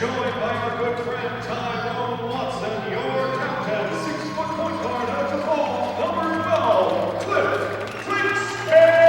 Joined by our good friend Tyrone Watson, your captain, 6-foot point guard out of the ball, number 12, Cliff Flintstone.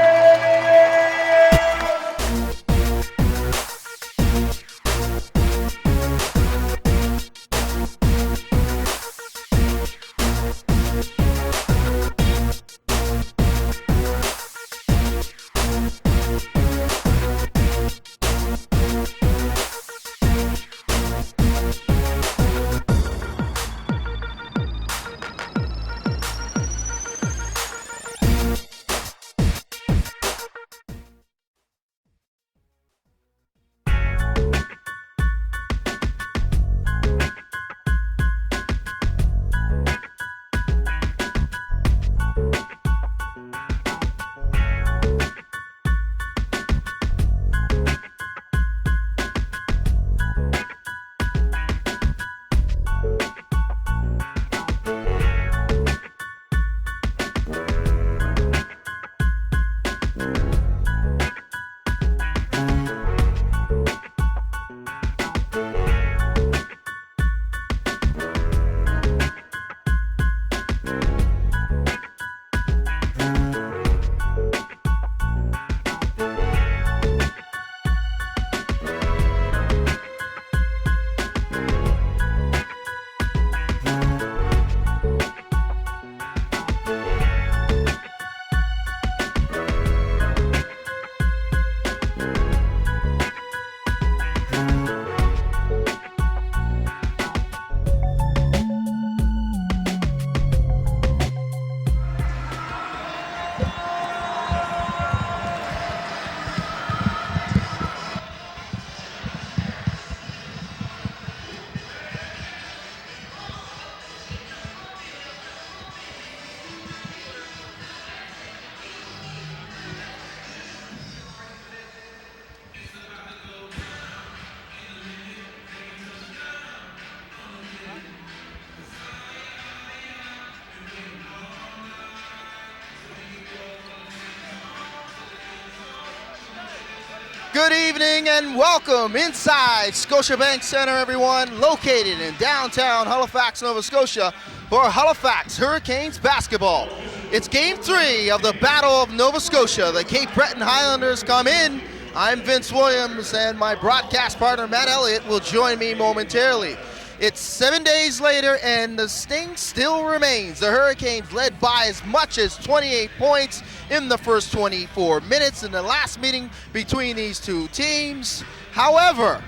Good evening and welcome inside Scotiabank Center, everyone, located in downtown Halifax, Nova Scotia, for Halifax Hurricanes basketball. It's Game 3 of the Battle of Nova Scotia. The Cape Breton Highlanders come in. I'm Vince Williams, and my broadcast partner, Matt Elliott, will join me momentarily. It's 7 days later, and the sting still remains. The Hurricanes led by as much as 28 points in the first 24 minutes in the last meeting between these two teams. However,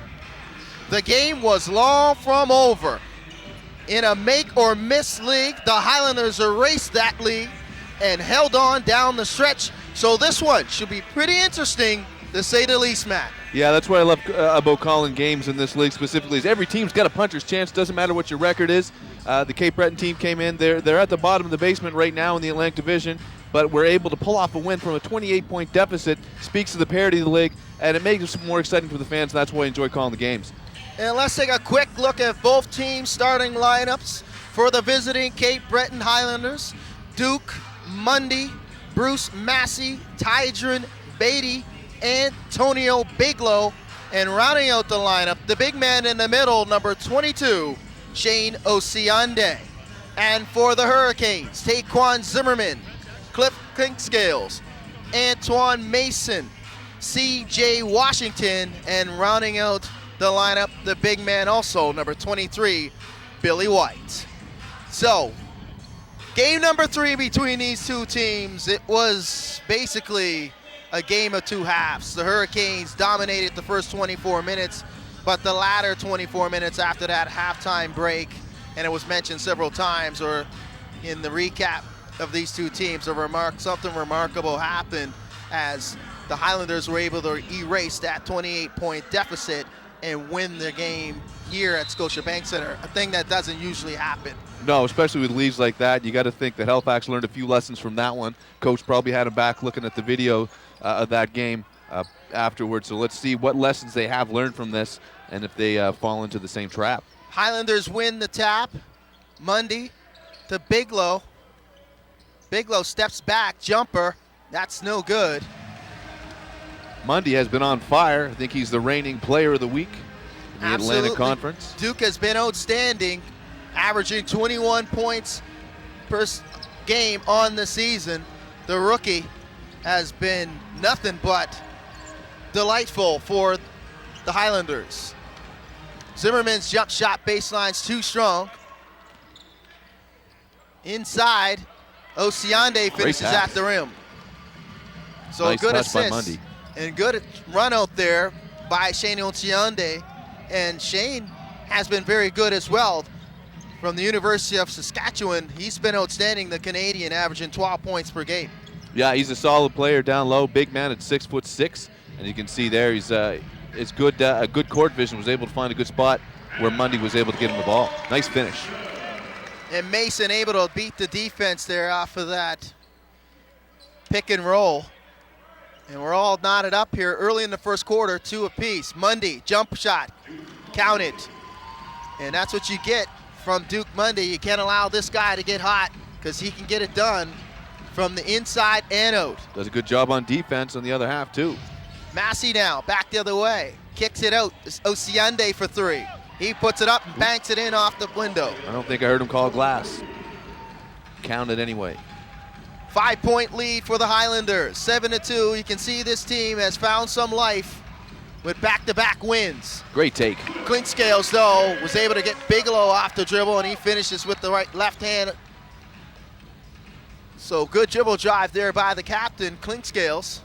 the game was long from over. In a make-or-miss league, the Highlanders erased that lead and held on down the stretch. So this one should be pretty interesting, to say the least, Matt. Yeah, that's what I love about calling games in this league specifically, is every team's got a puncher's chance. Doesn't matter what your record is. The Cape Breton team came in. They're at the bottom of the basement right now in the Atlantic Division, but we're able to pull off a win from a 28-point deficit. Speaks to the parity of the league, and it makes it more exciting for the fans, and that's why I enjoy calling the games. And let's take a quick look at both teams' starting lineups for the visiting Cape Breton Highlanders. Duke, Mundy, Bruce Massey, Tydron Beatty, Antonio Biglow, and rounding out the lineup, the big man in the middle, number 22, Shane Osiande. And for the Hurricanes, Taquan Zimmerman, Cliff Kinkscales, Antoine Mason, C.J. Washington, and rounding out the lineup, the big man also, number 23, Billy White. So, game number 3 between these two teams, it was basically a game of two halves. The Hurricanes dominated the first 24 minutes, but the latter 24 minutes after that halftime break, and it was mentioned several times or in the recap of these two teams, something remarkable happened as the Highlanders were able to erase that 28-point deficit and win the game here at Scotiabank Center, a thing that doesn't usually happen. No, especially with leads like that. You got to think that Halifax learned a few lessons from that one. Coach probably had him back looking at the video of that game afterwards. So let's see what lessons they have learned from this and if they fall into the same trap. Highlanders win the tap. Mundy to Bigelow. Bigelow steps back, jumper. That's no good. Mundy has been on fire. I think he's the reigning player of the week in the Atlantic Conference. Duke has been outstanding, averaging 21 points per game on the season. The rookie has been nothing but delightful for the Highlanders. Zimmerman's jump shot baseline's too strong. Inside, Osiande finishes at the rim. So nice good touch by assist Mundy. and good run out there by Shane Osiande. And Shane has been very good as well from the University of Saskatchewan. He's been outstanding, the Canadian, averaging 12 points per game. Yeah, he's a solid player down low, big man at 6'6", and you can see there he's it's good. A good court vision, was able to find a good spot where Mundy was able to get him the ball. Nice finish. And Mason able to beat the defense there off of that pick and roll. And we're all knotted up here early in the first quarter, 2 apiece. Mundy, jump shot, counted. And that's what you get from Duke Mundy. You can't allow this guy to get hot because he can get it done from the inside and out. Does a good job on defense on the other half too. Massey now, back the other way. Kicks it out, it's Osiande for 3. He puts it up and banks it in off the window. I don't think I heard him call glass. Counted anyway. 5-point lead for the Highlanders, 7-2. You can see this team has found some life with back-to-back wins. Great take. Clinkscales, though, was able to get Bigelow off the dribble, and he finishes with the left hand. So good dribble drive there by the captain, Clinkscales.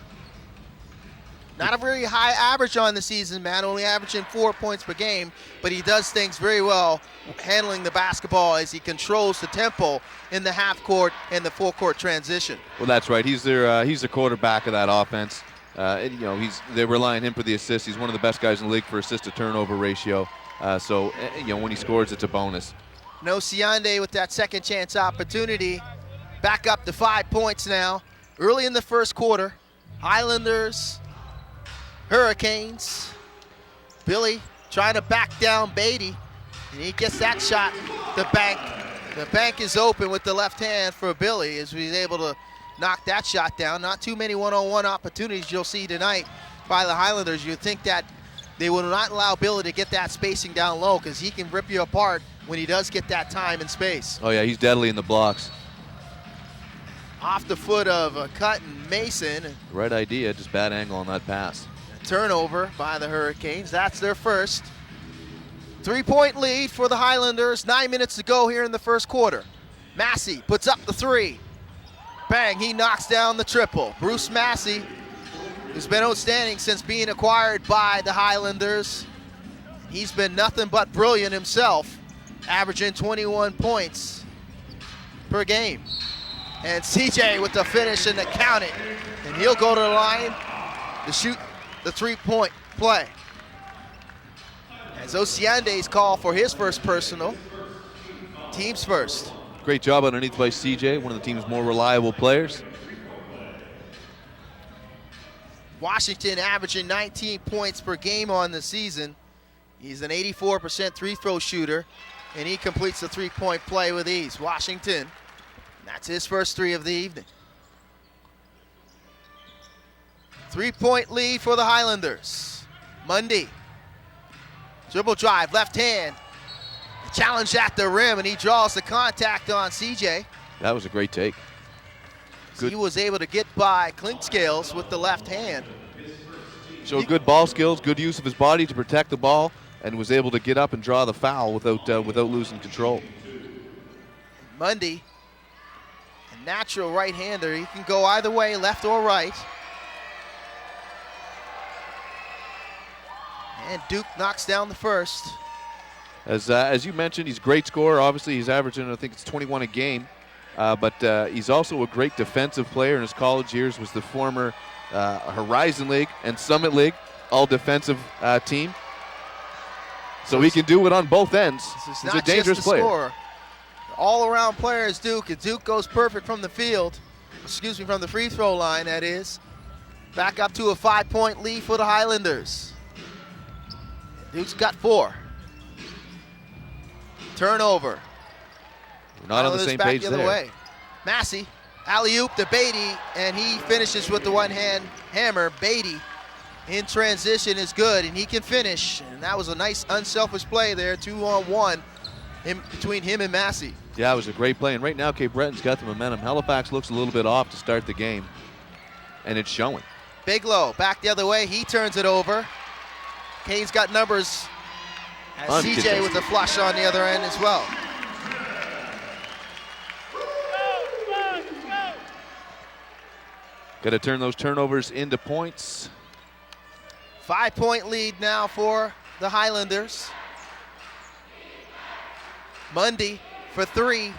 Not a very high average on the season, man, only averaging 4 points per game, but he does things very well handling the basketball as he controls the tempo in the half court and the full court transition. Well, that's right. He's the quarterback of that offense. They're relying on him for the assists. He's one of the best guys in the league for assist to turnover ratio. When he scores, it's a bonus. No Siande with that second chance opportunity. Back up to 5 points now. Early in the first quarter, Highlanders, Hurricanes. Billy trying to back down Beatty, and he gets that shot. The bank is open with the left hand for Billy as he's able to knock that shot down. Not too many one-on-one opportunities you'll see tonight by the Highlanders. You'd think that they will not allow Billy to get that spacing down low because he can rip you apart when he does get that time and space. Oh yeah, he's deadly in the blocks. Off the foot of Cutton Mason. Right idea, just bad angle on that pass. Turnover by the Hurricanes. That's their first. 3-point lead for the Highlanders. 9 minutes to go here in the first quarter. Massey puts up the 3. Bang, he knocks down the triple. Bruce Massey, who's been outstanding since being acquired by the Highlanders. He's been nothing but brilliant himself, averaging 21 points per game. And CJ with the finish and the count it. And he'll go to the line to shoot the 3-point play. As Osiande's call for his first personal, team's first. Great job underneath by CJ, one of the team's more reliable players. Washington averaging 19 points per game on the season. He's an 84% three-throw shooter, and he completes the 3-point play with ease. Washington, that's his first 3 of the evening. 3-point lead for the Highlanders. Mundy, dribble drive, left hand. Challenge at the rim, and he draws the contact on CJ. That was a great take. Good. He was able to get by Clinkscales with the left hand. Showed good ball skills, good use of his body to protect the ball, and was able to get up and draw the foul without losing control. Mundy, a natural right-hander. He can go either way, left or right. And Duke knocks down the first. As you mentioned, he's a great scorer. Obviously, he's averaging, I think it's 21 a game. But he's also a great defensive player in his college years, was the former Horizon League and Summit League all-defensive team. So he can do it on both ends. He's a dangerous player. Scorer. All-around player is Duke, and Duke goes perfect from the field. Excuse me, from the free throw line, that is. Back up to a 5-point lead for the Highlanders. Duke's got 4. Turnover. We're not on the same page there. Way. Massey, alley-oop to Beatty, and he finishes with the one-hand hammer. Beatty in transition is good, and he can finish. And that was a nice unselfish play there, 2-on-1 between him and Massey. Yeah, it was a great play. And right now, Cape Breton's got the momentum. Halifax looks a little bit off to start the game, and it's showing. Bigelow back the other way. He turns it over. Kane's got numbers. As CJ with the flush on the other end as well. Got to turn those turnovers into points. 5-point lead now for the Highlanders. Mundy for 3.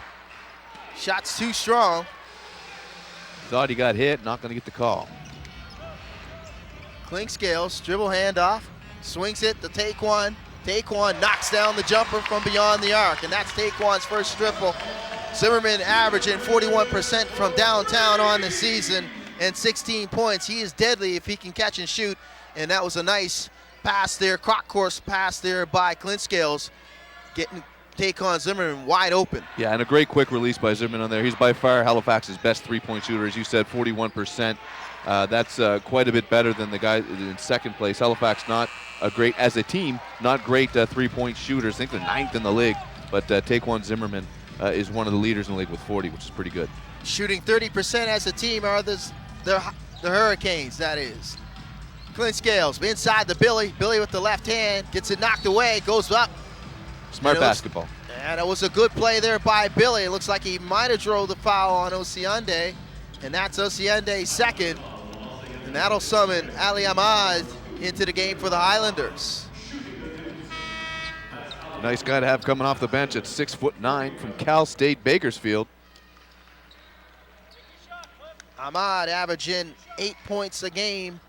Shots too strong. Thought he got hit, not going to get the call. Clinkscales, dribble handoff, swings it to Taekwon. Taekwon knocks down the jumper from beyond the arc, and that's Taekwon's first triple. Zimmerman averaging 41% from downtown on the season and 16 points. He is deadly if he can catch and shoot, and that was a nice pass there, croc course pass there by Clinkscales, getting Taekwon Zimmerman wide open. Yeah, and a great quick release by Zimmerman on there. He's by far Halifax's best three-point shooter, as you said, 41%. That's quite a bit better than the guy in second place. Halifax not a great, as a team, not great three-point shooters. I think they're 9th in the league, but Taekwon Zimmerman is one of the leaders in the league with 40, which is pretty good. Shooting 30% as a team are the Hurricanes, that is. Clinkscales inside the Billy. Billy with the left hand, gets it knocked away, goes up. Smart basketball. And it was a good play there by Billy. It looks like he might have drove the foul on Osiande, and that's Osiande's second. And that'll summon Ali Ahmad into the game for the Highlanders. Nice guy to have coming off the bench at 6'9" from Cal State Bakersfield. Ahmad averaging 8 points a game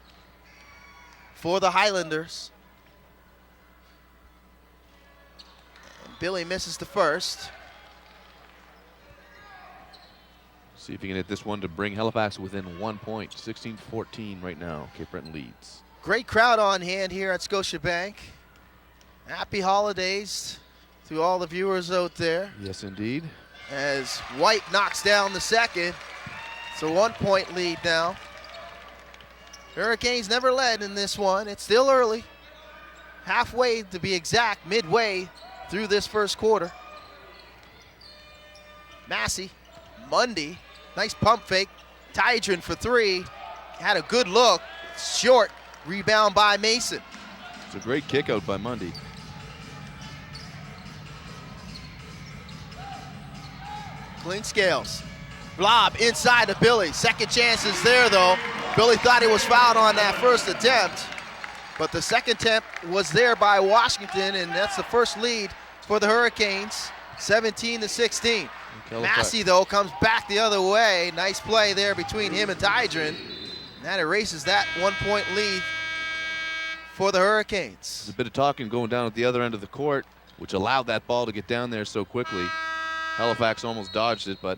for the Highlanders. And Billy misses the first. See if he can hit this one to bring Halifax within 1 point. 16-14 right now. Cape Breton leads. Great crowd on hand here at Scotiabank. Happy holidays to all the viewers out there. Yes, indeed. As White knocks down the second. It's a 1-point lead now. Hurricanes never led in this one. It's still early. Halfway, to be exact, midway through this first quarter. Massey, Mundy, nice pump fake. Tydron for 3. Had a good look. Short. Rebound by Mason. It's a great kick out by Mundy. Clinkscales. Blob inside to Billy. Second chance is there though. Billy thought he was fouled on that first attempt, but the second attempt was there by Washington, and that's the first lead for the Hurricanes, 17-16. Massey though comes back the other way. Nice play there between him and Tydron. And that erases that 1-point lead for the Hurricanes. There's a bit of talking going down at the other end of the court, which allowed that ball to get down there so quickly. Halifax almost dodged it, but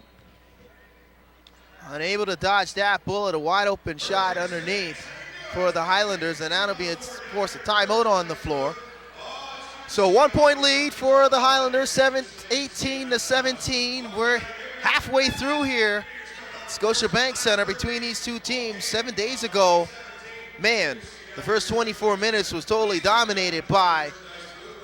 unable to dodge that bullet. A wide open shot underneath for the Highlanders, and that'll be, of course, a timeout on the floor. So 1-point lead for the Highlanders, 18-17. We're halfway through here at Scotiabank Center between these two teams. 7 days ago, man, the first 24 minutes was totally dominated by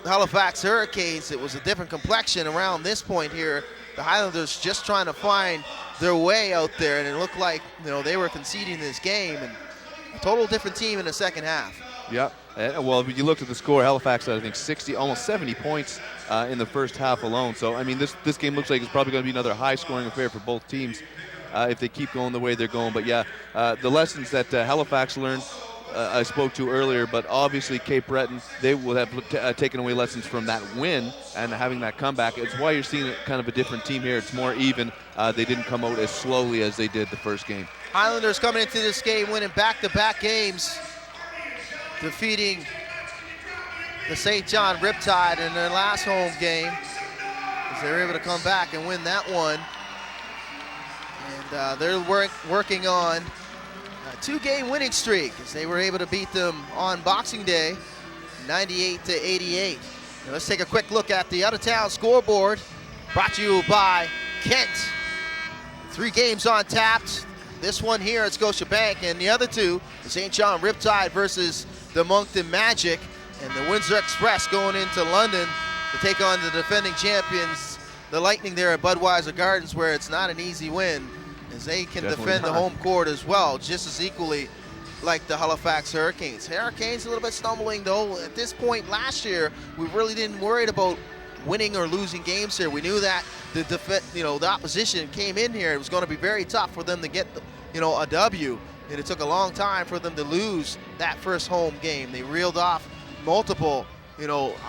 the Halifax Hurricanes. It was a different complexion around this point here. The Highlanders just trying to find their way out there, and it looked like, you know, they were conceding this game, and a total different team in the second half. Yeah, well, if you looked at the score, Halifax had, I think, 60, almost 70 points in the first half alone. So, I mean, this game looks like it's probably going to be another high-scoring affair for both teams if they keep going the way they're going. But, yeah, the lessons that Halifax learned, I spoke to earlier, but obviously Cape Breton, they will have taken away lessons from that win and having that comeback. It's why you're seeing kind of a different team here. It's more even. They didn't come out as slowly as they did the first game. Highlanders coming into this game winning back-to-back games, defeating the St. John Riptide in their last home game, as they were able to come back and win that one. And they're working on a 2-game winning streak, as they were able to beat them on Boxing Day, 98-88. Now let's take a quick look at the out-of-town scoreboard, brought to you by Kent. 3 games on tapped. This one here at Scotiabank, and the other 2, the St. John Riptide versus the Moncton Magic, and the Windsor Express going into London to take on the defending champions, the Lightning, there at Budweiser Gardens, where it's not an easy win, as they can defend the home court as well, just as equally like the Halifax Hurricanes. Hurricanes a little bit stumbling though. At this point last year, we really didn't worry about winning or losing games here. We knew that the opposition came in here. It was going to be very tough for them to get a W, and it took a long time for them to lose that first home game. They reeled off multiple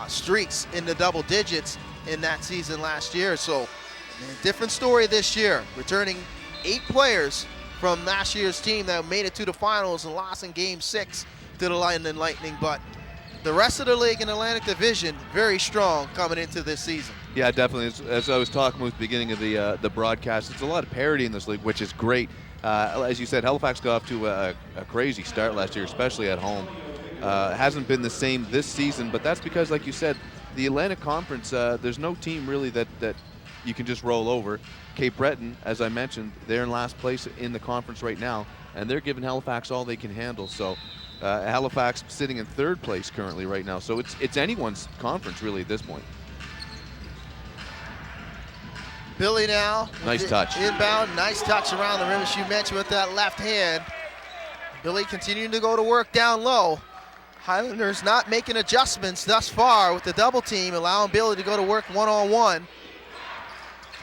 streaks in the double digits in that season last year. So different story this year, returning 8 players from last year's team that made it to the finals and lost in game 6 to the London Lightning. But the rest of the league in Atlantic Division, very strong coming into this season. Yeah, definitely. As I was talking with the beginning of the broadcast, there's a lot of parity in this league, which is great. As you said, Halifax got off to a crazy start last year, especially at home. Hasn't been the same this season, but that's because, like you said, the Atlantic Conference, there's no team really that you can just roll over. Cape Breton, as I mentioned, they're in last place in the conference right now, and they're giving Halifax all they can handle. So Halifax sitting in 3rd place currently right now. So it's anyone's conference really at this point. Billy now. Nice touch. Inbound, nice touch around the rim, as you mentioned, with that left hand. Billy continuing to go to work down low. Highlanders not making adjustments thus far with the double team, allowing Billy to go to work one-on-one.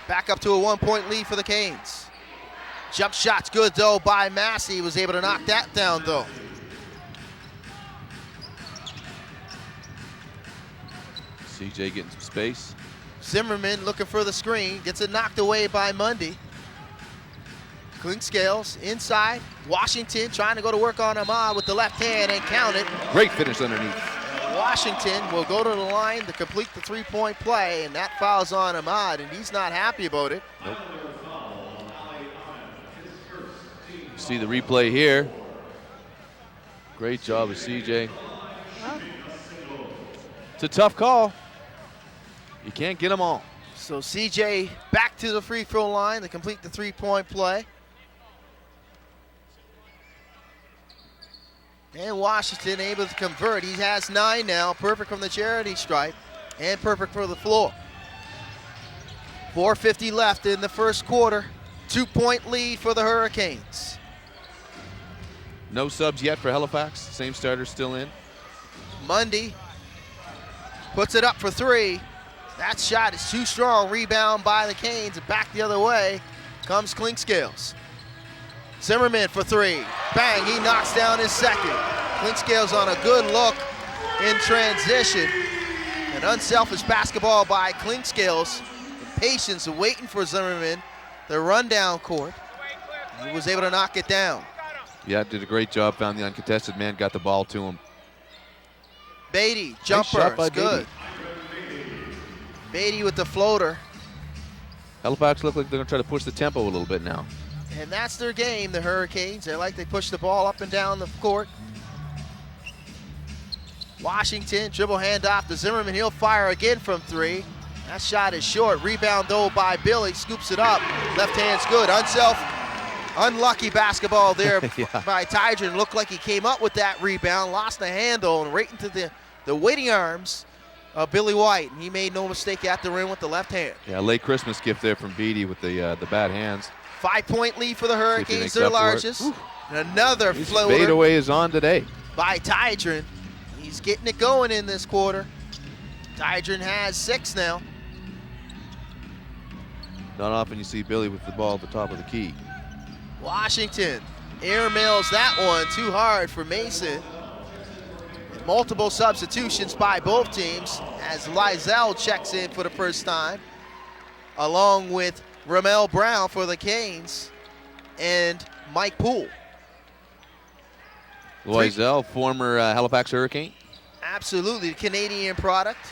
Back up to a 1-point lead for the Canes. Jump shot's good though by Massey. Was able to knock that down though. CJ getting some space. Zimmerman looking for the screen, gets it knocked away by Mundy. Clinkscales inside. Washington trying to go to work on Ahmad with the left hand and count it. Great finish underneath. Washington will go to the line to complete the 3-point play, and that fouls on Ahmad, and he's not happy about it. Nope. See the replay here. Great job of CJ. It's a tough call. You can't get them all. So CJ back to the free throw line to complete the 3-point play. And Washington able to convert. He has 9 now, perfect from the charity stripe and perfect for the floor. 4:50 left in the first quarter. 2-point lead for the Hurricanes. No subs yet for Halifax. Same starters still in. Mundy puts it up for 3. That shot is too strong. Rebound by the Canes, and back the other way comes Clinkscales. Zimmerman for 3. Bang, he knocks down his second. Clinkscales on a good look in transition. An unselfish basketball by Clinkscales. Patience waiting for Zimmerman to run down court. He was able to knock it down. Yeah, did a great job, found the uncontested man, got the ball to him. Beatty, jumper, nice good. Beatty with the floater. Halifax look like they're going to try to push the tempo a little bit now. And that's their game, the Hurricanes. They push the ball up and down the court. Washington, dribble handoff to Zimmerman. He'll fire again from 3. That shot is short. Rebound though by Billy, scoops it up. Left hand's good. Unlucky basketball there yeah. by Tydron. Looked like he came up with that rebound, lost the handle, and right into the waiting arms of Billy White. And he made no mistake at the rim with the left hand. Yeah, late Christmas gift there from Beatty with the bad hands. 5-point lead for the Hurricanes, their largest. And another floater. Fadeaway is on today. By Tydron. He's getting it going in this quarter. Tydron has 6 now. Not often you see Billy with the ball at the top of the key. Washington airmails that one too hard for Mason. Multiple substitutions by both teams as Lizelle checks in for the first time, along with Ramel Brown for the Canes and Mike Poole. Loisel, former Halifax Hurricane. Absolutely, Canadian product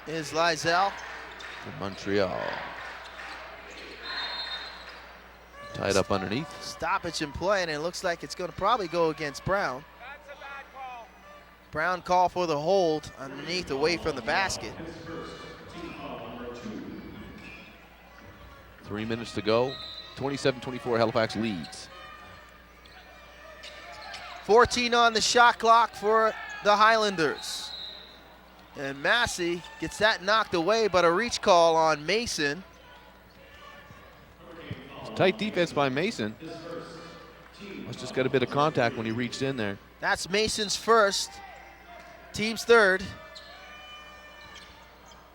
is Lizelle. From Montreal. Tied up underneath. Stoppage in play, and it looks like it's going to probably go against Brown. Brown call for the hold underneath, away from the basket. 3 minutes to go. 27-24, Halifax leads. 14 on the shot clock for the Highlanders. And Massey gets that knocked away, but a reach call on Mason. Tight defense by Mason. Must just got a bit of contact when he reached in there. That's Mason's first, team's third.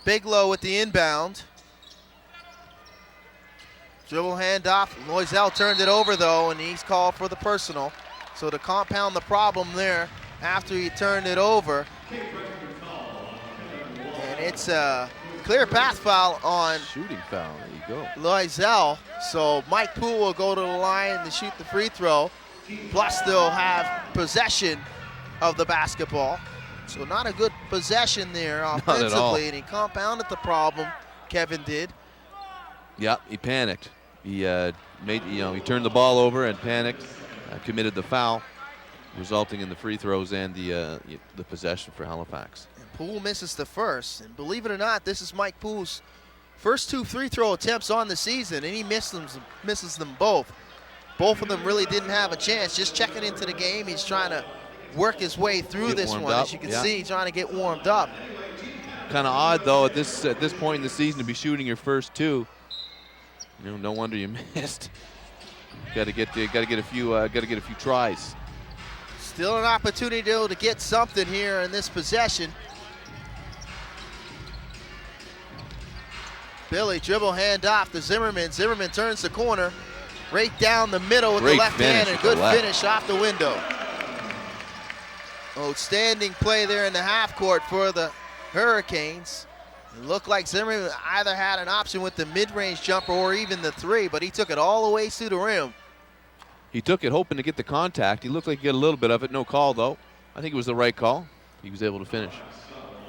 Bigelow with the inbound. Dribble handoff. Loisel turned it over though, and he's called for the personal. So to compound the problem there after he turned it over. And it's a clear path foul on Shooting foul, there you go. Loisel. So Mike Poole will go to the line to shoot the free throw. Plus they'll have possession of the basketball. So not a good possession there offensively, and he compounded the problem, Kevin did. Yeah, he panicked. He he turned the ball over and panicked, committed the foul, resulting in the free throws and the possession for Halifax. And Poole misses the first, and believe it or not, this is Mike Poole's first 2 free throw attempts on the season, and he misses them both. Both of them really didn't have a chance. Just checking into the game, he's trying to work his way through this one. As you can see, trying to get warmed up. Kind of odd though at this point in the season to be shooting your first 2. No wonder you missed. Got to get a few tries. Still an opportunity though to get something here in this possession. Billy dribble handoff to Zimmerman. Zimmerman turns the corner, right down the middle with the left hand, and good finish off the window. Outstanding play there in the half court for the Hurricanes. It looked like Zimmerman either had an option with the mid-range jumper or even the 3, but he took it all the way to the rim. He took it hoping to get the contact. He looked like he got a little bit of it. No call though. I think it was the right call. He was able to finish.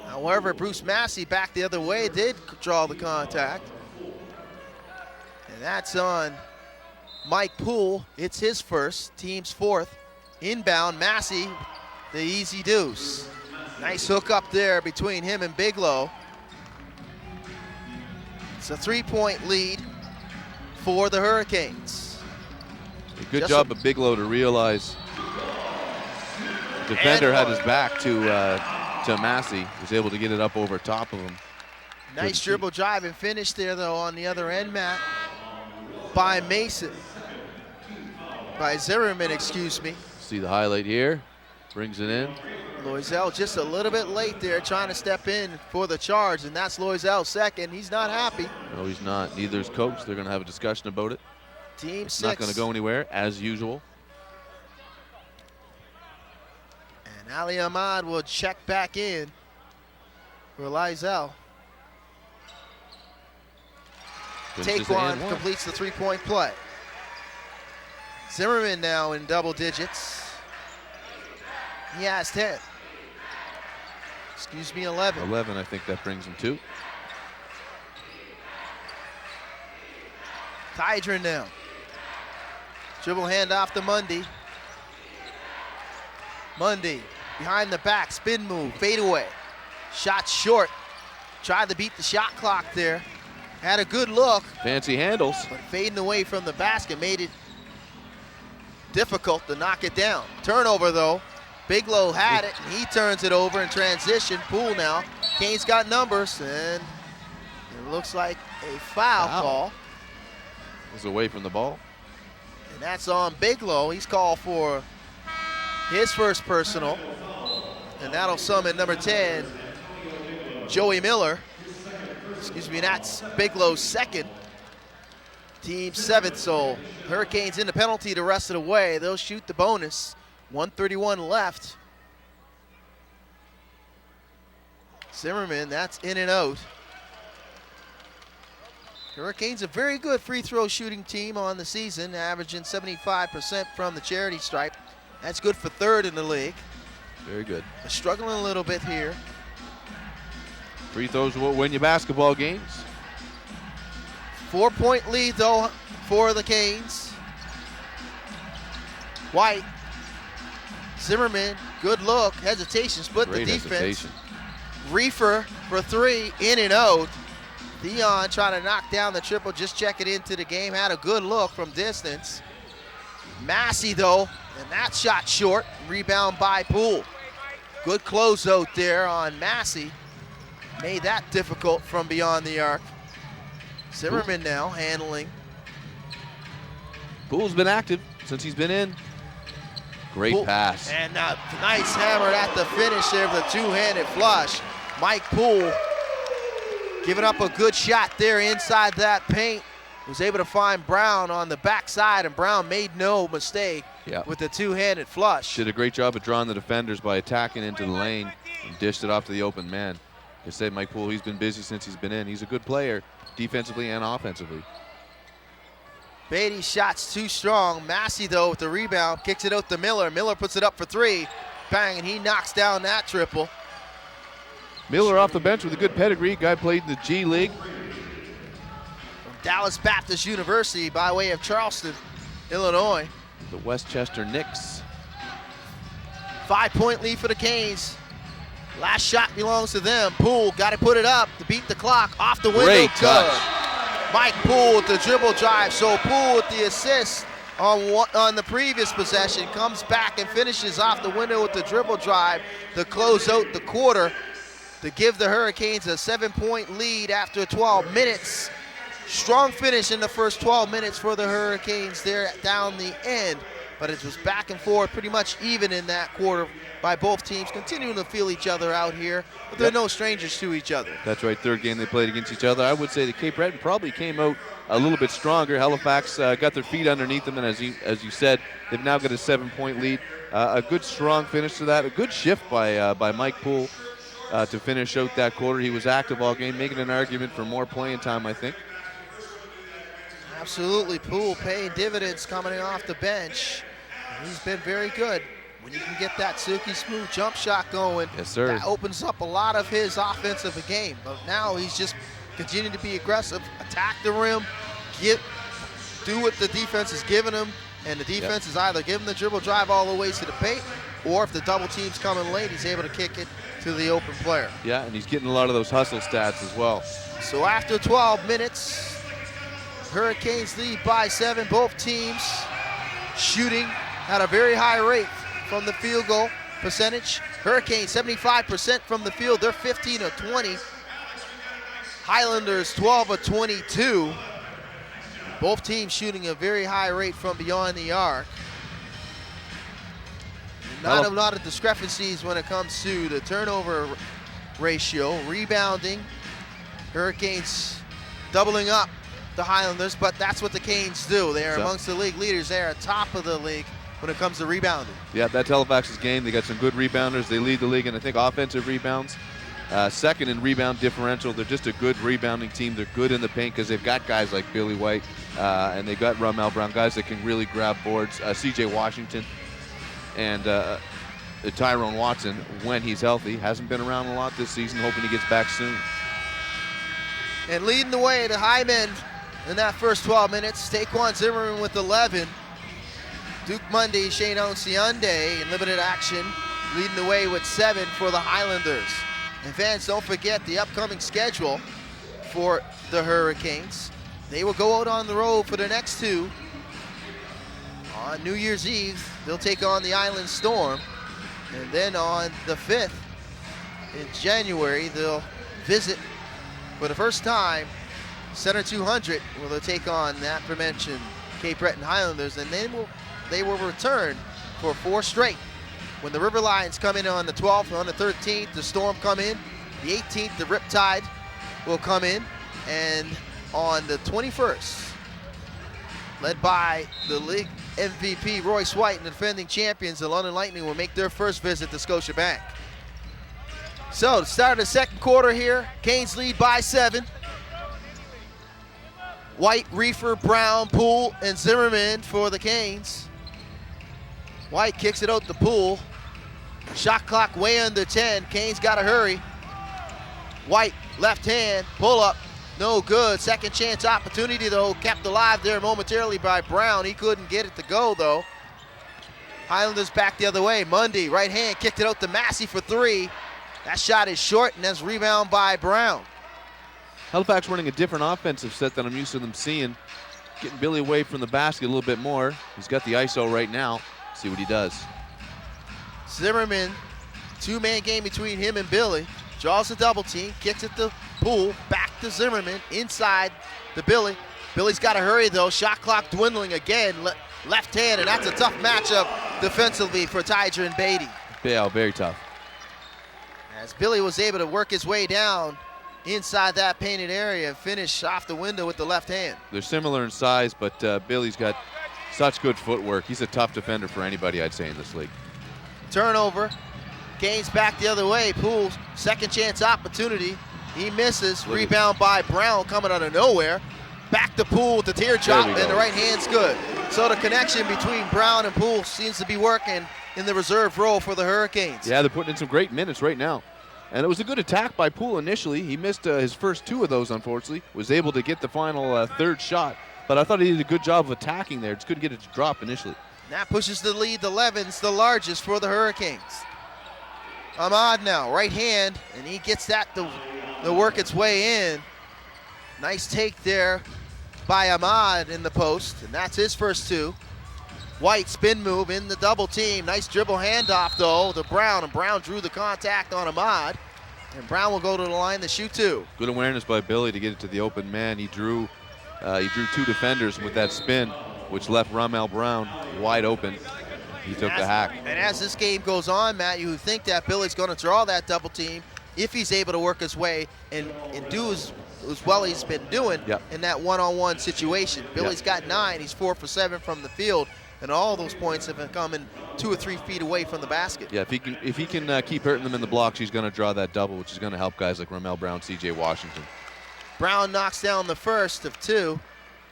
However, Bruce Massey back the other way did draw the contact. And that's on Mike Poole. It's his first, team's 4th. Inbound, Massey, the easy deuce. Nice hook up there between him and Bigelow. It's a 3-point lead for the Hurricanes. Good job of Bigelow to realize the defender had his back to Massey. Was able to get it up over top of him. Nice dribble drive and finish there though on the other end, Matt, by Zimmerman, excuse me. See the highlight here, brings it in. Loisel just a little bit late there trying to step in for the charge, and that's Loisel's second. He's not happy. No, he's not. Neither is coach. They're going to have a discussion about it. Team it's 6. Not going to go anywhere, as usual. And Ali Ahmad will check back in for Loisel. Taekwon completes the 3-point play. Zimmerman now in double digits. He has 10. Excuse me, 11. 11, I think that brings him to. Tydron now. Dribble handoff to Mundy. Mundy behind the back, spin move, fade away. Shot short. Tried to beat the shot clock there. Had a good look. Fancy handles. But fading away from the basket made it difficult to knock it down. Turnover though. Bigelow had it, and he turns it over in transition. Poole now. Kane's got numbers, and it looks like a foul call. Was away from the ball. And that's on Bigelow. He's called for his first personal, and that'll summon number 10, Joey Miller. Excuse me, that's Bigelow's second, Team 7, so Hurricanes in the penalty the rest of the way. They'll shoot the bonus. 1:31 left. Zimmerman, that's in and out. Hurricanes a very good free throw shooting team on the season, averaging 75% from the charity stripe. That's good for 3rd in the league. Very good. They're struggling a little bit here. Free throws will win you basketball games. 4-point lead though for the Canes. White, Zimmerman, good look, hesitation, split Great the defense. hesitation. Reefer for 3, in and out. Theon trying to knock down the triple, just check it into the game, had a good look from distance. Massey though, and that shot short, rebound by Poole. Good closeout there on Massey. Made that difficult from beyond the arc. Zimmerman now handling. Poole's been active since he's been in. Great Poole, pass. and nice hammer at the finish there with a two-handed flush. Mike Poole giving up a good shot there inside that paint. Was able to find Brown on the backside, and Brown made no mistake with the two-handed flush. Did a great job of drawing the defenders by attacking into the lane and dished it off to the open man. Like I said, Mike Poole, he's been busy since he's been in. He's a good player defensively and offensively. Beatty's shot's too strong. Massey, though, with the rebound, kicks it out to Miller. Miller puts it up for 3. Bang, and he knocks down that triple. Miller off the bench with a good pedigree. Guy played in the G League. From Dallas Baptist University by way of Charleston, Illinois. The Westchester Knicks. 5-point lead for the Canes. Last shot belongs to them. Poole got to put it up to beat the clock. Off the window, Great good. touch. Mike Poole with the dribble drive. So Poole with the assist on the previous possession comes back and finishes off the window with the dribble drive to close out the quarter to give the Hurricanes a 7-point lead after 12 minutes. Strong finish in the first 12 minutes for the Hurricanes there down the end, but it was back and forth, pretty much even in that quarter by both teams, continuing to feel each other out here, but they're no strangers to each other. That's right, 3rd game they played against each other. I would say the Cape Breton probably came out a little bit stronger. Halifax got their feet underneath them, and as you said, they've now got a 7-point lead. A good strong finish to that, a good shift by Mike Poole to finish out that quarter. He was active all game, making an argument for more playing time, I think. Absolutely, Poole paying dividends coming off the bench. He's been very good. When you can get that silky smooth jump shot going, yes, sir, that opens up a lot of his offensive game. But now he's just continuing to be aggressive, attack the rim, do what the defense is giving him, and the defense is either giving the dribble drive all the way to the paint, or if the double team's coming late, he's able to kick it to the open player. Yeah, and he's getting a lot of those hustle stats as well. So after 12 minutes, Hurricanes lead by 7. Both teams shooting at a very high rate from the field goal percentage. Hurricanes 75% from the field. They're 15 of 20. Highlanders 12 of 22. Both teams shooting a very high rate from beyond the arc. Not a lot of discrepancies when it comes to the turnover ratio. Rebounding, Hurricanes doubling up the Highlanders, but that's what the Canes do. They are amongst the league leaders. They are top of the league when it comes to rebounding. Yeah, that's Halifax's game. They got some good rebounders. They lead the league in, I think, offensive rebounds. 2nd in rebound differential. They're just a good rebounding team. They're good in the paint because they've got guys like Billy White, and they've got Ramel Brown, guys that can really grab boards. CJ Washington and Tyrone Watson, when he's healthy, hasn't been around a lot this season, hoping he gets back soon. And leading the way, the high men in that first 12 minutes, Taquan Zimmerman with 11. Duke Mundy, Shane Onciunde in limited action, leading the way with 7 for the Highlanders. And fans, don't forget the upcoming schedule for the Hurricanes. They will go out on the road for the next 2. On New Year's Eve, they'll take on the Island Storm. And then on the 5th in January, they'll visit for the first time Center 200, where they'll take on the aforementioned Cape Breton Highlanders, and then they will return for 4 straight. When the River Lions come in on the 12th, on the 13th, the Storm come in. The 18th, the Riptide will come in. And on the 21st, led by the league MVP Royce White, and the defending champions, the London Lightning, will make their first visit to Scotiabank. So, the start of the second quarter here, Canes lead by 7. White, Reefer, Brown, Poole, and Zimmerman for the Canes. White kicks it out to Poole. Shot clock way under 10. Canes got to hurry. White, left hand, pull up, no good. Second chance opportunity though, kept alive there momentarily by Brown. He couldn't get it to go though. Highlanders back the other way. Mundy, right hand, kicked it out to Massey for 3. That shot is short, and that's rebound by Brown. Halifax running a different offensive set than I'm used to them seeing. Getting Billy away from the basket a little bit more. He's got the ISO right now. See what he does. Zimmerman, two-man game between him and Billy. Draws a double team, kicks it to Poole, back to Zimmerman, inside to Billy. Billy's got to hurry though, shot clock dwindling again, left hand, and that's a tough matchup defensively for Tydron Beatty. Yeah, very tough. As Billy was able to work his way down inside that painted area and finish off the window with the left hand. They're similar in size, but Billy's got such good footwork. He's a tough defender for anybody, I'd say, in this league. Turnover. Canes back the other way. Poole, second chance opportunity. He misses. Rebound by Brown coming out of nowhere. Back to Poole with the teardrop, and the right hand's good. So the connection between Brown and Poole seems to be working in the reserve role for the Hurricanes. Yeah, they're putting in some great minutes right now. And it was a good attack by Poole initially. He missed his first 2 of those, unfortunately. Was able to get the final third shot. But I thought he did a good job of attacking there. Just couldn't get it to drop initially. That pushes the lead to 11. It's the largest for the Hurricanes. Ahmad now, right hand, and he gets that to work its way in. Nice take there by Ahmad in the post, and that's his first 2. White spin move in the double team. Nice dribble handoff though to Brown, and Brown drew the contact on Ahmad. And Brown will go to the line to shoot 2. Good awareness by Billy to get it to the open man. He drew 2 defenders with that spin, which left Ramel Brown wide open. He took the hack. And as this game goes on, Matt, you would think that Billy's going to draw that double team if he's able to work his way and do as well as he's been doing in that one-on-one situation. Billy's got 9. He's 4 for 7 from the field, and all those points have been coming 2 or 3 feet away from the basket. Yeah, if he can keep hurting them in the blocks, he's going to draw that double, which is going to help guys like Ramel Brown, C.J. Washington. Brown knocks down the first of 2.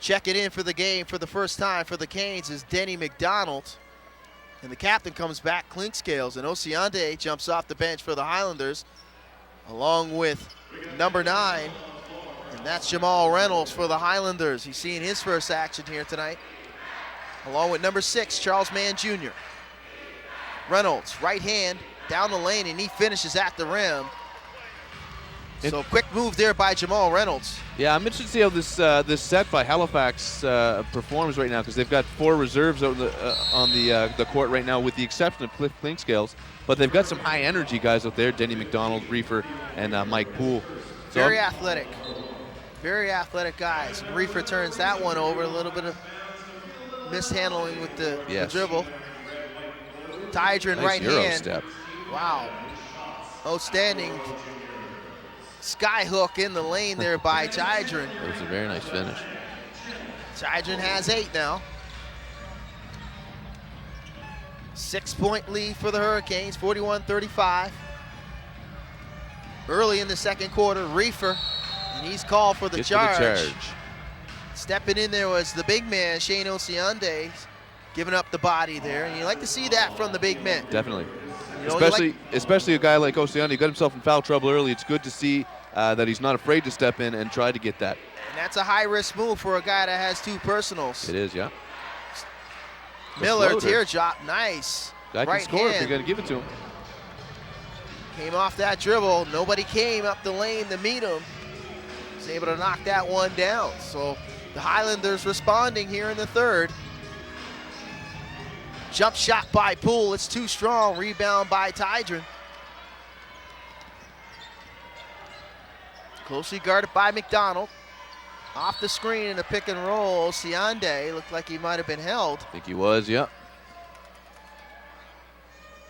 Checking in for the game for the first time for the Canes is Denny McDonald. And the captain comes back, Clinkscales, and Osiande jumps off the bench for the Highlanders, along with number 9, and that's Jamal Reynolds for the Highlanders. He's seeing his first action here tonight, along with number 6, Charles Mann Jr. Reynolds, right hand, down the lane, and he finishes at the rim. So quick move there by Jamal Reynolds. Yeah, I'm interested to see how this set by Halifax performs right now, because they've got 4 reserves on the court right now, with the exception of Cliff Clinkscales. But they've got some high energy guys out there: Denny McDonald, Reefer, and Mike Poole. So very athletic guys. Reefer turns that one over. A little bit of mishandling with the dribble. Tydron nice right Euro hand. Step. Wow, outstanding. Sky hook in the lane there by Tydron. That was a very nice finish. Tydron has 8 now. 6-point lead for the Hurricanes, 41-35. Early in the second quarter, Reefer, and he's called for the charge. Stepping in there was the big man, Shane Osiande, giving up the body there, and you like to see that from the big men. Definitely. You know, especially a guy like Osiande, who got himself in foul trouble early. It's good to see that he's not afraid to step in and try to get that. And that's a high-risk move for a guy that has 2 personals. It is, yeah. Miller, teardrop, nice. Guy can score if you're going to give it to him. Came off that dribble. Nobody came up the lane to meet him. Was able to knock that one down. So the Highlanders responding here in the third. Jump shot by Poole, it's too strong. Rebound by Tydron. Closely guarded by McDonald. Off the screen in a pick and roll. Siande looked like he might have been held. I think he was, yeah.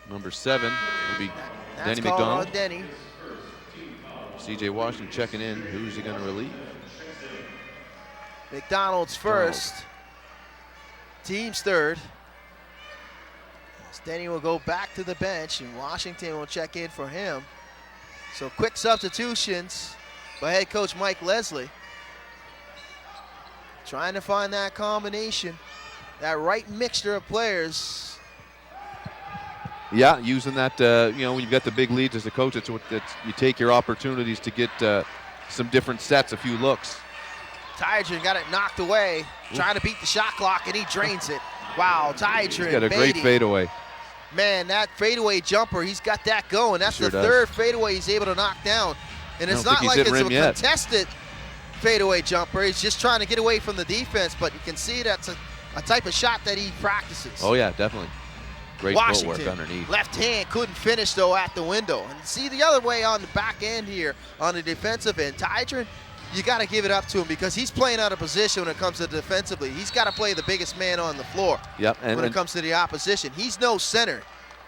Number 7 will be Denny McDonald. Denny. C.J. Washington checking in. Who's he going to relieve? McDonald's first. team's third. Denny will go back to the bench, and Washington will check in for him. So quick substitutions by head coach Mike Leslie. Trying to find that combination, that right mixture of players. Yeah, using that, when you've got the big leads as a coach, it's you take your opportunities to get some different sets, a few looks. Tydron got it knocked away, trying to beat the shot clock, and he drains it. Wow, Tydron. He's got a great fadeaway. Man, that fadeaway jumper, he's got that going. That's the third fadeaway he's able to knock down. And it's not like it's a contested fadeaway jumper. He's just trying to get away from the defense, but you can see that's a type of shot that he practices. Oh, yeah, definitely. Great Washington, footwork underneath. Left hand couldn't finish, though, at the window. And see the other way on the back end here, on the defensive end. Tydron, you got to give it up to him because he's playing out of position when it comes to defensively. He's got to play the biggest man on the floor when it comes to the opposition. He's no center.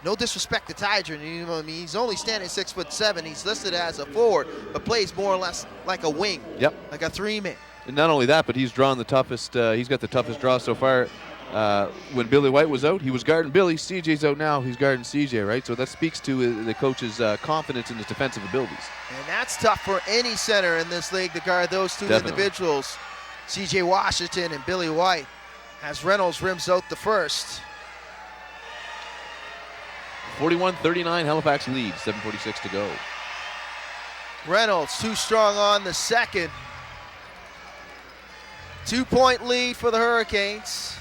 No disrespect to Tydron, you know what I mean? He's only standing 6'7". He's listed as a forward, but plays more or less like a wing, like a three-man. And not only that, but he's drawn the toughest. He's got the toughest draw so far. When Billy White was out, he was guarding Billy. CJ's out now. He's guarding CJ, right? So that speaks to the coach's confidence in his defensive abilities. And that's tough for any center in this league to guard those two individuals, CJ Washington and Billy White, as Reynolds rims out the first. 41-39, Halifax leads, 7:46 to go. Reynolds too strong on the second. 2-point lead for the Hurricanes.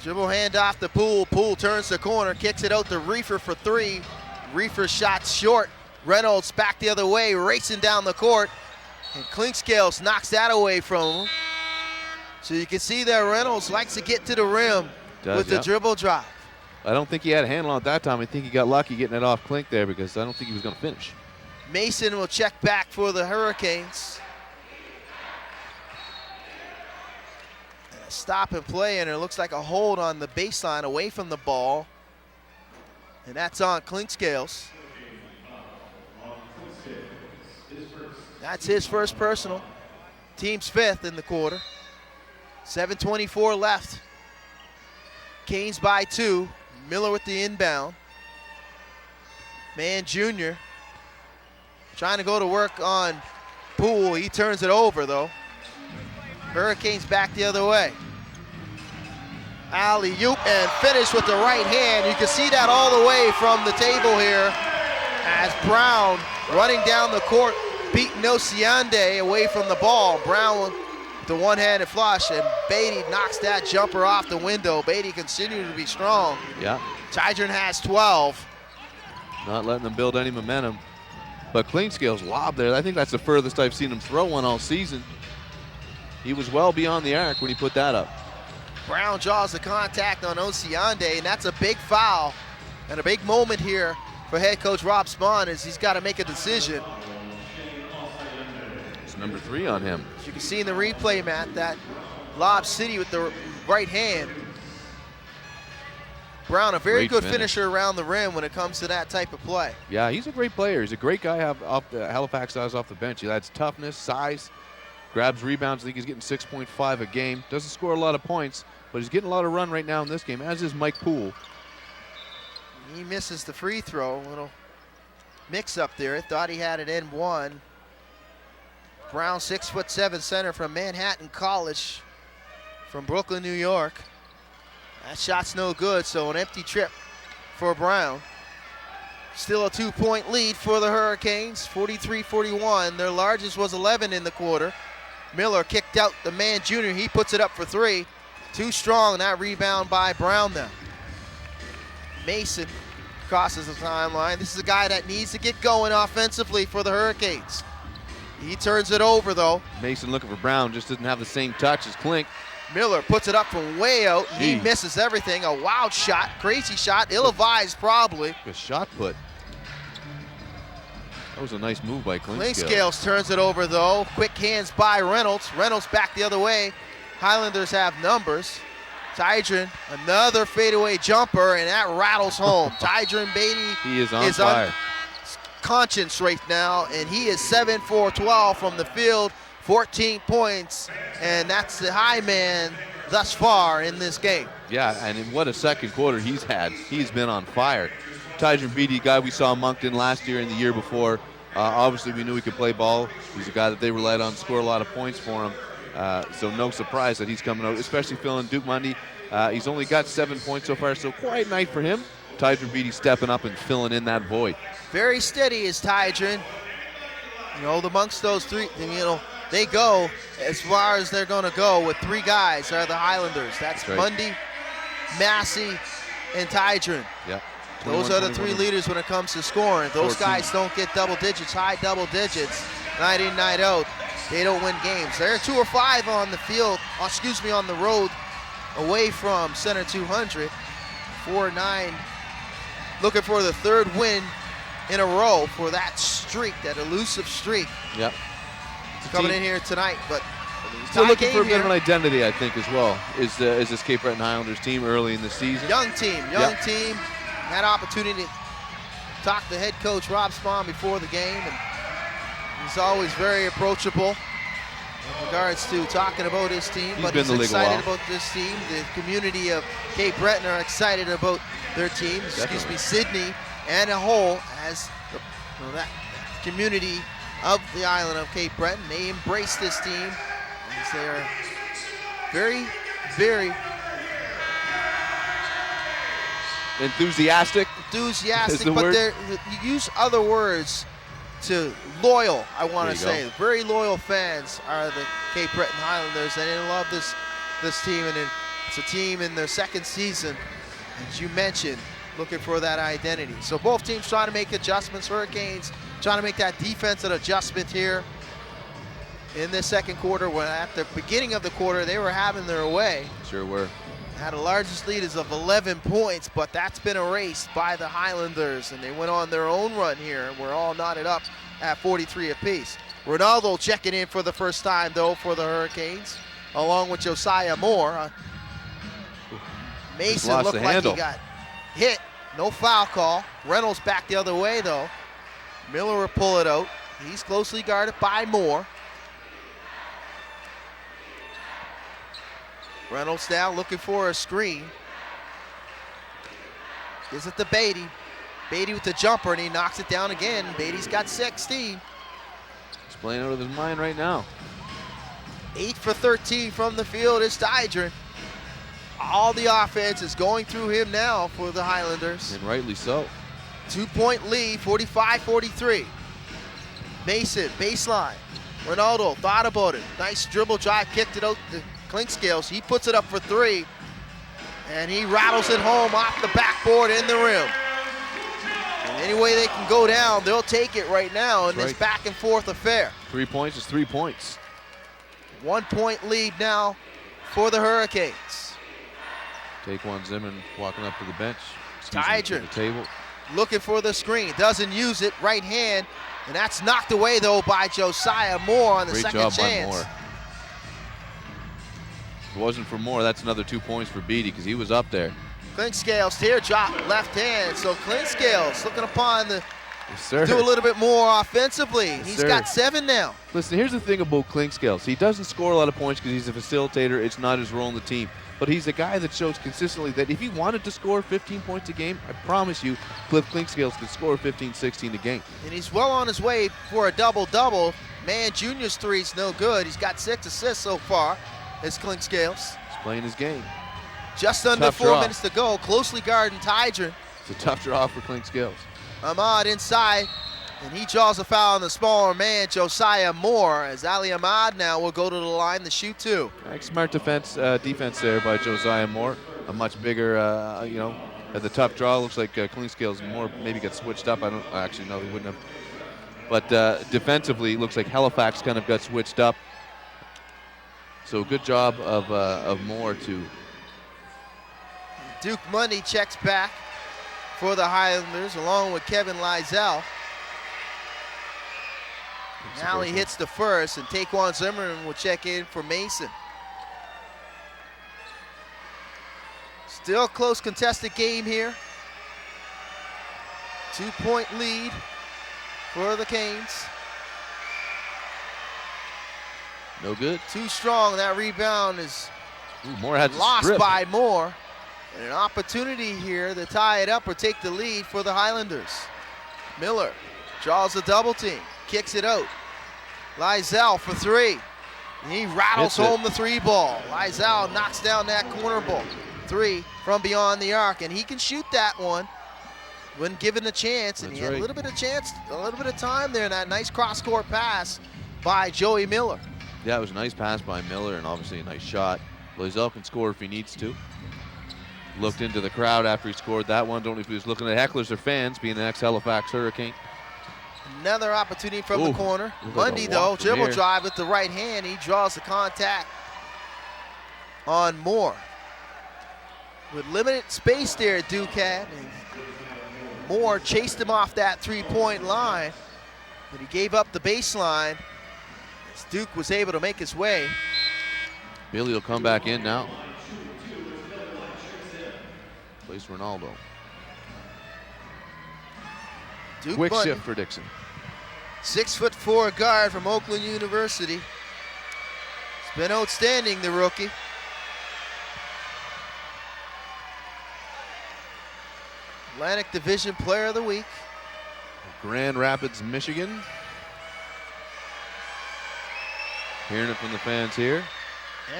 Dribble handoff to Poole. Poole turns the corner, kicks it out to Reefer for three. Reefer shot short. Reynolds back the other way, racing down the court. And Clinkscales knocks that away from him. So you can see that Reynolds likes to get to the rim with the dribble drive. I don't think he had a handle on it that time. I think he got lucky getting it off Klink there because I don't think he was going to finish. Mason will check back for the Hurricanes. Stop and play, and it looks like a hold on the baseline away from the ball. And that's on Clinkscales. That's his first personal. Team's fifth in the quarter. 7:24 left. Canes by 2. Miller with the inbound. Man Jr. trying to go to work on Poole. He turns it over, though. Hurricanes back the other way. Alley-oop and finish with the right hand. You can see that all the way from the table here as Brown running down the court, beating Osiande away from the ball. Brown with the one-handed flush, and Beatty knocks that jumper off the window. Beatty continues to be strong. Yeah. Tydron has 12. Not letting them build any momentum. But Clinkscales lob there. I think that's the furthest I've seen him throw one all season. He was well beyond the arc when he put that up. Brown draws the contact on Osiande, and that's a big foul. And a big moment here for head coach Rob Spahn as he's got to make a decision. It's number 3 on him. As you can see in the replay, Matt, that lob city with the right hand. Brown, a very good finisher around the rim when it comes to that type of play. Yeah, he's a great player. He's a great guy off the Halifax guys off the bench. He adds toughness, size, grabs rebounds. I think he's getting 6.5 a game. Doesn't score a lot of points, but he's getting a lot of run right now in this game, as is Mike Poole. He misses the free throw. A little mix up there. Thought he had it in one. Brown, 6'7" center from Manhattan College from Brooklyn, New York. That shot's no good, so an empty trip for Brown. Still a 2-point lead for the Hurricanes, 43-41. Their largest was 11 in the quarter. Miller kicked out the man junior. He puts it up for 3. Too strong, that rebound by Brown now. Mason crosses the timeline. This is a guy that needs to get going offensively for the Hurricanes. He turns it over, though. Mason looking for Brown, just doesn't have the same touch as Klink. Miller puts it up from way out. He misses everything. A wild shot, crazy shot, ill-advised probably. A shot put. That was a nice move by Clinkscales. Clinkscales turns it over, though. Quick hands by Reynolds. Reynolds back the other way. Highlanders have numbers. Tydron, another fadeaway jumper, and that rattles home. Tydron Beatty he is on fire. Conscience right now, and he is 7 for 12 from the field, 14 points, and that's the high man, thus far in this game. Yeah, and in what a second quarter he's had. He's been on fire. Tydron Beatty, guy we saw in Moncton last year and the year before. Obviously, we knew he could play ball. He's a guy that they relied on to score a lot of points for him. So no surprise that he's coming out, especially filling Duke Mundy. He's only got 7 points so far, so quiet night for him. Tydron Beatty stepping up and filling in that void. Very steady is Tydron. Amongst those three, they go as far as they're going to go with three guys are the Highlanders. That's right. Mundy, Massey, and Tydron. Yeah. Those are the three leaders when it comes to scoring. Those 14. guys don't get double digits, high double digits, night in, night out. They don't win games. They're 2 or 5 on the field, on the road, away from Center 200. 4-9, looking for the third win in a row for that streak, that elusive streak. Yep. Coming in here tonight, but still looking for a bit of an identity, I think, as well, is this Cape Breton Highlanders team early in the season. Young team. Had opportunity to talk to head coach Rob Spahn before the game, and he's always very approachable in regards to talking about his team. But he's excited about this team. The community of Cape Breton are excited about their team. Sydney and a whole as that community of the island of Cape Breton. They embrace this team as they are very, very enthusiastic, but you use other words to loyal, I want to say. Very loyal fans are the Cape Breton Highlanders, and they love this team, and it's a team in their second season, as you mentioned, looking for that identity. So both teams trying to make adjustments. Hurricanes trying to make that defensive adjustment here in this second quarter, when at the beginning of the quarter they were having their way. Sure were. Had the largest lead is of 11 points, but that's been erased by the Highlanders, and they went on their own run here, and we're all knotted up at 43 apiece. Ronaldo checking in for the first time, though, for the Hurricanes, along with Josiah Moore. Mason looked like he got hit. No foul call. Reynolds back the other way, though. Miller will pull it out. He's closely guarded by Moore. Reynolds down looking for a screen. Gives it to Beatty. Beatty with the jumper, and he knocks it down again. Beatty's got 16. He's playing out of his mind right now. 8 for 13 from the field is Tydron. All the offense is going through him now for the Highlanders. And rightly so. 2-point lead, 45-43. Mason, baseline. Ronaldo thought about it. Nice dribble drive, kicked it out to Clinkscales. He puts it up for 3, and he rattles it home off the backboard in the rim. And any way they can go down, they'll take it right now in this back and forth affair. 3 points is 3 points. 1 point lead now for the Hurricanes. Taquan Zimmerman walking up to the bench. Tydron the table. Looking for the screen, doesn't use it, right hand, and that's knocked away though by Josiah Moore on the second chance. Great job by Moore. If it wasn't for Moore, that's another 2 points for Beatty, because he was up there. Clinkscales teardrop left hand, so Clinkscales looking upon the Yes, do a little bit more offensively. Yes, He's got 7 now. Listen, here's the thing about Clinkscales. He doesn't score a lot of points because he's a facilitator. It's not his role in the team. But he's a guy that shows consistently that if he wanted to score 15 points a game, I promise you, Cliff Clinkscales could score 15, 16 a game. And he's well on his way for a double-double. Man, Junior's three's no good. He's got 6 assists so far as Clinkscales. He's playing his game. Just under 4 minutes to go. Closely guarding Tydron. It's a tough draw for Clinkscales. Ahmad inside, and he draws a foul on the smaller man, Josiah Moore, as Ali Ahmad now will go to the line to shoot 2. Smart defense there by Josiah Moore. A much bigger, at the tough draw. Looks like Clinkscales Moore maybe got switched up. I don't actually know, he wouldn't have. But defensively, looks like Halifax kind of got switched up. So good job of Moore to. Duke Mundy checks back for the Highlanders, along with Kevin Lizell. Now he hits the first, and Taquan Zimmerman will check in for Mason. Still close contested game here. 2-point lead for the Canes. No good. Too strong. That rebound is Ooh, Moore had to Lost strip. by Moore. And an opportunity here to tie it up or take the lead for the Highlanders. Miller draws a double team, kicks it out. Lizell for three. He rattles home the three ball. Lizell knocks down that corner ball. Three from beyond the arc, and he can shoot that one when given a chance. And he had a little bit of chance, a little bit of time there in that nice cross-court pass by Joey Miller. Yeah, it was a nice pass by Miller and obviously a nice shot. Lizell can score if he needs to. Looked into the crowd after he scored that one. Don't know if he was looking at hecklers or fans, being an ex-Halifax Hurricane. Another opportunity from the corner. Bundy, though, dribble drive with the right hand. He draws the contact on Moore. With limited space there, Duke had. And Moore chased him off that three-point line, but he gave up the baseline as Duke was able to make his way. Billy will come back in now. Plays Ronaldo. Duke Quick Bundy, shift for Dixon. 6'4" guard from Oakland University. It's been outstanding, the rookie. Atlantic Division Player of the Week. Grand Rapids, Michigan. Hearing it from the fans here.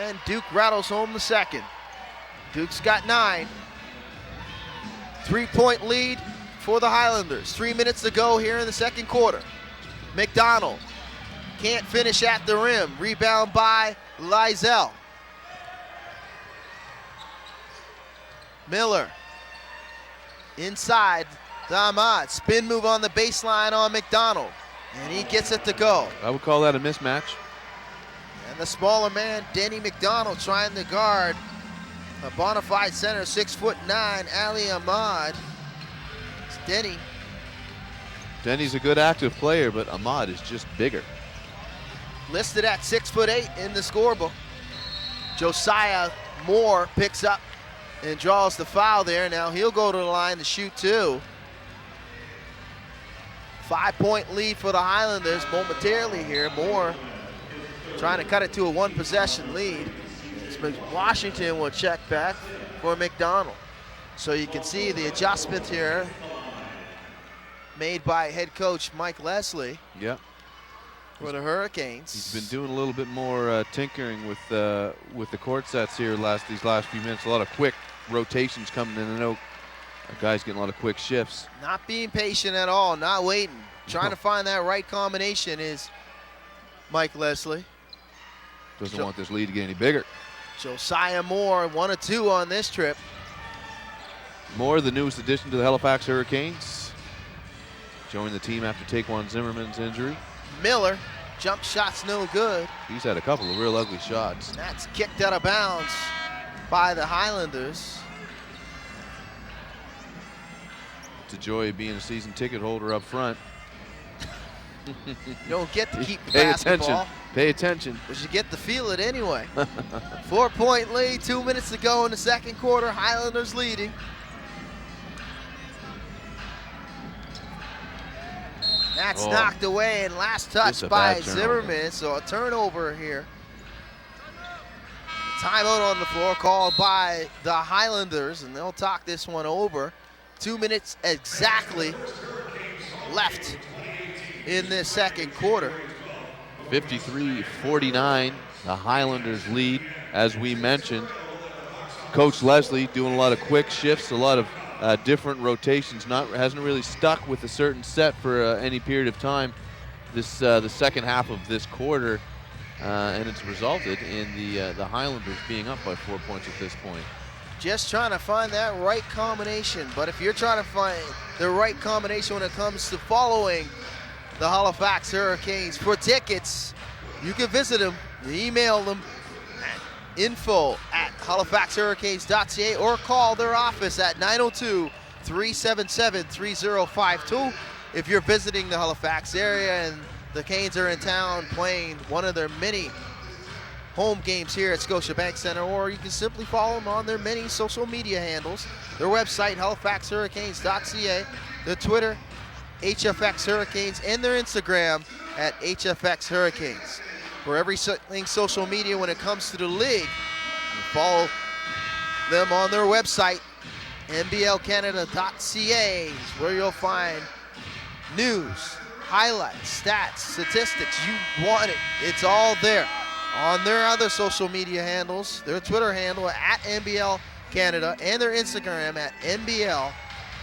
And Duke rattles home the second. Duke's got 9. 3-point lead for the Highlanders. 3 minutes to go here in the second quarter. McDonald can't finish at the rim. Rebound by Lizell. Miller inside to Ahmad. Spin move on the baseline on McDonald. And he gets it to go. I would call that a mismatch. And the smaller man, Denny McDonald, trying to guard a bona fide center, 6'9", Ali Ahmad. It's Denny. Denny's a good active player, but Ahmad is just bigger. Listed at 6'8" in the scorebook. Josiah Moore picks up and draws the foul there. Now he'll go to the line to shoot 2. 5-point lead for the Highlanders momentarily here. Moore trying to cut it to a 1-possession lead. Washington will check back for McDonald. So you can see the adjustment here made by head coach Mike Leslie. Yeah. For the Hurricanes. He's been doing a little bit more tinkering with the court sets here these last few minutes. A lot of quick rotations coming in and out. That guy's getting a lot of quick shifts. Not being patient at all, not waiting. Trying to find that right combination is Mike Leslie. Doesn't want this lead to get any bigger. Josiah Moore, 1 of 2 on this trip. Moore, the newest addition to the Halifax Hurricanes. Joined the team after Taquan Zimmerman's injury. Miller, jump shot's no good. He's had a couple of real ugly shots. And that's kicked out of bounds by the Highlanders. It's a joy of being a season ticket holder up front. You don't get to keep the Pay basketball. attention. Pay attention. But you get to feel it anyway. 4-point lead, 2 minutes to go in the second quarter. Highlanders leading. That's knocked away and last touch by Zimmerman. So a turnover here. Timeout on the floor called by the Highlanders, and they'll talk this one over. 2 minutes exactly left in this second quarter. 53-49, the Highlanders lead. As we mentioned, Coach Leslie doing a lot of quick shifts, a lot of different rotations. Hasn't really stuck with a certain set for any period of time. The second half of this quarter, and it's resulted in the Highlanders being up by 4 points at this point. Just trying to find that right combination. But if you're trying to find the right combination when it comes to following the Halifax Hurricanes for tickets, you can visit them, email them at info@halifaxhurricanes.ca or call their office at 902-377-3052. If you're visiting the Halifax area and the Canes are in town playing one of their many home games here at Scotiabank Center, or you can simply follow them on their many social media handles. Their website, halifaxhurricanes.ca, their Twitter, HFX Hurricanes, and their Instagram at HFX Hurricanes. For everything social media when it comes to the league, Follow them on their website, nblcanada.ca, is where you'll find news, highlights, stats, statistics. You want it. It's all there. On their other social media handles, their Twitter handle at NBL Canada and their Instagram at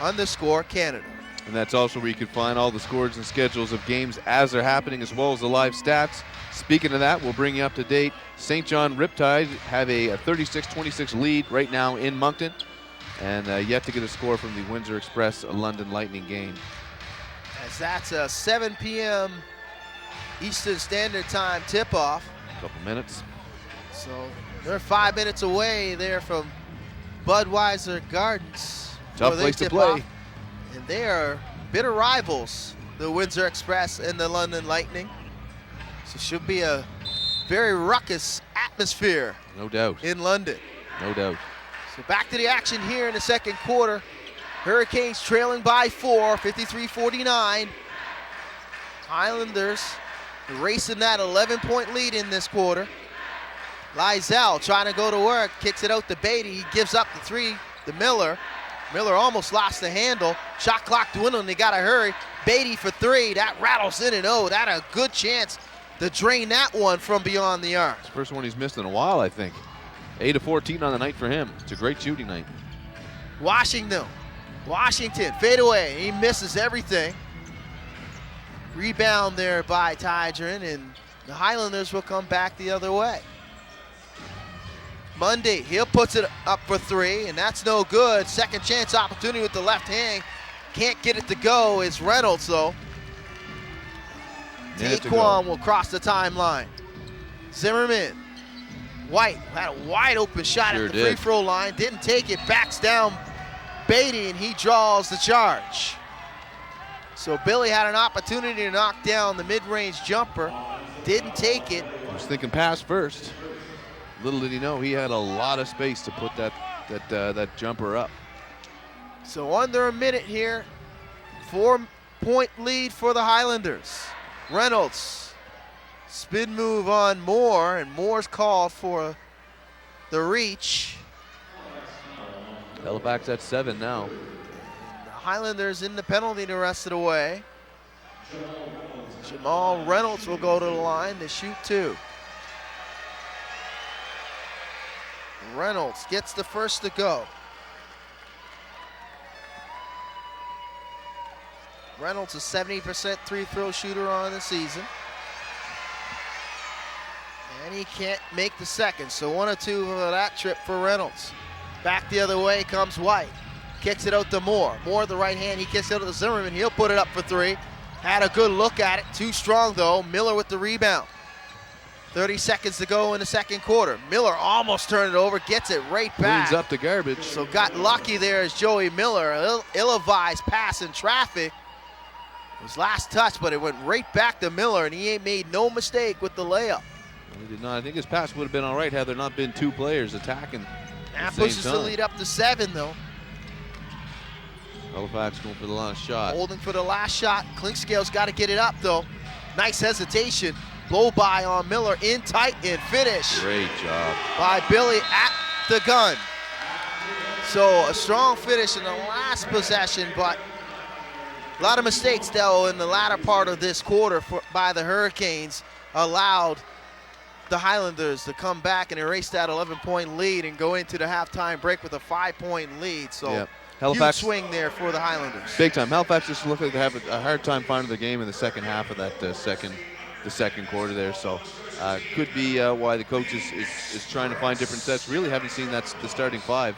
NBL_Canada. And that's also where you can find all the scores and schedules of games as they're happening, as well as the live stats. Speaking of that, we'll bring you up to date. St. John Riptide have a 36-26 lead right now in Moncton, and yet to get a score from the Windsor Express London Lightning game. As that's a 7 p.m. Eastern Standard Time tip-off. Couple minutes. So they're 5 minutes away there from Budweiser Gardens. Tough place to play. And they are bitter rivals, the Windsor Express and the London Lightning. So it should be a very ruckus atmosphere. No doubt. In London. No doubt. So back to the action here in the second quarter. Hurricanes trailing by 4, 53-49. Highlanders racing that 11-point lead in this quarter. Lizell trying to go to work, kicks it out to Beatty. He gives up the three to Miller. Miller almost lost the handle. Shot clock dwindling, they gotta hurry. Beatty for three, that rattles in and out. That a good chance to drain that one from beyond the arc. It's the first one he's missed in a while, I think. 8 of 14 on the night for him. It's a great shooting night. Washington, fade away. He misses everything. Rebound there by Tydron, and the Highlanders will come back the other way. Mundy, he'll puts it up for three, and that's no good. Second chance opportunity with the left hand. Can't get it to go. It's Reynolds, though. Taquan will cross the timeline. Zimmerman. White had a wide open shot at the free throw line. Didn't take it. Backs down Beatty, and he draws the charge. So Billy had an opportunity to knock down the mid-range jumper. Didn't take it. I was thinking pass first. Little did he know he had a lot of space to put that jumper up. So under a minute here, 4-point lead for the Highlanders. Reynolds, spin move on Moore, and Moore's called for the reach. Halifax at 7 now. The Highlanders in the penalty the rest of the way. Jamal Reynolds will go to the line to shoot two. Reynolds gets the first to go. Reynolds is 70% three-throw shooter on the season. And he can't make the second, so 1 or 2 for that trip for Reynolds. Back the other way comes White. Kicks it out to Moore. Moore the right hand, he kicks it out to Zimmerman. He'll put it up for three. Had a good look at it, too strong though. Miller with the rebound. 30 seconds to go in the second quarter. Miller almost turned it over, gets it right back. Cleans up the garbage. So got lucky there as Joey Miller. Ill-advised pass in traffic. It was last touch, but it went right back to Miller, and he ain't made no mistake with the layup. He did not. I think his pass would have been all right had there not been two players attacking. That pushes the lead up to 7, though. Halifax going for the last shot. Holding for the last shot. Clinkscale's got to get it up, though. Nice hesitation. Blow by on Miller, in tight and finish. Great job by Billy at the gun. So a strong finish in the last possession, but a lot of mistakes though in the latter part of this quarter by the Hurricanes allowed the Highlanders to come back and erase that 11-point lead and go into the halftime break with a 5-point lead. So Halifax, huge swing there for the Highlanders. Big time. Halifax just looked like they have a hard time finding the game in the second half of that the second quarter there, so could be why the coach is trying to find different sets. Really haven't seen the starting 5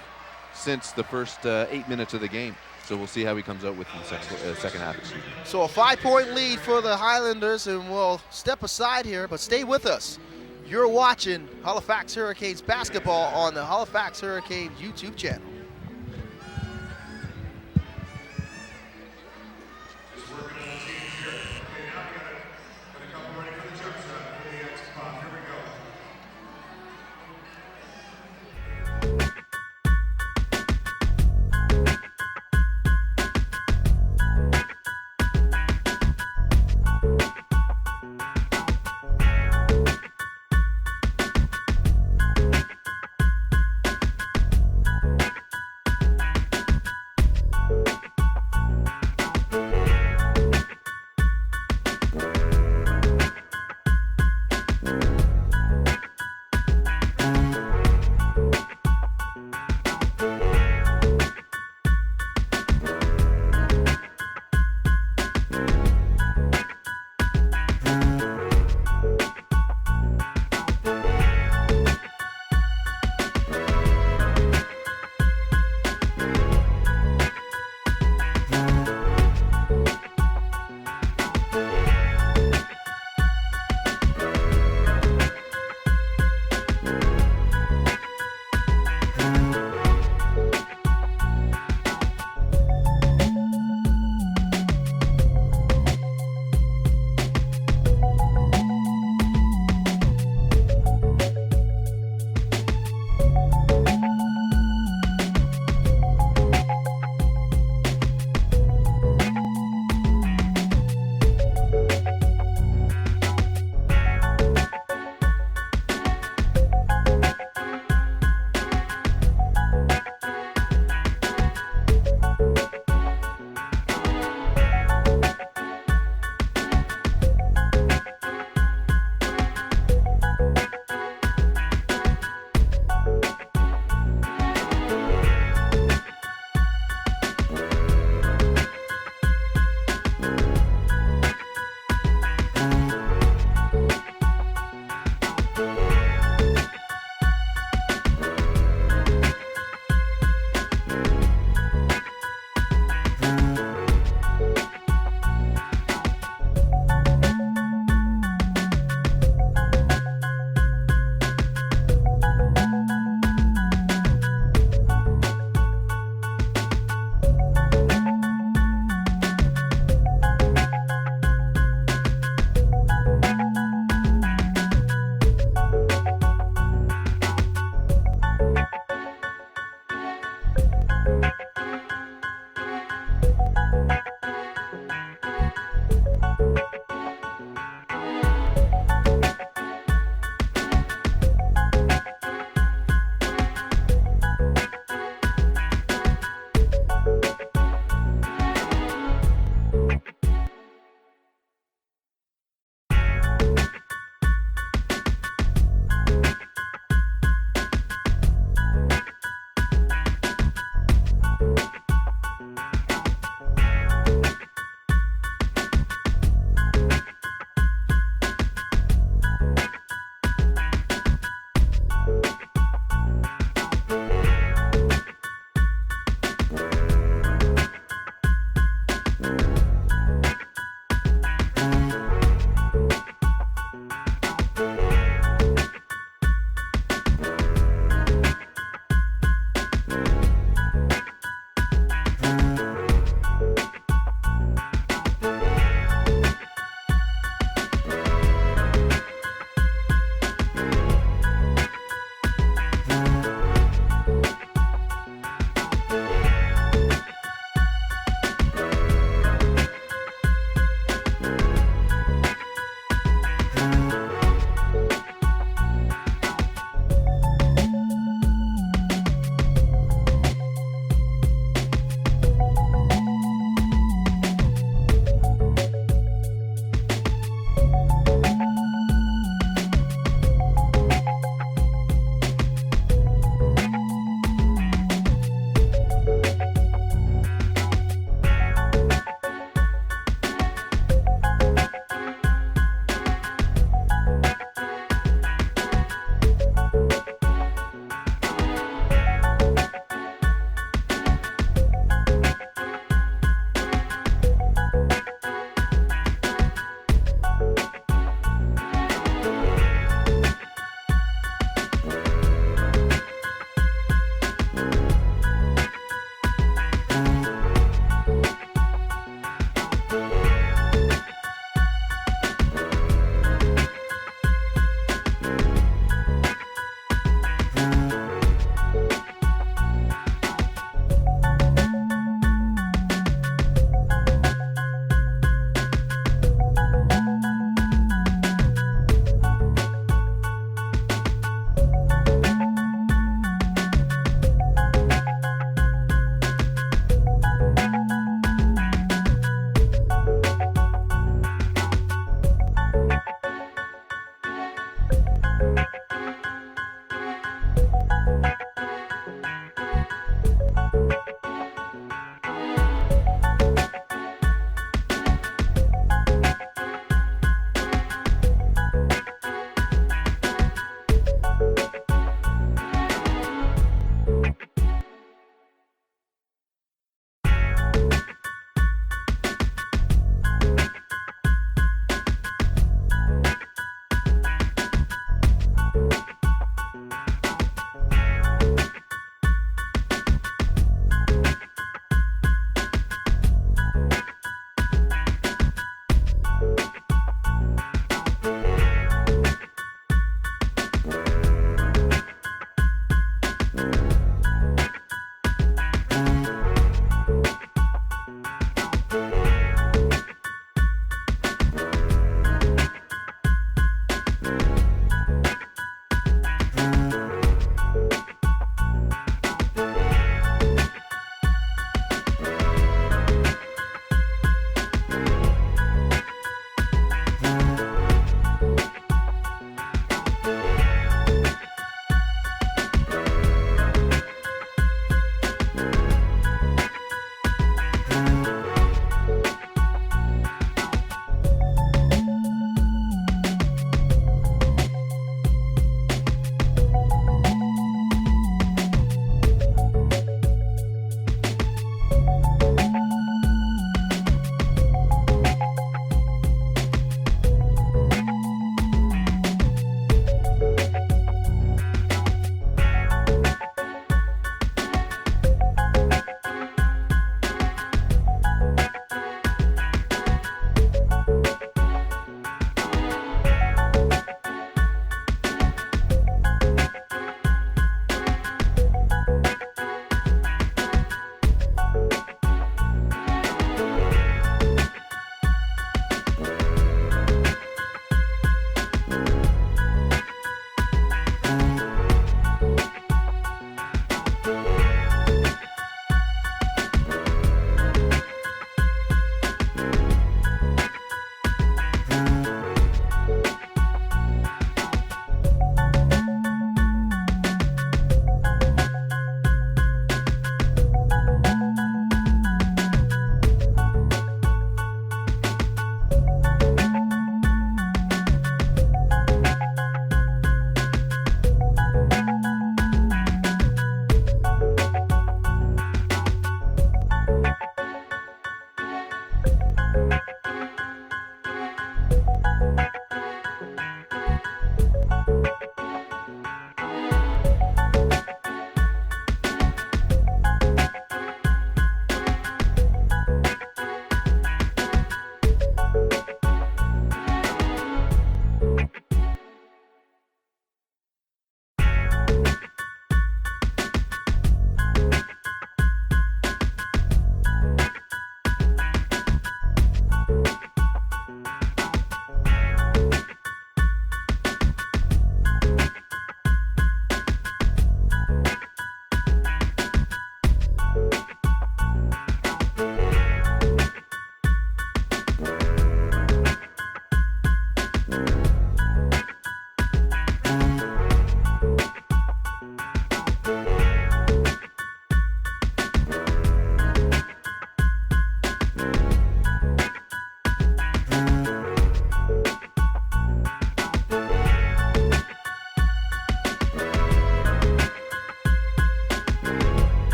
since the first 8 minutes of the game, so we'll see how he comes out with the second half. So a 5-point lead for the Highlanders, and we'll step aside here, but stay with us. You're watching Halifax Hurricanes basketball on the Halifax Hurricanes YouTube channel.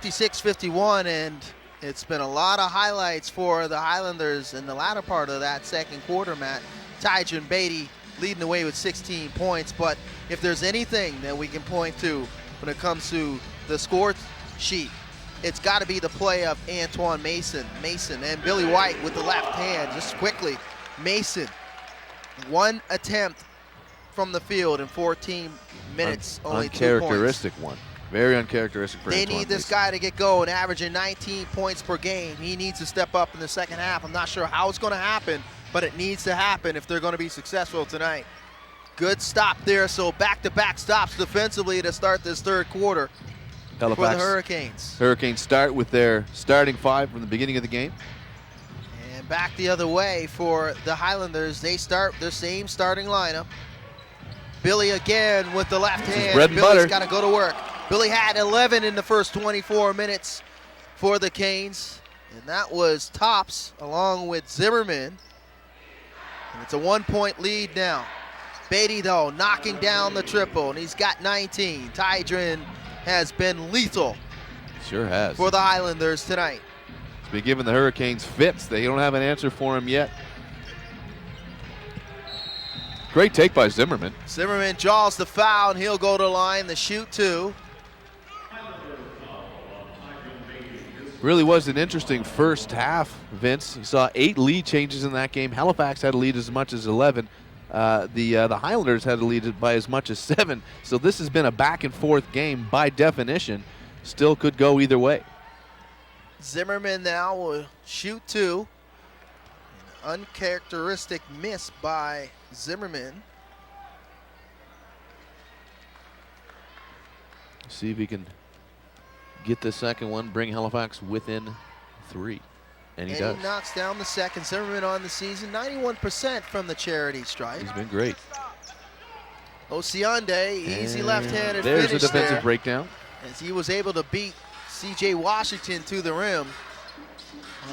56-51, and it's been a lot of highlights for the Highlanders in the latter part of that second quarter, Matt. Tydron Beatty leading the way with 16 points, but if there's anything that we can point to when it comes to the score sheet, it's got to be the play of Antoine Mason, and Billy White with the left hand. Just quickly, Mason, 1 attempt from the field in 14 minutes, only 2 points. Uncharacteristic one. Very uncharacteristic for They Antoine need this Mason. guy to get going, averaging 19 points per game. He needs to step up in the second half. I'm not sure how it's going to happen, but it needs to happen if they're going to be successful tonight. Good stop there, so back-to-back stops defensively to start this third quarter for the Hurricanes. Hurricanes start with their starting 5 from the beginning of the game. And back the other way for the Highlanders. They start their same starting lineup. Billy again with the left hand. Bread and Billy's butter. got to go to work. Billy had 11 in the first 24 minutes for the Canes, and that was tops along with Zimmerman. And it's a 1-point lead now. Beatty, though, knocking down the triple, and he's got 19. Tydron has been lethal. Sure has. For the Highlanders tonight. He's been giving the Hurricanes fits. They don't have an answer for him yet. Great take by Zimmerman. Zimmerman draws the foul, and he'll go to the line to shoot 2. Really was an interesting first half, Vince. You saw 8 lead changes in that game. Halifax had a lead as much as 11. The Highlanders had a lead by as much as 7. So this has been a back-and-forth game by definition. Still could go either way. Zimmerman now will shoot 2. An uncharacteristic miss by Zimmerman. See if he can get the second one, bring Halifax within 3. And he does. He knocks down the second. Zimmerman on the season, 91% from the charity stripe. He's been great. Osiande, easy And left-handed there's finish a defensive there, breakdown. as he was able to beat C.J. Washington to the rim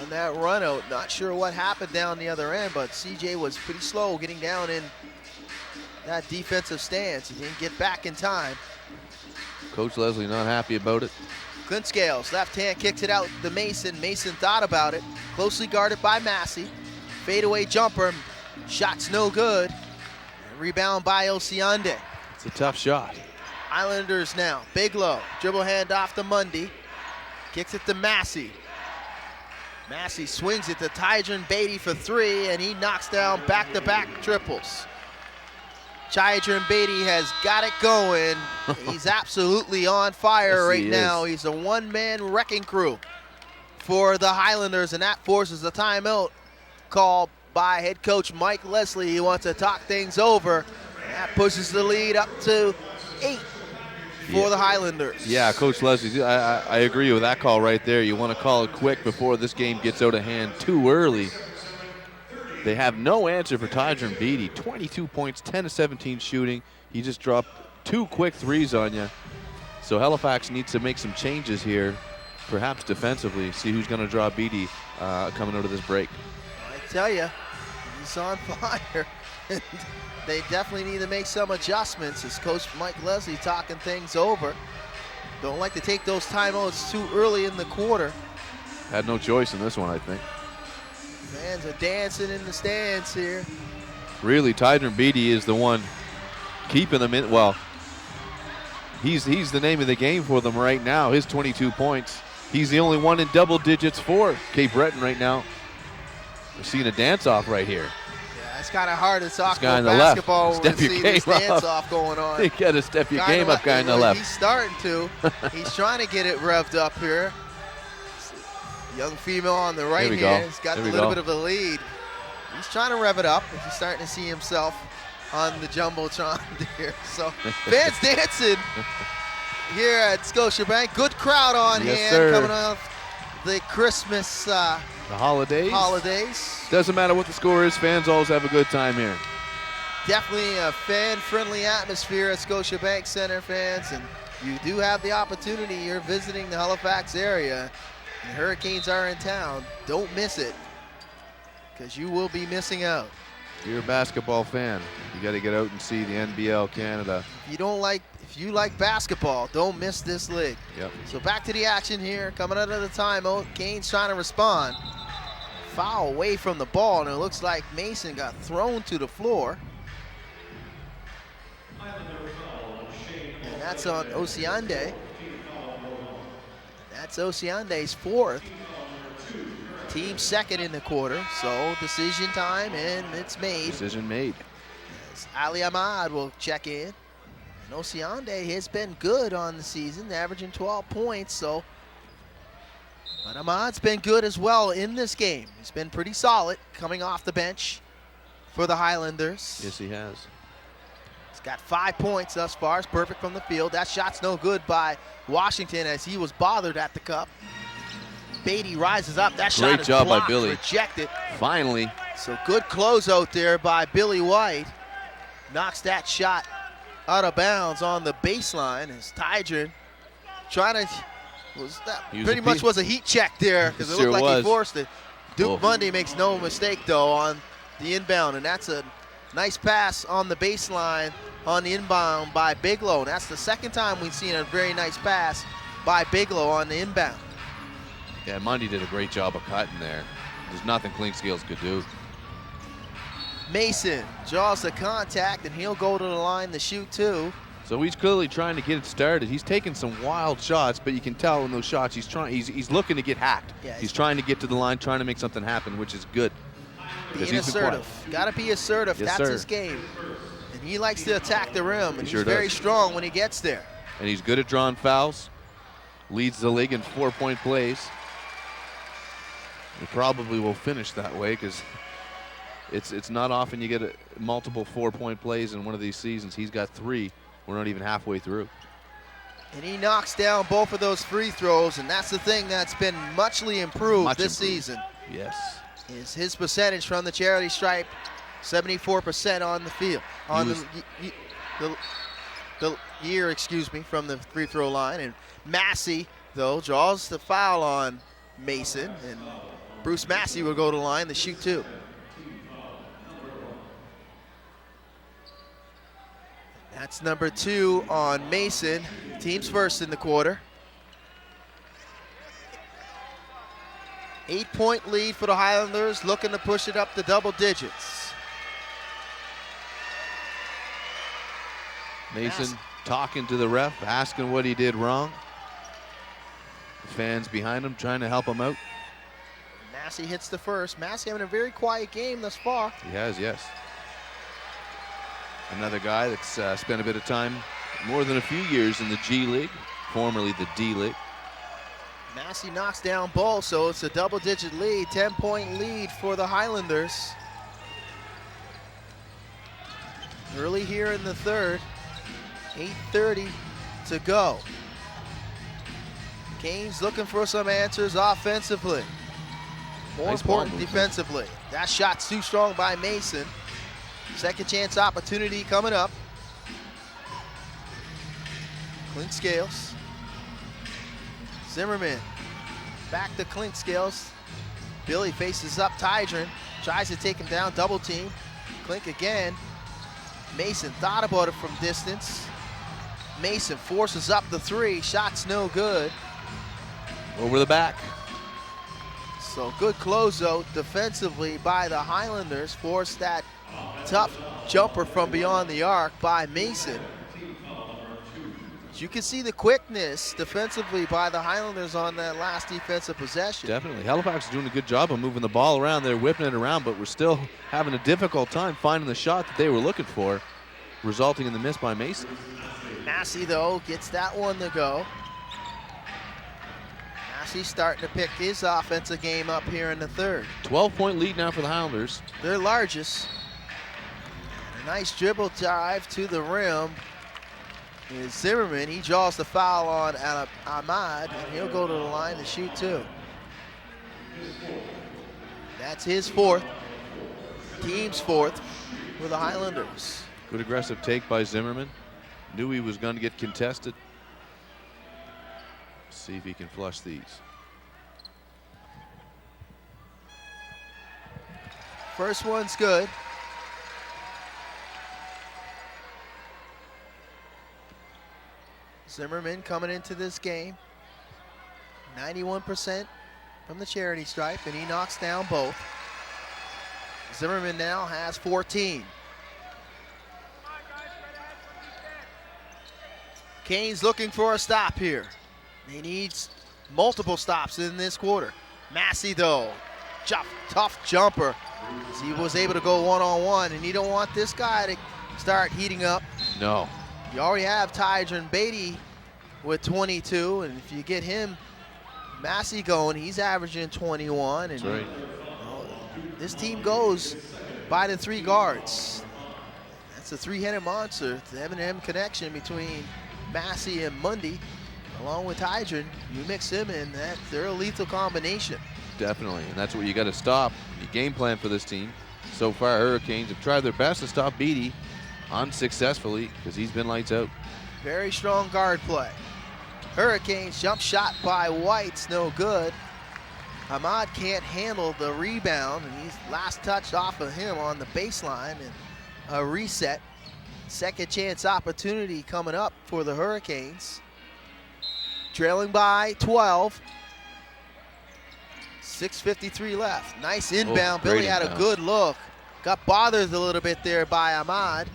on that run out. Not sure what happened down the other end, but C.J. was pretty slow getting down in that defensive stance. He didn't get back in time. Coach Leslie not happy about it. Clint Scales, left hand kicks it out to Mason. Mason thought about it. Closely guarded by Massey. Fadeaway jumper. Shot's no good. Rebound by Osiande. It's a tough shot. Islanders now. Bigelow. Dribble hand off to Mundy. Kicks it to Massey. Massey swings it to Tydron Beatty for 3, and he knocks down back-to-back triples. Tydron Beatty has got it going. He's absolutely on fire right now. He's a one-man wrecking crew for the Highlanders, and that forces a timeout call by head coach Mike Leslie. He wants to talk things over. That pushes the lead up to 8 for the Highlanders. Yeah, Coach Leslie, I agree with that call right there. You want to call it quick before this game gets out of hand too early. They have no answer for Tydron Beatty. 22 points, 10 to 17 shooting. He just dropped 2 quick threes on you. So Halifax needs to make some changes here, perhaps defensively. See who's going to draw Beatty coming out of this break. I tell you, he's on fire. They definitely need to make some adjustments as Coach Mike Leslie talking things over. Don't like to take those timeouts too early in the quarter. Had no choice in this one, I think. Fans are dancing in the stands here. Really, Tydron Beatty is the one keeping them in. Well, he's the name of the game for them right now. His 22 points. He's the only one in double digits for Cape Breton right now. We're seeing a dance-off right here. Yeah, it's kind of hard to talk guy about on the basketball left. when Step you your see this game up. dance-off going on. You got to step your game up, guy on the left. He's starting to. He's trying to get it revved up here. Young female on the right here. He's got a little bit of a lead. He's trying to rev it up. He's starting to see himself on the Jumbotron here. So fans dancing here at Scotiabank. Good crowd on hand coming off the Christmas the holidays. Doesn't matter what the score is. Fans always have a good time here. Definitely a fan-friendly atmosphere at Scotiabank Center, fans. And you do have the opportunity. You're visiting the Halifax area. The Hurricanes are in town. Don't miss it, because you will be missing out. If you're a basketball fan, you got to get out and see the NBL Canada. If you like basketball, don't miss this league. Yep. So back to the action here, coming out of the timeout. Kane's trying to respond. Foul away from the ball, and it looks like Mason got thrown to the floor. And that's on Osiande. That's Osiande's 4th. Team 2nd in the quarter, so decision time, and it's made. Decision made. As Ali Ahmad will check in. And Osiande has been good on the season, averaging 12 points, so. But Ahmad's been good as well in this game. He's been pretty solid coming off the bench for the Highlanders. Yes, he has. He's got 5 points thus far. It's perfect from the field. That shot's no good by Washington as he was bothered at the cup. Beatty rises up. That shot is job by blocked, Billy. rejected. Finally. So good close out there by Billy White. Knocks that shot out of bounds on the baseline as Tydron trying to. Pretty much was a heat check there because it Sure looked like was. he forced it. Duke Oh. Bundy makes no mistake though on the inbound, and that's a nice pass on the baseline on the inbound by Bigelow. And that's the second time we've seen a very nice pass by Bigelow on the inbound. Yeah, Mundy did a great job of cutting there. There's nothing Clinkscales could do. Mason draws the contact, and he'll go to the line to shoot 2. So he's clearly trying to get it started. He's taking some wild shots, but you can tell in those shots he's looking to get hacked. Yeah, he's trying to get to the line, trying to make something happen, which is good. Because Being he's been quiet. assertive. Got to be assertive. Yes, That's sir. his game. And he likes to attack the rim, and He he's sure very does. strong when he gets there. And he's good at drawing fouls. Leads the league in 4-point plays. He probably will finish that way because it's not often you get multiple 4-point plays in one of these seasons. He's got 3. We're not even halfway through. And he knocks down both of those free throws, and that's the thing that's been muchly improved this season. Yes. Is his percentage from the charity stripe, 74% on the field. On the year, excuse me, from the free throw line. And Massey, though, draws the foul on Mason, and Bruce Massey will go to the line to shoot 2. That's number 2 on Mason. Team's first in the quarter. 8-point lead for the Highlanders, looking to push it up to double digits. Mason talking to the ref, asking what he did wrong. The fans behind him trying to help him out. Massey hits the first. Massey having a very quiet game thus far. He has, yes. Another guy that's spent a bit of time, more than a few years in the G League, formerly the D League. Massey knocks down Bull, so it's a double-digit lead, 10-point lead for the Highlanders. Early here in the third, 8:30 to go. Canes looking for some answers offensively. More Nice ball important movement. defensively. That shot's too strong by Mason. Second chance opportunity coming up. Clinkscales. Zimmerman back to Clinkscales. Billy faces up Tydron. Tries to take him down, double team. Clink again. Mason thought about it from distance. Mason forces up the 3. Shot's no good. Over the back. So good closeout defensively by the Highlanders. Forced that tough jumper from beyond the arc by Mason. You can see the quickness defensively by the Highlanders on that last defensive possession. Definitely. Halifax is doing a good job of moving the ball around. They're whipping it around, but we're still having a difficult time finding the shot that they were looking for, resulting in the miss by Mason. Massey, though, gets that one to go. Massey starting to pick his offensive game up here in the third. 12-point lead now for the Highlanders. Their largest. A nice dribble drive to the rim. Is Zimmerman. He draws the foul on Ahmad, and he'll go to the line to shoot 2. That's his 4th. Team's 4th for the Highlanders. Good aggressive take by Zimmerman. Knew he was going to get contested. See if he can flush these. First one's good. Zimmerman coming into this game, 91% from the charity stripe, and he knocks down both. Zimmerman now has 14. Canes looking for a stop here. He needs multiple stops in this quarter. Massey, though, tough jumper. He was able to go one-on-one, and you don't want this guy to start heating up. No. You already have Tydron Beatty with 22, and if you get him, Massey going, he's averaging 21. And That's right. This team goes by the 3 guards. That's a 3-headed monster. The M&M connection between Massey and Mundy, along with Tydron. You mix them in, they're a lethal combination. Definitely, and that's what you got to stop. The game plan for this team. So far, Hurricanes have tried their best to stop Beatty unsuccessfully because he's been lights out. Very strong guard play. Hurricanes jump shot by White's no good. Ahmad can't handle the rebound, and he's last touched off of him on the baseline, and a reset. Second chance opportunity coming up for the Hurricanes. Trailing by 12. 6:53 left. Nice inbound. Great Billy had a inbound. good look. Got bothered a little bit there by Ahmad.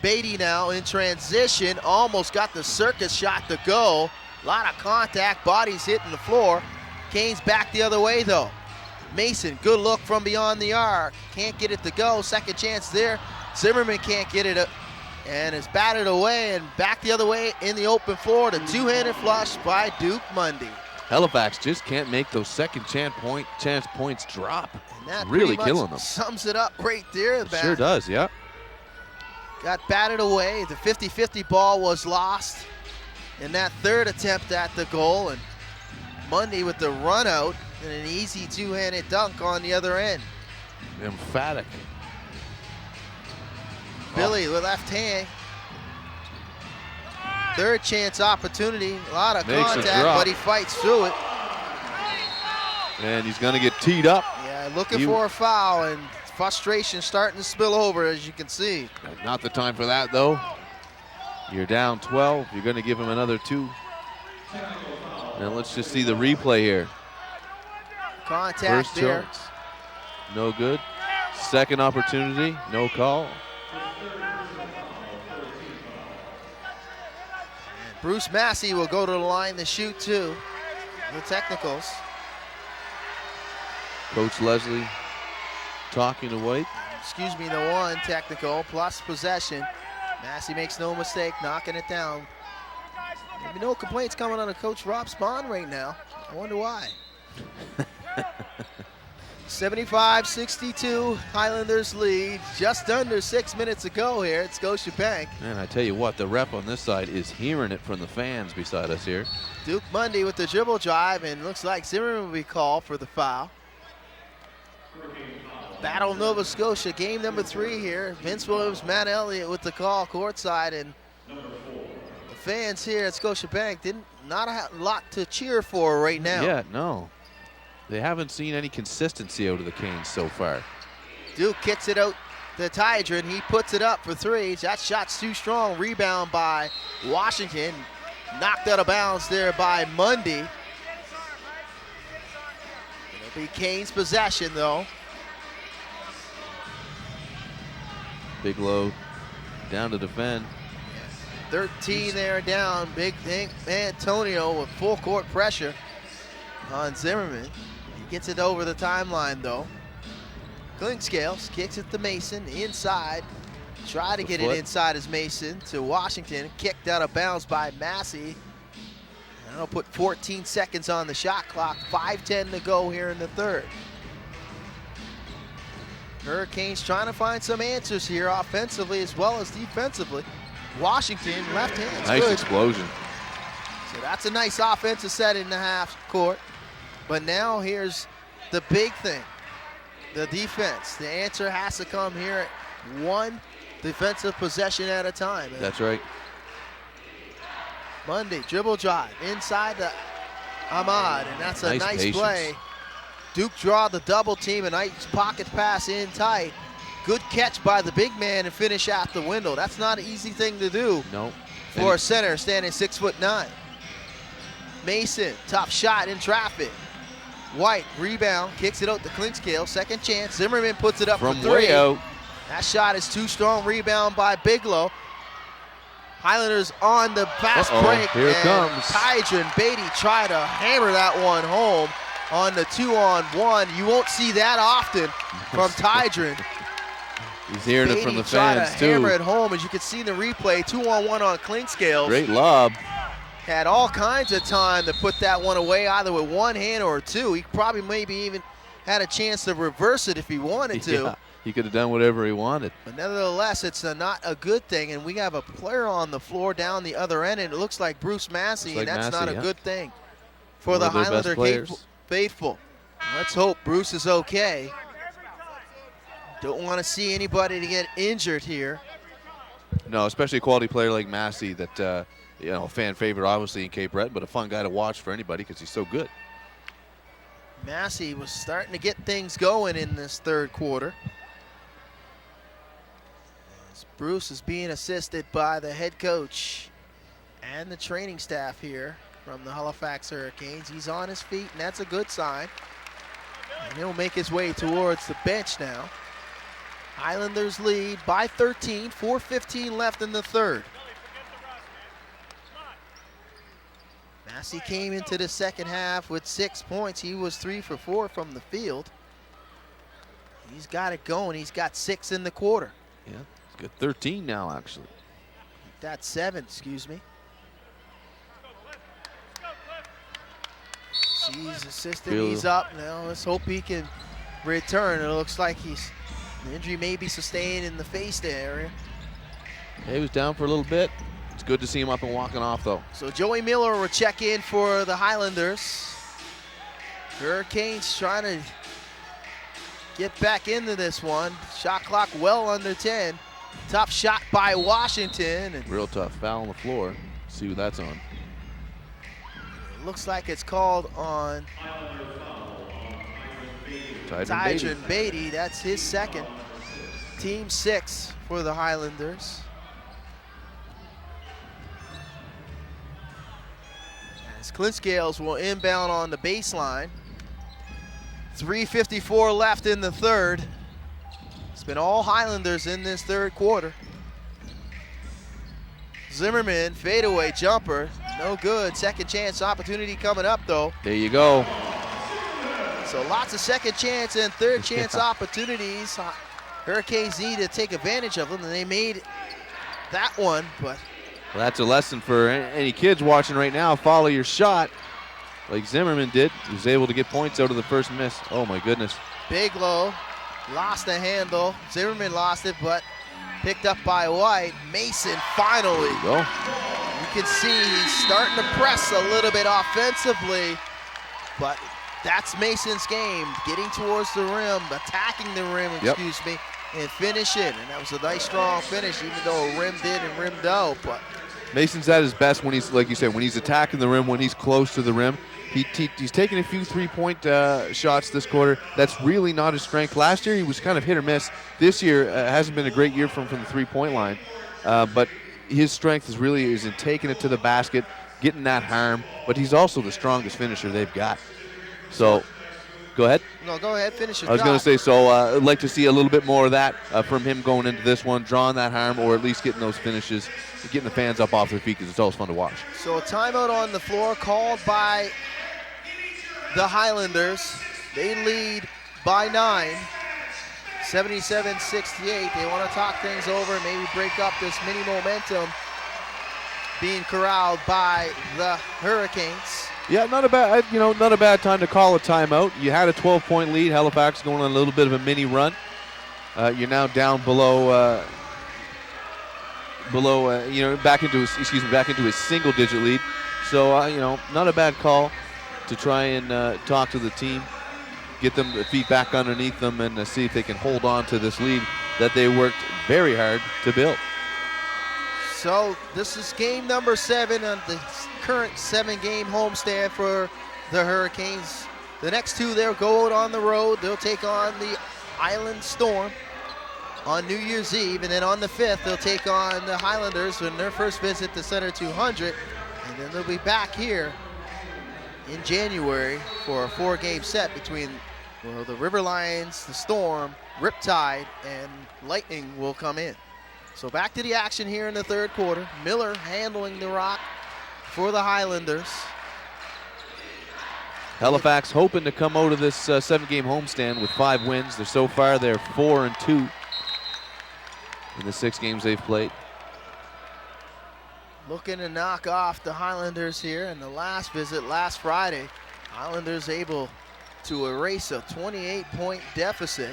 Beatty now in transition. Almost got the circus shot to go. A lot of contact. Bodies hitting the floor. Canes back the other way though. Mason, good look from beyond the arc. Can't get it to go. Second chance there. Zimmerman can't get it up and is batted away and back the other way in the open floor. The two-handed flush by Duke Mundy. Halifax just can't make those second chance points drop. And that really pretty much killing them. sums it up right there. It sure does, yeah. Got batted away. The 50-50 ball was lost in that third attempt at the goal, and Mundy with the run out and an easy two-handed dunk on the other end. Emphatic. Billy with left hand. Third chance opportunity. A lot of Makes a contact, drop. but he fights through it. And he's going to get teed up. Yeah, looking for a foul, and frustration starting to spill over, as you can see. Not the time for that, though. You're down 12. You're going to give him another 2. Now let's just see the replay here. Contact First there. chance, no good. Second opportunity, no call. Bruce Massey will go to the line to shoot two. The technicals. Coach Leslie talking to White. Excuse me, the one technical plus possession. Massey makes no mistake, knocking it down. Maybe no complaints coming on Coach Rob Spahn right now. I wonder why. 75-62, Highlanders lead. Just under 6 minutes to go here at Scotiabank. And I tell you what, the ref on this side is hearing it from the fans beside us here. Duke Mundy with the dribble drive, and looks like Zimmerman will be called for the foul. Battle of Nova Scotia, game number 3 here. Vince Williams, Matt Elliott with the call courtside, and the fans here at Scotiabank not a lot to cheer for right now. Yeah, no. They haven't seen any consistency out of the Canes so far. Duke kicks it out to Tydron. He puts it up for 3. That shot's too strong. Rebound by Washington. Knocked out of bounds there by Mundy. It'll be Canes' possession though. Big load, down to defend. 13 there down. Big Antonio with full court pressure on Zimmerman. He gets it over the timeline though. Klingscales kicks it to Mason inside. Try to get it inside as Mason to Washington. Kicked out of bounds by Massey. That'll put 14 seconds on the shot clock. 5:10 to go here in the third. Hurricanes trying to find some answers here offensively as well as defensively. Washington left hand. Nice good. explosion. So that's a nice offensive set in the half court. But now here's the big thing, the defense. The answer has to come here at one defensive possession at a time. That's right. Mundy, dribble drive, inside to Ahmad, and that's a nice patience. play. Duke draw the double team, a nice pocket pass in tight. Good catch by the big man and finish out the window. That's not an easy thing to do. No. for a center, standing 6'9". Mason, tough shot in traffic. White, rebound, kicks it out to Clinkscale, second chance. Zimmerman puts it up From for three. way out. That shot is too strong, rebound by Bigelow. Highlanders on the fast break. Here it comes. Tydron Beatty try to hammer that one home on the 2-on-1. You won't see that often from Tydron. He's hearing it from the try fans to too. hammer it home, as you can see in the replay. 2-on-1 on Clinkscale. Great lob. Had all kinds of time to put that one away, either with one hand or two. He probably maybe even had a chance to reverse it if he wanted to. Yeah, he could have done whatever he wanted. But nevertheless, it's not a good thing, and we have a player on the floor down the other end, and it looks like Bruce Massey, and that's not a good thing for the Highlander faithful. Let's hope Bruce is okay. Don't want to see anybody to get injured here. No, especially a quality player like Massey that, you know, a fan favorite obviously in Cape Breton, but a fun guy to watch for anybody because he's so good. Massey was starting to get things going in this third quarter. As Bruce is being assisted by the head coach and the training staff here from the Halifax Hurricanes. He's on his feet, and that's a good sign. And he'll make his way towards the bench now. Highlanders lead by 13, 4:15 left in the third. Massey came into the second half with 6 points. He was 3 for 4 from the field. He's got it going. He's got 6 in the quarter. Yeah, he's got 13 now, actually. That's 7, excuse me. He's assistant. He's up now. Let's hope he can return. It looks like the injury may be sustained in the face area. He was down for a little bit. It's good to see him up and walking off, though. So Joey Miller will check in for the Highlanders. Hurricanes trying to get back into this one. Shot clock well under 10. Tough shot by Washington. And real tough foul on the floor. See what that's on. It looks like it's called on Tydron Beatty. That's his second. Team 6 for the Highlanders. As Clinkscales will inbound on the baseline. 3:54 left in the third. It's been all Highlanders in this third quarter. Zimmerman, fadeaway jumper, no good. Second chance opportunity coming up though. There you go. So lots of second chance and third chance opportunities. Hurricanes need to take advantage of them, and they made that one, but. Well, that's a lesson for any kids watching right now. Follow your shot like Zimmerman did. He was able to get points out of the first miss. Oh my goodness. Bigelow lost the handle. Zimmerman lost it, but picked up by White. Mason finally. There you go. You can see he's starting to press a little bit offensively, but that's Mason's game. Getting towards the rim, attacking the rim, excuse me, and finish it. And that was a nice strong finish, even though rimmed in and rimmed out. But Mason's at his best when he's, like you said, when he's attacking the rim, when he's close to the rim. He's taken a few three-point shots this quarter. That's really not his strength. Last year he was kind of hit or miss. This year hasn't been a great year from the three-point line. But his strength is in taking it to the basket, getting that harm. But he's also the strongest finisher they've got. So, go ahead. No, go ahead, finish your I was going to say, so I'd like to see a little bit more of that from him going into this one, drawing that harm, or at least getting those finishes, getting the fans up off their feet, because it's always fun to watch. So a timeout on the floor called by the Highlanders. They lead by 9, 77-68. They want to talk things over, maybe break up this mini momentum being corralled by the Hurricanes. Yeah, not a bad time to call a timeout. You had a 12-point lead. Halifax going on a little bit of a mini run. You're now down back into a single-digit lead. So not a bad call to try and talk to the team, get them the feet back underneath them, and see if they can hold on to this lead that they worked very hard to build. So this is game number 7 on the current 7-game homestand for the Hurricanes. The next 2, they'll go out on the road. They'll take on the Island Storm. on New Year's Eve, and then on the 5th, they'll take on the Highlanders in their first visit to Center 200, and then they'll be back here in January for a 4-game set between the River Lions, the Storm, Riptide, and Lightning will come in. So back to the action here in the third quarter. Miller handling the rock for the Highlanders. Halifax hoping to come out of this 7-game homestand with 5 wins. So far they're 4-2 in the 6 games they've played. Looking to knock off the Highlanders here in the last visit last Friday. Highlanders able to erase a 28-point deficit.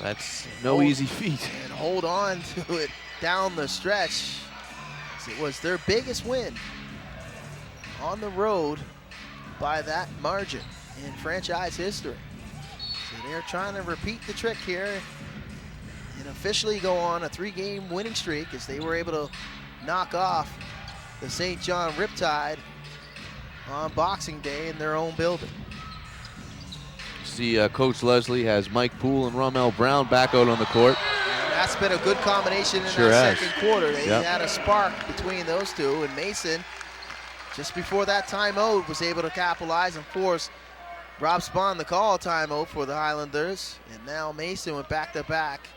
That's no easy feat. And hold on to it down the stretch. It was their biggest win on the road by that margin in franchise history. So they're trying to repeat the trick here and officially go on a 3-game winning streak as they were able to knock off the St. John Riptide on Boxing Day in their own building. See, Coach Leslie has Mike Poole and Rommel Brown back out on the court. And that's been a good combination in Sure that has. second quarter. They had a spark between those two, and Mason, just before that timeout, was able to capitalize and force Rob Spahn to call a timeout for the Highlanders. And now Mason with back-to-back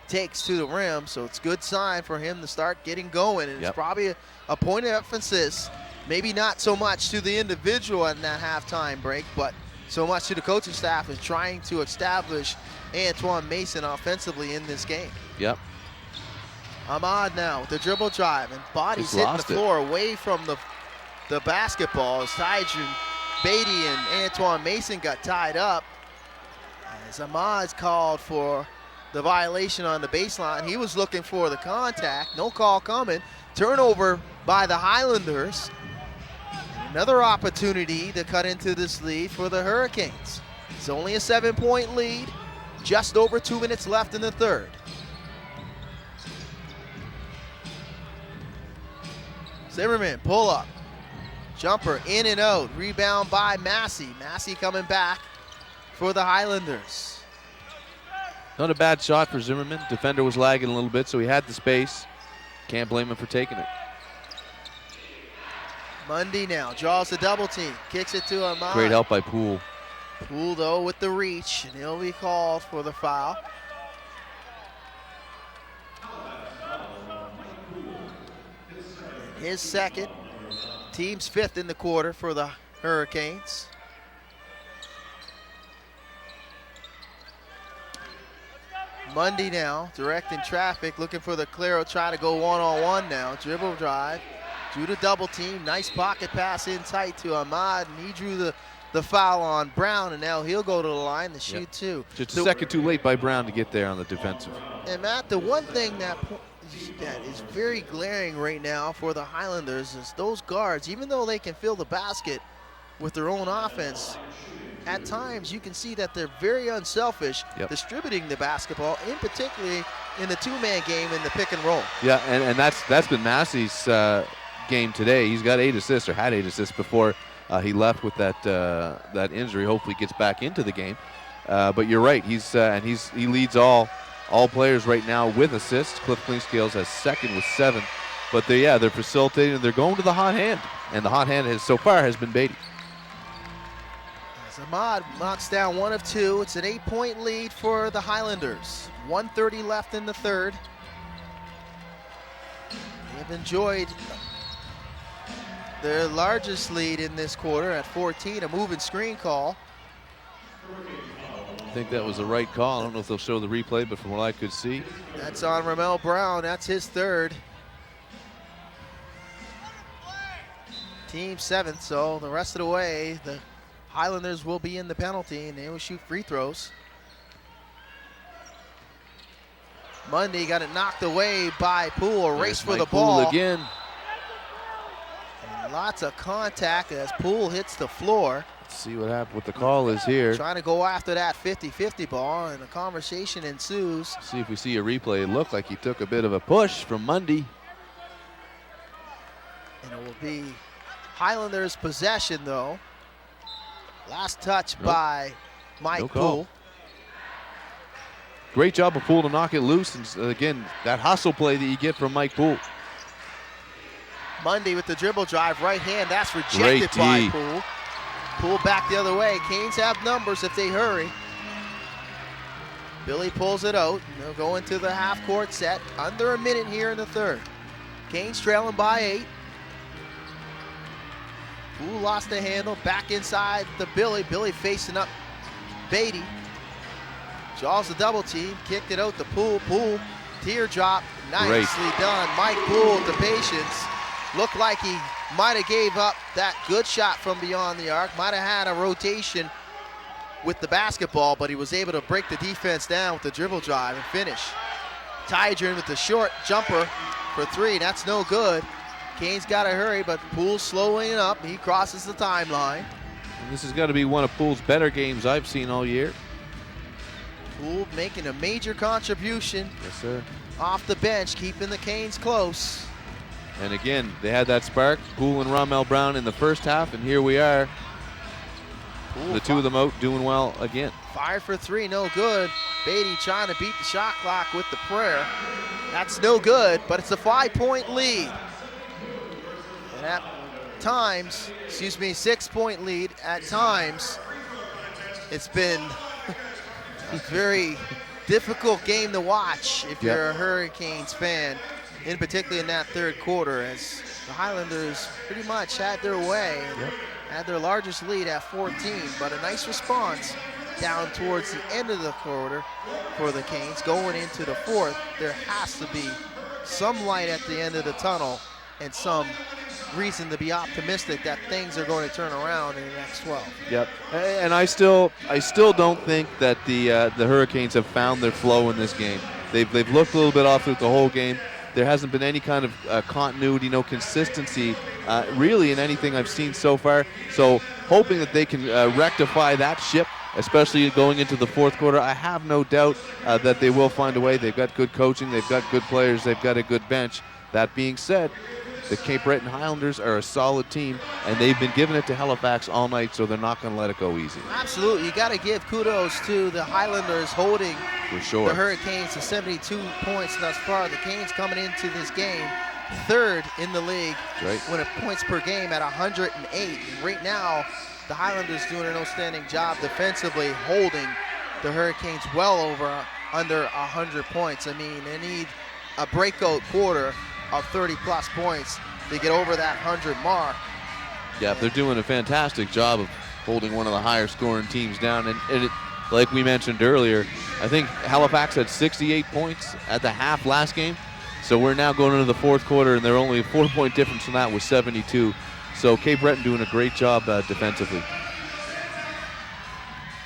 takes to the rim, so it's a good sign for him to start getting going. And it's probably a point of emphasis, maybe not so much to the individual in that halftime break, but so much to the coaching staff is trying to establish Antoine Mason offensively in this game. Yep. Ahmad now with the dribble drive, and bodies hitting the floor away from the basketball as Tyjon Beatty and Antoine Mason got tied up. As Ahmad's called for the violation on the baseline. He was looking for the contact. No call coming. Turnover by the Highlanders. And another opportunity to cut into this lead for the Hurricanes. It's only a 7-point lead. Just over 2 minutes left in the third. Zimmerman, pull up. Jumper in and out. Rebound by Massey. Massey coming back for the Highlanders. Not a bad shot for Zimmerman. Defender was lagging a little bit, so he had the space. Can't blame him for taking it. Mundy now draws the double team. Kicks it to Ahmad. Great help by Poole. Poole, though, with the reach, and he'll be called for the foul. His second. Team's 5th in the quarter for the Hurricanes. Mundy now directing traffic, looking for the clear, trying to go one-on-one now. Dribble drive, drew the double team. Nice pocket pass in tight to Ahmad, and he drew the foul on Brown, and now he'll go to the line to shoot two. Just a second too late by Brown to get there on the defensive. And Matt, the one thing that is very glaring right now for the Highlanders is those guards, even though they can fill the basket with their own offense, at times you can see that they're very unselfish distributing the basketball, in particularly in the 2-man game in the pick and roll. Yeah, and that's been Massey's game today. He's got 8 assists, or had 8 assists before he left with that injury. Hopefully gets back into the game. But you're right, he leads all players right now with assists. Cliff Cleanscales has second with 7. But they're facilitating. They're going to the hot hand, and the hot hand so far has been Beatty. Ahmad knocks down 1 of 2. It's an 8-point lead for the Highlanders. 1:30 left in the third. They've enjoyed their largest lead in this quarter at 14, a move and screen call. I think that was the right call. I don't know if they'll show the replay, but from what I could see. That's on Rommel Brown. That's his third. Team 7th, so the rest of the way, the Highlanders will be in the penalty, and they will shoot free throws. Mundy got it knocked away by Poole. A race for the ball. Poole again. And lots of contact as Poole hits the floor. Let's see what happened. What the call is here. Trying to go after that 50-50 ball, and a conversation ensues. See if we see a replay. It looked like he took a bit of a push from Mundy. And it will be Highlanders possession, though. Last touch by Mike Poole. great job of Poole to knock it loose. And again, that hustle play that you get from Mike Poole. Mundy with the dribble drive, right hand, that's rejected by D. Poole. Poole back the other way. Canes have numbers if they hurry. Billy pulls it out. They'll go into the half-court set. Under a minute here in the third. Canes trailing by 8. Poole lost the handle, back inside the Billy. Billy facing up Beatty. Jaws the double team, kicked it out to Poole. Poole, teardrop, nicely done. Mike Poole with the patience. Looked like he might have gave up that good shot from beyond the arc. Might have had a rotation with the basketball, but he was able to break the defense down with the dribble drive and finish. Tydren with the short jumper for 3. That's no good. Canes got to hurry, but Poole's slowing it up. He crosses the timeline. And this has got to be one of Poole's better games I've seen all year. Poole making a major contribution. Yes, sir. Off the bench, keeping the Canes close. And again, they had that spark, Poole and Ramel Brown in the first half, and here we are. Poole The two of them out doing well again. 5 for 3, no good. Beatty trying to beat the shot clock with the prayer. That's no good, but it's a 5-point lead. And at times, 6-point lead. At times, it's been a very difficult game to watch if you're a Hurricanes fan, in particular in that third quarter, as the Highlanders pretty much had their way. Had their largest lead at 14, but a nice response down towards the end of the quarter for the Canes. Going into the fourth, there has to be some light at the end of the tunnel and some reason to be optimistic that things are going to turn around in the next 12. Yep, and I still don't think that the Hurricanes have found their flow in this game. They've looked a little bit off through the whole game. There hasn't been any kind of continuity, no consistency, really in anything I've seen so far. So hoping that they can rectify that ship, especially going into the fourth quarter. I have no doubt that they will find a way. They've got good coaching, they've got good players, they've got a good bench. That being said, the Cape Breton Highlanders are a solid team, and they've been giving it to Halifax all night, so they're not going to let it go easy. Absolutely. You got to give kudos to the Highlanders holding For sure. the Hurricanes to 72 points thus far. The Canes coming into this game third in the league when points per game at 108. And right now, the Highlanders doing an outstanding job defensively, holding the Hurricanes well over under 100 points. I mean, they need a breakout quarter of 30-plus points to get over that 100 mark. Yeah, they're doing a fantastic job of holding one of the higher scoring teams down. And it, like we mentioned earlier, I think Halifax had 68 points at the half last game. So we're now going into the fourth quarter, and they're only a 4-point difference from that with 72. So Cape Breton doing a great job defensively.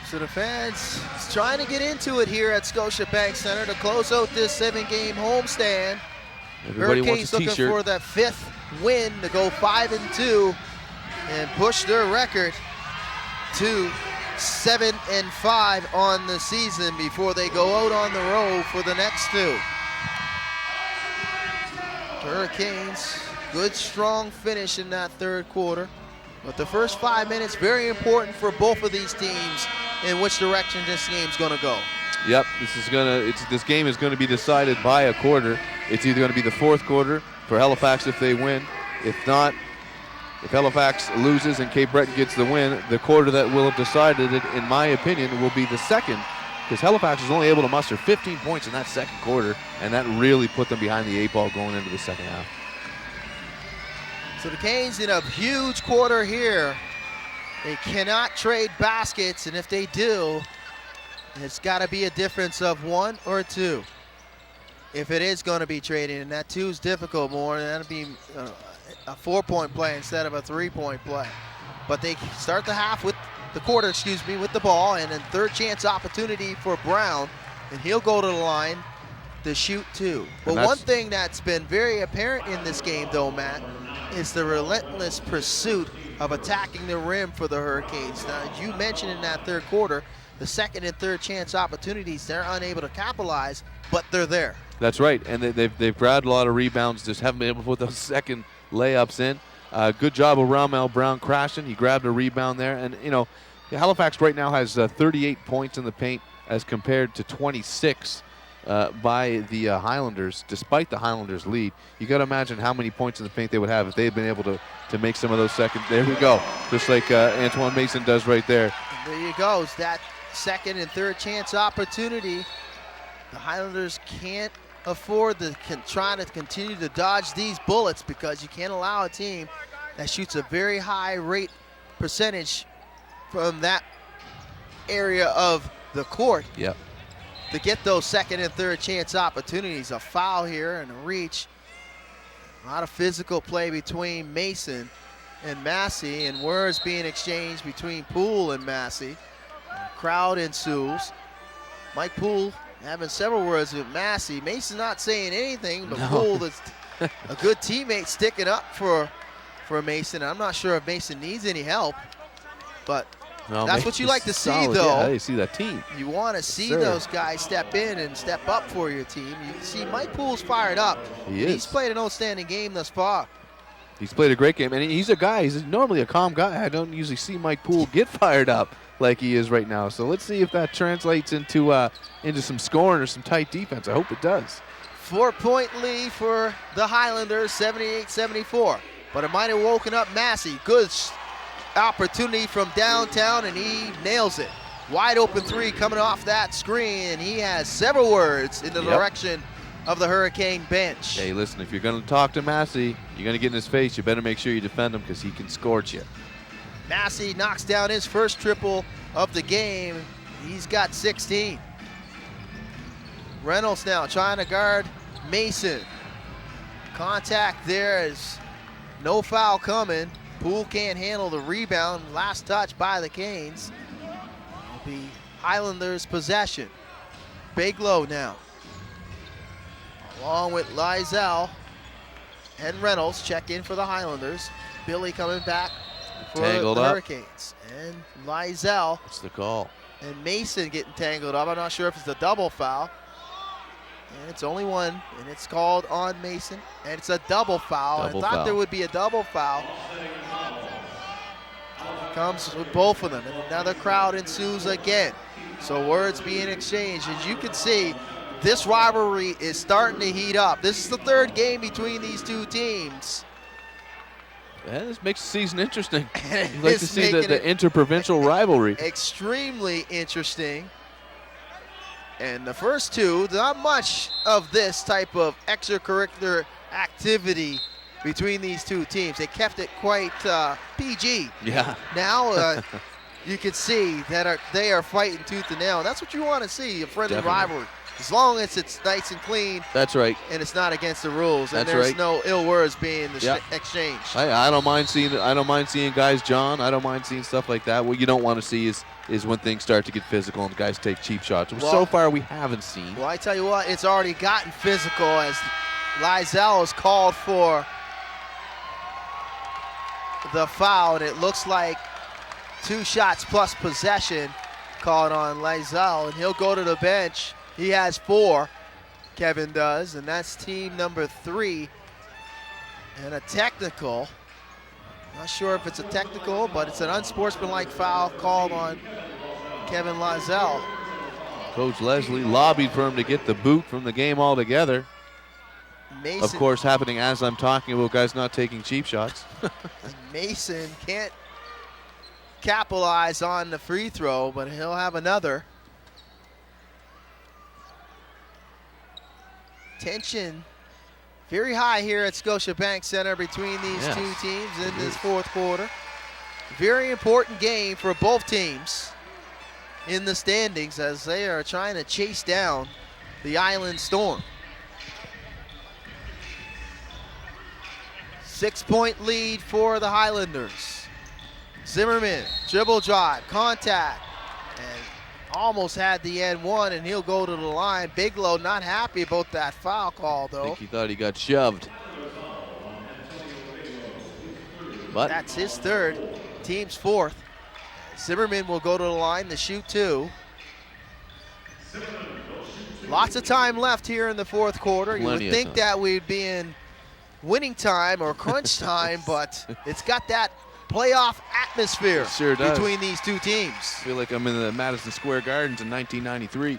So the fans trying to get into it here at Scotiabank Center to close out this 7-game homestand. Everybody Hurricanes wants a looking t-shirt. for that 5th win to go 5-2 and push their record to 7-5 on the season before they go out on the road for the next 2. Hurricanes, good strong finish in that third quarter. But the first 5 minutes, very important for both of these teams in which direction this game's gonna go. Yep, this game is going to be decided by a quarter. It's either going to be the fourth quarter for Halifax if they win. If not, if Halifax loses and Cape Breton gets the win, the quarter that will have decided it, in my opinion, will be the second, because Halifax was only able to muster 15 points in that second quarter, and that really put them behind the 8 ball going into the second half. So the Canes in a huge quarter here. They cannot trade baskets, and if they do, it's got to be a difference of 1 or 2. If it is going to be trading, and that 2 is difficult more, that'll be a 4-point play instead of a 3-point play. But they start the half with the quarter, with the ball, and then third chance opportunity for Brown, and he'll go to the line to shoot 2. But one thing that's been very apparent in this game, though, Matt, is the relentless pursuit of attacking the rim for the Hurricanes. Now, as you mentioned in that third quarter, the second and third chance opportunities, they're unable to capitalize, but they're there. That's right, and they've grabbed a lot of rebounds, just haven't been able to put those second layups in. Good job of Ramel Brown crashing. He grabbed a rebound there, and you know, Halifax right now has 38 points in the paint. as compared to 26 by the Highlanders, despite the Highlanders' lead. You got to imagine how many points in the paint they would have if they had been able to make some of those second. There we go, just like Antoine Mason does right there. And there you go. It's that second and third chance opportunity. The Highlanders can't afford to try to continue to dodge these bullets, because you can't allow a team that shoots a very high rate percentage from that area of the court Yep. to get those second and third chance opportunities. A foul here and a reach. A lot of physical play between Mason and Massey, and words being exchanged between Poole and Massey. A crowd ensues. Mike Poole having several words with Massey. Mason not saying anything, but No. Poole, that's a good teammate, sticking up for Mason. I'm not sure if Mason needs any help, but Well, that's what you like to see, solid. though. Yeah, you see that team. You want to see sir. those guys step in and step up for your team. You can see Mike Poole's fired up. He He's is. played an outstanding game thus far. He's played a great game, and he's a guy. He's normally a calm guy. I don't usually see Mike Poole get fired up like he is right now. So let's see if that translates into some scoring or some tight defense. I hope it does. 4-point lead for the Highlanders, 78-74. But it might have woken up Massey. Good opportunity from downtown, and he nails it. Wide open three coming off that screen, and he has several words in the direction of the Hurricane bench. Hey, listen, if you're going to talk to Massey, you're going to get in his face, you better make sure you defend him, because he can scorch you. Massey knocks down his first triple of the game. He's got 16. Reynolds now trying to guard Mason. Contact there is no foul coming. Poole can't handle the rebound. Last touch by the Canes. It'll be Highlanders possession. Bigelow now, along with Lizell and Reynolds, check in for the Highlanders. Billy coming back for Tangled the up. Hurricanes. And Lizell What's the call? and Mason getting tangled up. I'm not sure if it's a double foul. And it's only one, and it's called on Mason. And it's a double foul. Double I thought foul. there would be a double foul. Comes with both of them, and another crowd ensues again. So words being exchanged. As you can see, this rivalry is starting to heat up. This is the third game between these two teams. Yeah, this makes the season interesting. And You'd like to it's see the making it interprovincial rivalry. extremely interesting. And the first two, not much of this type of extracurricular activity between these two teams. They kept it quite PG. Yeah. Now you can see that they are fighting tooth and nail. That's what you want to see, a friendly Definitely. rivalry. As long as it's nice and clean That's right. and it's not against the rules, and That's there's right. no ill words being Yeah. exchanged. I don't mind seeing guys, John. I don't mind seeing stuff like that. What you don't want to see is when things start to get physical and guys take cheap shots, which Well- so far we haven't seen. Well, I tell you what, it's already gotten physical as Lizell is called for the foul, and it looks like 2 shots plus possession called on Lizell, and he'll go to the bench. He has 4, Kevin does, and that's team number 3. And a technical. Not sure if it's a technical, but it's an unsportsmanlike foul called on Kevin Lizell. Coach Leslie lobbied for him to get the boot from the game altogether. Mason, Of course, happening as I'm talking about guys not taking cheap shots. Mason can't capitalize on the free throw, but he'll have another. Tension very high here at Scotiabank Center between these Yes. two teams in this fourth quarter. Very important game for both teams in the standings as they are trying to chase down the Island Storm. 6-point lead for the Highlanders. Zimmerman, dribble drive, contact, and almost had the end one, and he'll go to the line. Bigelow not happy about that foul call, I though. think he thought he got shoved. But That's his third, team's fourth. Zimmerman will go to the line to shoot 2. Lots of time left here in the fourth quarter. You would Plenty of think time. that we'd be in winning time or crunch time, but it's got that playoff atmosphere It sure does. between these two teams. I feel like I'm in the Madison Square Gardens in 1993.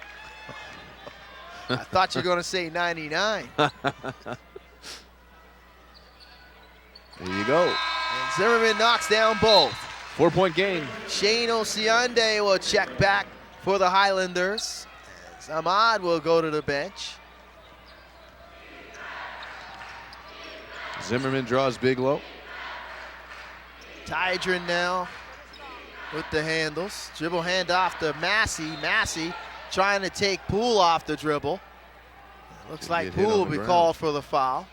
I thought you were going to say 99. There you go. And Zimmerman knocks down both. 4-point game. Shane Osiande will check back for the Highlanders. As Ahmad will go to the bench. Zimmerman draws Bigelow. Tydron now with the handles. Dribble handoff to Massey. Massey trying to take Poole off the dribble. Looks like Get hit Poole on will the be ground. called for the foul.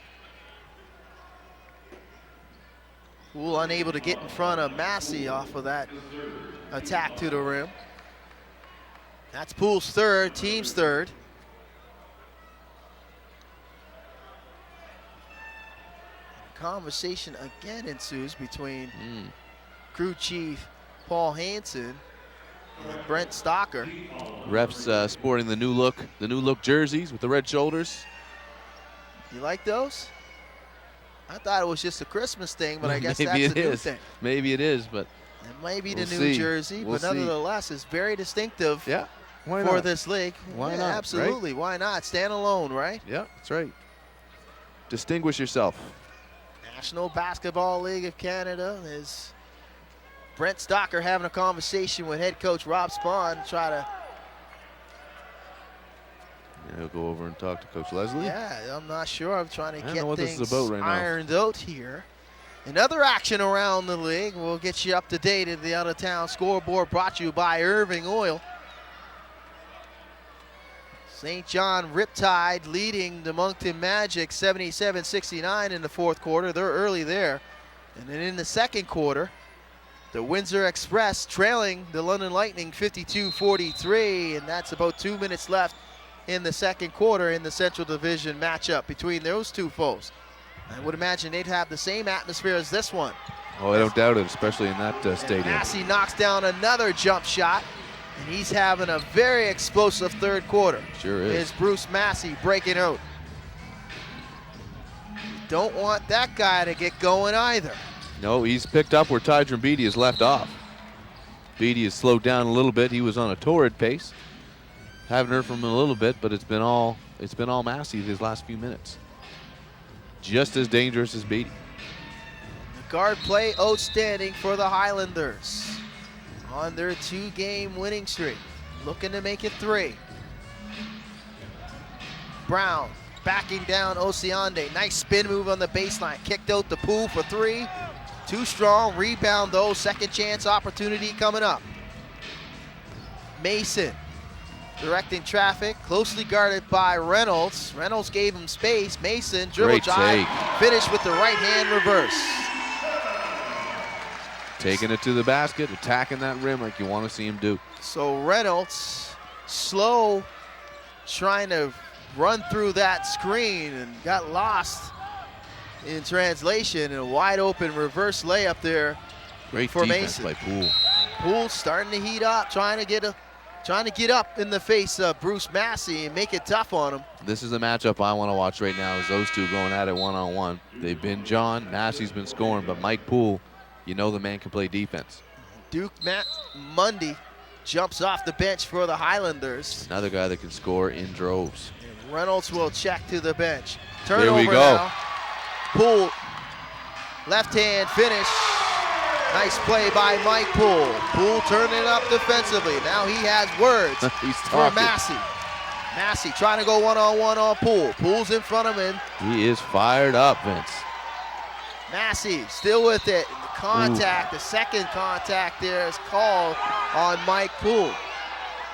Poole unable to get in front of Massey off of that attack to the rim. That's Poole's third, team's third. Conversation again ensues between crew chief Paul Hansen and Brent Stocker. Refs sporting the new look jerseys with the red shoulders. You like those? I thought it was just a Christmas thing, but I guess Maybe that's it a new is. thing. Maybe it is, but It may be We'll the new see. jersey, We'll but nevertheless, it's very distinctive yeah, why for not? this league. Why Yeah, not, right? absolutely. Why not? Stand alone, right? Yeah, that's right. Distinguish yourself. National Basketball League of Canada is Brent Stocker having a conversation with head coach Rob Spahn to try to, Yeah, he'll go over and talk to Coach Leslie. yeah, I'm not sure. I'm trying to I don't get know what this things is about right now. ironed out here. Another action around the league. We'll get you up to date at the out-of-town scoreboard brought to you by Irving Oil. St. John Riptide leading the Moncton Magic 77-69 in the fourth quarter. They're early there. And then in the second quarter, the Windsor Express trailing the London Lightning 52-43, and that's about 2 minutes left in the second quarter in the Central Division matchup between those two foes. I would imagine they'd have the same atmosphere as this one. Oh, I don't doubt it, especially in that stadium. Massey knocks down another jump shot, and he's having a very explosive third quarter. Sure is. Is Bruce Massey breaking out. Don't want that guy to get going either. No, he's picked up where Tydron Beatty has left off. Beatty has slowed down a little bit. He was on a torrid pace. Haven't heard from him in a little bit, but it's been all Massey these last few minutes. Just as dangerous as Beatty. The guard play outstanding for the Highlanders on their 2-game winning streak, looking to make it 3. Brown backing down Osiande. Nice spin move on the baseline. Kicked out the Poole for 3. Too strong. Rebound though. Second chance opportunity coming up. Mason directing traffic. Closely guarded by Reynolds. Reynolds gave him space. Mason dribble Great drive. take. Finished with the right hand reverse. Taking it to the basket, attacking that rim like you want to see him do. So Reynolds, slow, trying to run through that screen and got lost in translation. And a wide open reverse layup there. Great for defense Mason. by Poole. Poole starting to heat up, trying to get up in the face of Bruce Massey and make it tough on him. This is the matchup I want to watch right now, is those two going at it one-on-one. They've been John, Massey's been scoring, but Mike Poole, you know the man can play defense. Duke Mundy jumps off the bench for the Highlanders. Another guy that can score in droves. And Reynolds will check to the bench. There Turnover we go. now. Poole, left hand finish. Nice play by Mike Poole. Poole turning it up defensively. Now he has words He's for talking. Massey. Massey trying to go one-on-one on Poole. Poole's in front of him. He is fired up, Vince. Massey still with it. The contact, the second contact there is called on Mike Poole.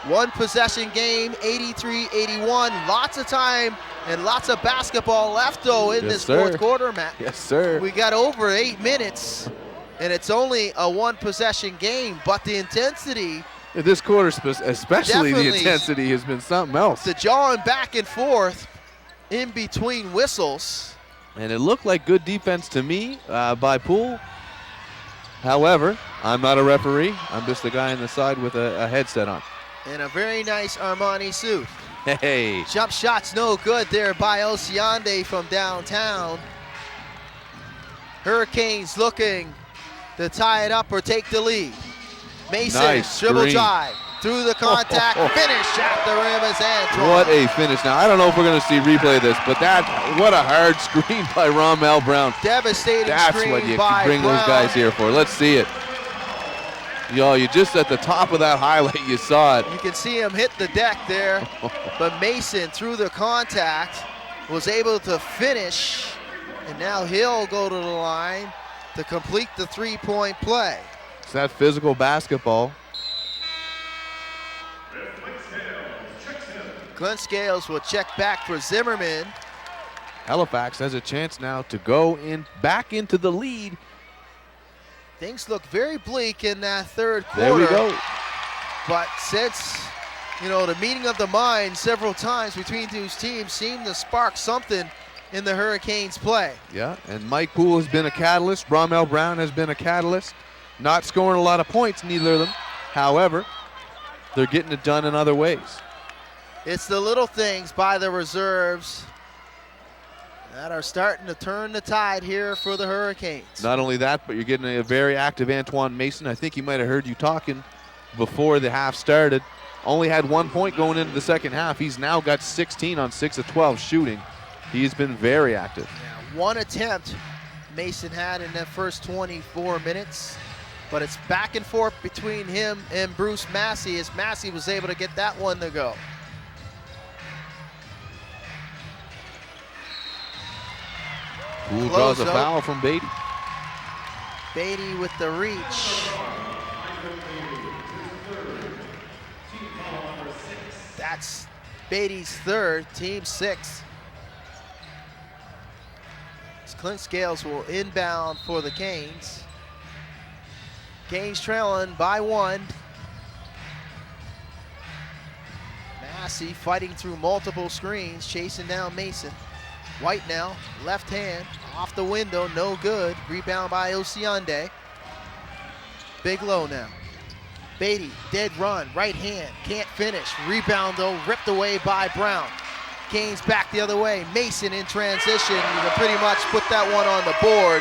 One possession game, 83-81. Lots of time and lots of basketball left though in Yes, this sir. fourth quarter, Matt. Yes, sir. We got over 8 minutes and it's only a one possession game, but the intensity, This quarter, especially the Definitely. intensity, has been something else. the jawing back and forth in between whistles. And it looked like good defense to me by Poole. However, I'm not a referee. I'm just the guy on the side with a headset on. And a very nice Armani suit. Hey, Jump shot's no good there by Osiande from downtown. Hurricanes looking to tie it up or take the lead. Mason, Nice dribble screen. drive, through the contact, finish at the rim is Antoine. What a finish. Now, I don't know if we're going to see replay of this, but what a hard screen by Rommel Brown. Devastating That's screen what you by bring Brown. those guys here for. Let's see it. You just at the top of that highlight, you saw it. You can see him hit the deck there, but Mason, through the contact, was able to finish, and now he'll go to the line to complete the three-point play. It's that physical basketball. Clint Scales will check back for Zimmerman. Halifax has a chance now to go back into the lead. Things look very bleak in that third quarter. There we go. But since, the meeting of the mind several times between these teams seemed to spark something in the Hurricanes' play. Yeah, and Mike Poole has been a catalyst. Rommel Brown has been a catalyst. Not scoring a lot of points, neither of them. However, they're getting it done in other ways. It's the little things by the reserves that are starting to turn the tide here for the Hurricanes. Not only that, but you're getting a very active Antoine Mason. I think he might have heard you talking before the half started. Only had 1 point going into the second half. He's now got 16 on 6 of 12 shooting. He's been very active. Yeah, one attempt Mason had in the first 24 minutes, but it's back and forth between him and Bruce Massey as Massey was able to get that one to go. Poole draws a foul from Beatty. Beatty with the reach. That's Beatty's third, team 6. Clint Scales will inbound for the Canes. Canes trailing by 1. Massey fighting through multiple screens, chasing down Mason. White now, left hand, off the window, no good. Rebound by Osiande. Big low now. Beatty, dead run, right hand, can't finish. Rebound though, ripped away by Brown. Canes back the other way. Mason in transition. You can pretty much put that one on the board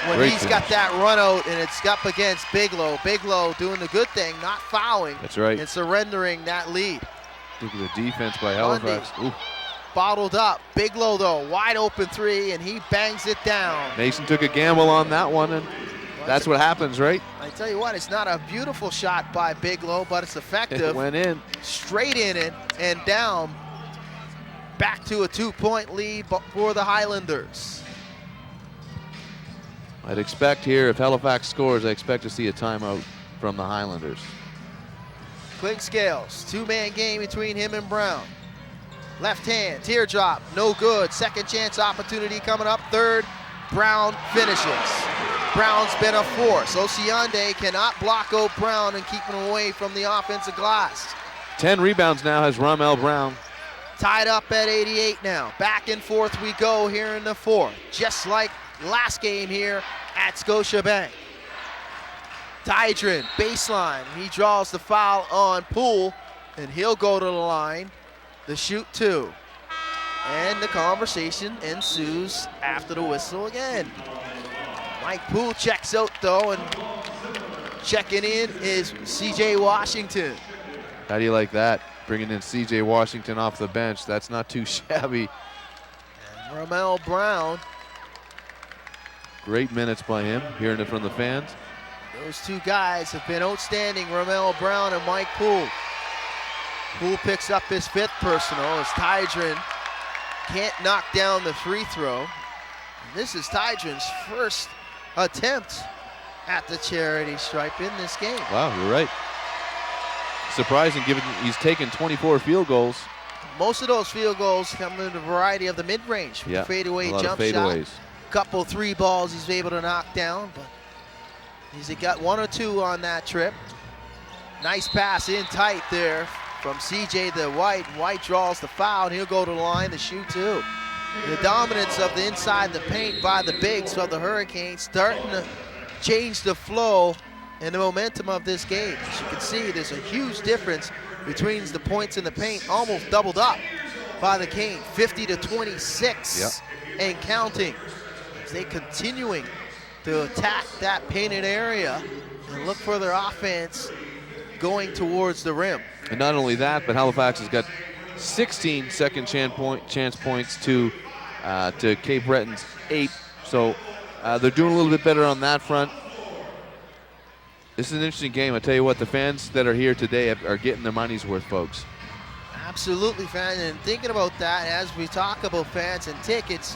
when Great he's finish. got that run out and it's up against Bigelow. Bigelow doing the good thing, not fouling. That's right. And surrendering that lead. Look at the defense by Halifax. Ooh. Bottled up. Bigelow though, wide open three, and he bangs it down. Mason took a gamble on that one, and that's what happens, right? I tell you what, it's not a beautiful shot by Bigelow, but it's effective. It went in. Straight in it and down. Back to a 2-point lead for the Highlanders. I'd expect here, if Halifax scores, I expect to see a timeout from the Highlanders. Clint Scales, 2-man game between him and Brown. Left hand, teardrop, no good. Second chance opportunity coming up. Third, Brown finishes. Brown's been a force. Osiande cannot block out Brown and keep him away from the offensive glass. 10 rebounds now has Rommel Brown. Tied up at 88 now. Back and forth we go here in the fourth. Just like last game here at Scotiabank. Tydron, baseline. He draws the foul on Poole, and he'll go to the line to shoot 2. And the conversation ensues after the whistle again. Mike Poole checks out though, and checking in is C.J. Washington. How do you like that? Bringing in C.J. Washington off the bench. That's not too shabby. And Rommel Brown. Great minutes by him, hearing it from the fans. Those two guys have been outstanding, Rommel Brown and Mike Poole. Poole picks up his 5th personal as Tydron can't knock down the free throw. And this is Tydron's first attempt at the charity stripe in this game. Wow, you're right. Surprising given he's taken 24 field goals. Most of those field goals come in a variety of the mid-range. Yeah, Fadeaway a lot jump of fadeaways. shot. Couple 3 balls he's able to knock down, but he's got 1 or 2 on that trip. Nice pass in tight there from CJ to White. White draws the foul, and he'll go to the line to shoot 2. The dominance of the inside the paint by the bigs of the Hurricanes starting to change the flow and the momentum of this game. As you can see, there's a huge difference between the points in the paint, almost doubled up by the Canes, 50 to 26 and counting. As they continuing to attack that painted area and look for their offense going towards the rim. And not only that, but Halifax has got 16 second chance points to Cape Breton's 8. So they're doing a little bit better on that front. This is an interesting game. I tell you what, the fans that are here today are getting their money's worth, folks. Absolutely, fans. And thinking about that, as we talk about fans and tickets,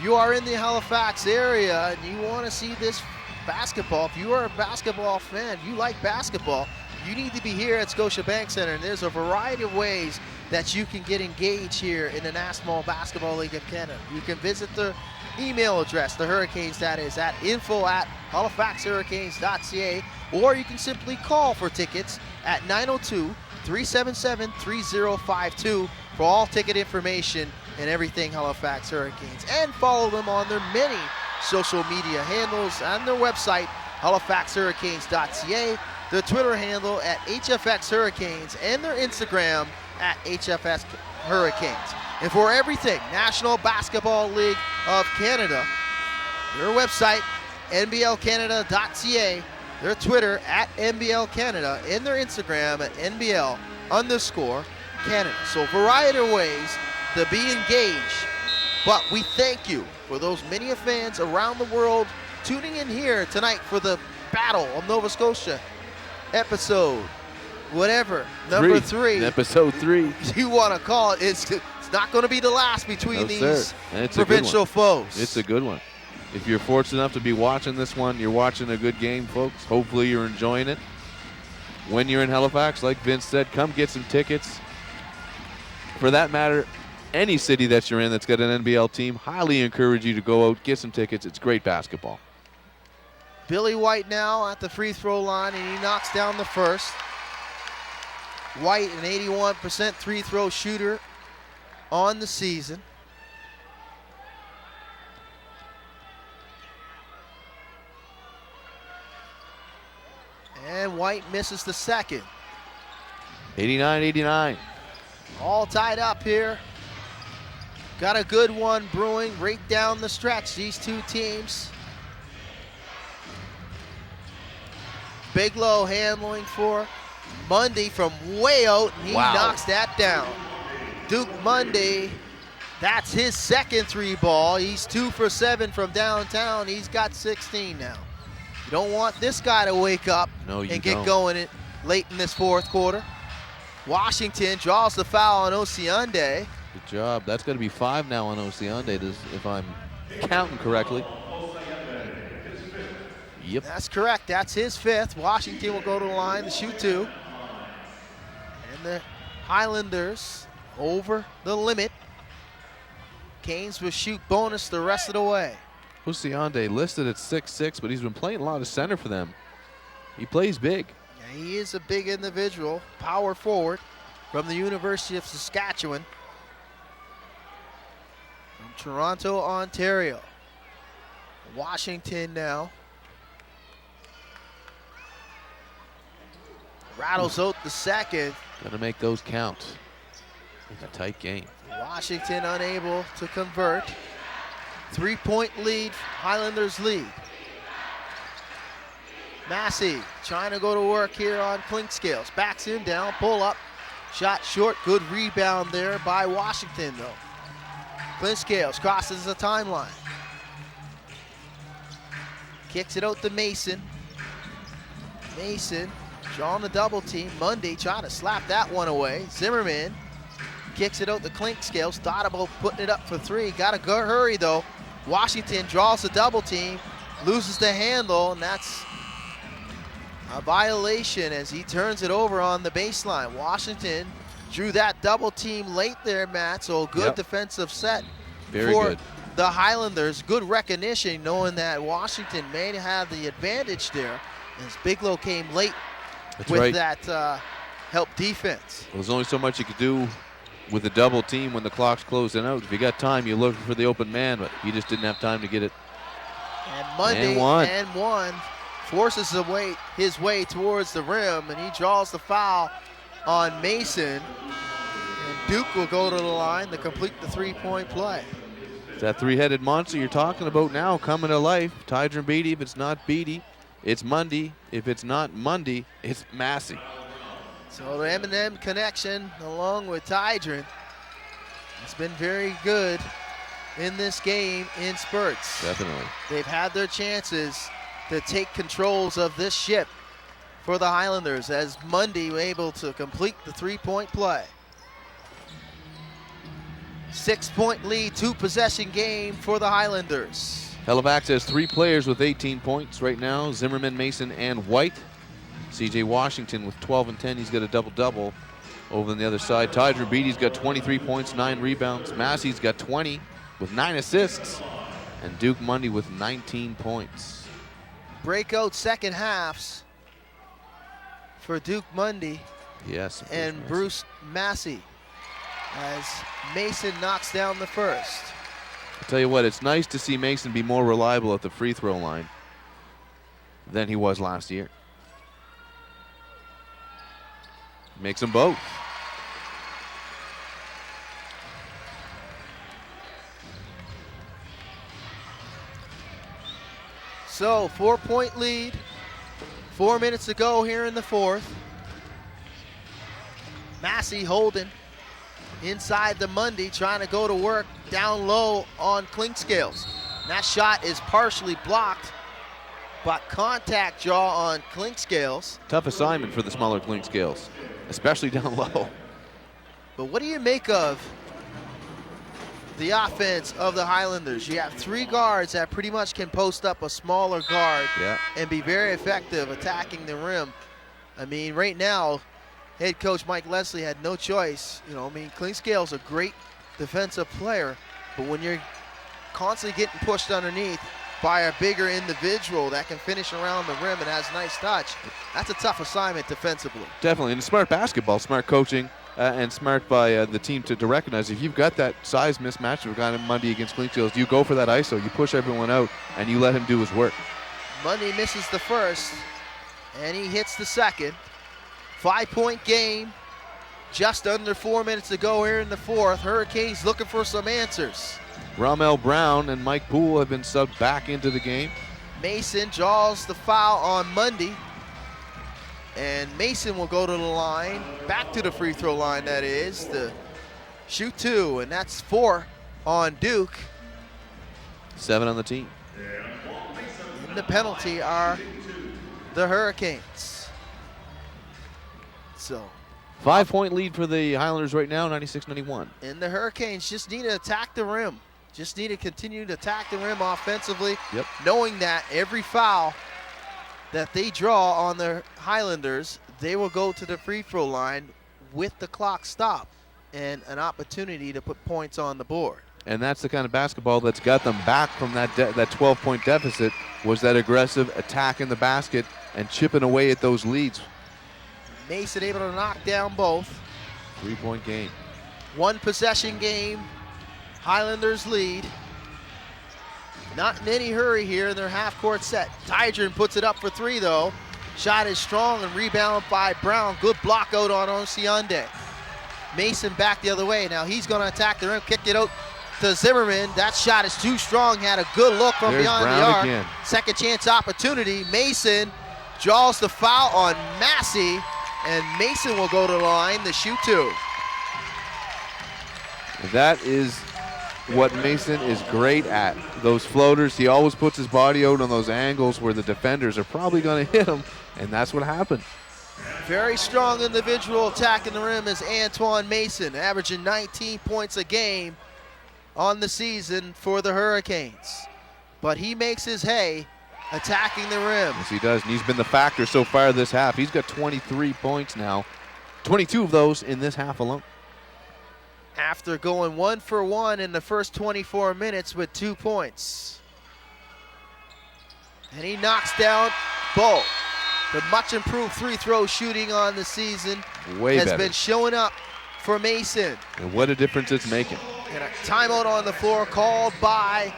you are in the Halifax area and you want to see this basketball. If you are a basketball fan, if you like basketball, you need to be here at Scotiabank Center. And there's a variety of ways that you can get engaged here in the National Basketball League of Canada. You can visit the email address, the Hurricanes, that is at info@halifaxhurricanes.ca, or you can simply call for tickets at 902-377-3052 for all ticket information and everything Halifax Hurricanes. And follow them on their many social media handles and their website, halifaxhurricanes.ca, their Twitter handle at HFX Hurricanes, and their Instagram at HFS Hurricanes. And for everything National Basketball League of Canada, their website, nblcanada.ca, their Twitter at NBL Canada, and their Instagram at NBL_Canada. So a variety of ways to be engaged. But we thank you for those many fans around the world tuning in here tonight for the Battle of Nova Scotia episode, whatever, number 3. Episode 3. You want to call it. It's not going to be the last between these provincial foes. It's a good one. If you're fortunate enough to be watching this one, you're watching a good game, folks. Hopefully you're enjoying it. When you're in Halifax, like Vince said, come get some tickets. For that matter, any city that you're in that's got an NBL team, highly encourage you to go out, get some tickets. It's great basketball. Billy White now at the free throw line, and he knocks down the first. White, an 81% free throw shooter on the season. And White misses the second. 89-89. All tied up here. Got a good one brewing right down the stretch, these two teams. Bigelow handling for Mundy from way out, and he knocks that down. Duke Mundy, that's his second 3 ball. He's 2 for 7 from downtown. He's got 16 now. You don't want this guy to wake up and get going late in this fourth quarter. Washington draws the foul on Osiande. Good job. That's going to be 5 now on Osiande, if I'm counting correctly. Yep. That's correct. That's his 5th. Washington will go to the line to shoot 2. And the Highlanders over the limit. Canes will shoot bonus the rest of the way. Osiande listed at 6'6", but he's been playing a lot of center for them. He plays big. Yeah, he is a big individual, power forward from the University of Saskatchewan. From Toronto, Ontario. Washington now. Rattles out the second. Gonna make those count. A tight game. Washington unable to convert. 3-point lead, Highlanders lead. Massey trying to go to work here on Clinkscales. Backs him down, pull up. Shot short, good rebound there by Washington though. Clinkscales crosses the timeline. Kicks it out to Mason. Mason drawing the double team. Mundy trying to slap that one away. Zimmerman kicks it out to Clinkscales. Thought about putting it up for 3. Got to go hurry though. Washington draws the double team, loses the handle, and that's a violation as he turns it over on the baseline. Washington drew that double team late there, Matt, so good defensive set for the Highlanders. Good recognition knowing that Washington may have the advantage there as Bigelow came late with that help defense. Well, there's only so much you could do with the double team when the clock's closing out. If you got time, you're looking for the open man, but he just didn't have time to get it. And Mundy and one forces his way towards the rim, and he draws the foul on Mason. And Duke will go to the line to complete the 3-point play. It's that three-headed monster you're talking about now coming to life. Tydron Beatty, if it's not Beatty, it's Mundy. If it's not Mundy, it's Massey. So the M&M connection along with Tydron has been very good in this game in spurts. Definitely. They've had their chances to take controls of this ship for the Highlanders as Mundy were able to complete the three-point play. 6-point lead, 2-possession game for the Highlanders. Halifax has 3 players with 18 points right now, Zimmerman, Mason, and White. CJ Washington with 12 and 10, he's got a double-double. Over on the other side, Tydron Beatty's got 23 points, 9 rebounds. Massey's got 20 with 9 assists. And Duke Mundy with 19 points. Breakout second halves for Duke Mundy Yes. and Bruce Massey as Mason knocks down the first. I'll tell you what, it's nice to see Mason be more reliable at the free throw line than he was last year. Makes them both. So 4-point lead, 4 minutes to go here in the fourth. Massey holding inside the Mundy, trying to go to work down low on Clinkscales. That shot is partially blocked, but contact draw on Clinkscales. Tough assignment for the smaller Clinkscales, especially down low. But what do you make of the offense of the Highlanders? You have 3 guards that pretty much can post up a smaller guard and be very effective attacking the rim. I mean, right now, head coach Mike Leslie had no choice. You know, I mean, Clinkscale's a great defensive player, but when you're constantly getting pushed underneath by a bigger individual that can finish around the rim and has nice touch, that's a tough assignment defensively. Definitely, and smart basketball, smart coaching, and smart by the team to recognize if you've got that size mismatch we've got on Mundy against Clinkscales, you go for that ISO, you push everyone out, and you let him do his work. Mundy misses the first, and he hits the second. 5-point game, just under 4 minutes to go here in the fourth. Hurricanes looking for some answers. Ramel Brown and Mike Poole have been subbed back into the game. Mason draws the foul on Mundy, and Mason will go to the line, back to the free throw line that is, to shoot 2, and that's 4 on Duke. 7 on the team. And the penalty are the Hurricanes. So 5-point lead for the Highlanders right now, 96-91. and the Hurricanes just need to attack the rim. Just need to continue to attack the rim offensively, knowing that every foul that they draw on the Highlanders, they will go to the free throw line with the clock stopped and an opportunity to put points on the board. And that's the kind of basketball that's got them back from that 12-point deficit, was that aggressive attack in the basket and chipping away at those leads. Mason able to knock down both. 3-point game. 1-possession game. Highlanders lead. Not in any hurry here in their half-court set. Tydron puts it up for 3, though. Shot is strong and rebounded by Brown. Good block out on Osiande. Mason back the other way. Now he's going to attack the rim, kick it out to Zimmerman. That shot is too strong. Had a good look from beyond Brown the arc. again. Second chance opportunity. Mason draws the foul on Massey, and Mason will go to the line to shoot 2. That is what Mason is great at. Those floaters, he always puts his body out on those angles where the defenders are probably going to hit him, and that's what happened. Very strong individual attack in the rim is Antoine Mason, averaging 19 points a game on the season for the Hurricanes. But he makes his hay attacking the rim. Yes, he does, and he's been the factor so far this half. He's got 23 points now, 22 of those in this half alone. After going 1 for 1 in the first 24 minutes with 2 points. And he knocks down Bull. The much improved free throw shooting on the season has been showing up for Mason. And what a difference it's making. And a timeout on the floor called by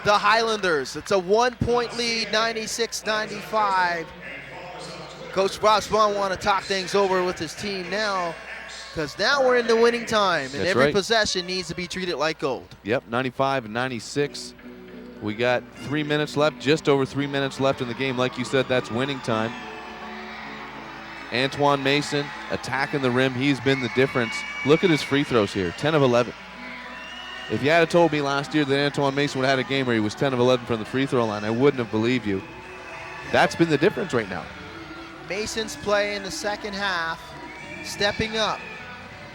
the Highlanders. It's a 1-point lead, 96-95. Coach Bob Spahn want to talk things over with his team now because now we're in the winning time, and That's every right. possession needs to be treated like gold. Yep, 95 and 96. We got 3 minutes left, just over 3 minutes left in the game. Like you said, that's winning time. Antoine Mason attacking the rim. He's been the difference. Look at his free throws here, 10 of 11. If you had told me last year that Antoine Mason would have had a game where he was 10 of 11 from the free throw line, I wouldn't have believed you. That's been the difference right now. Mason's play in the second half, stepping up.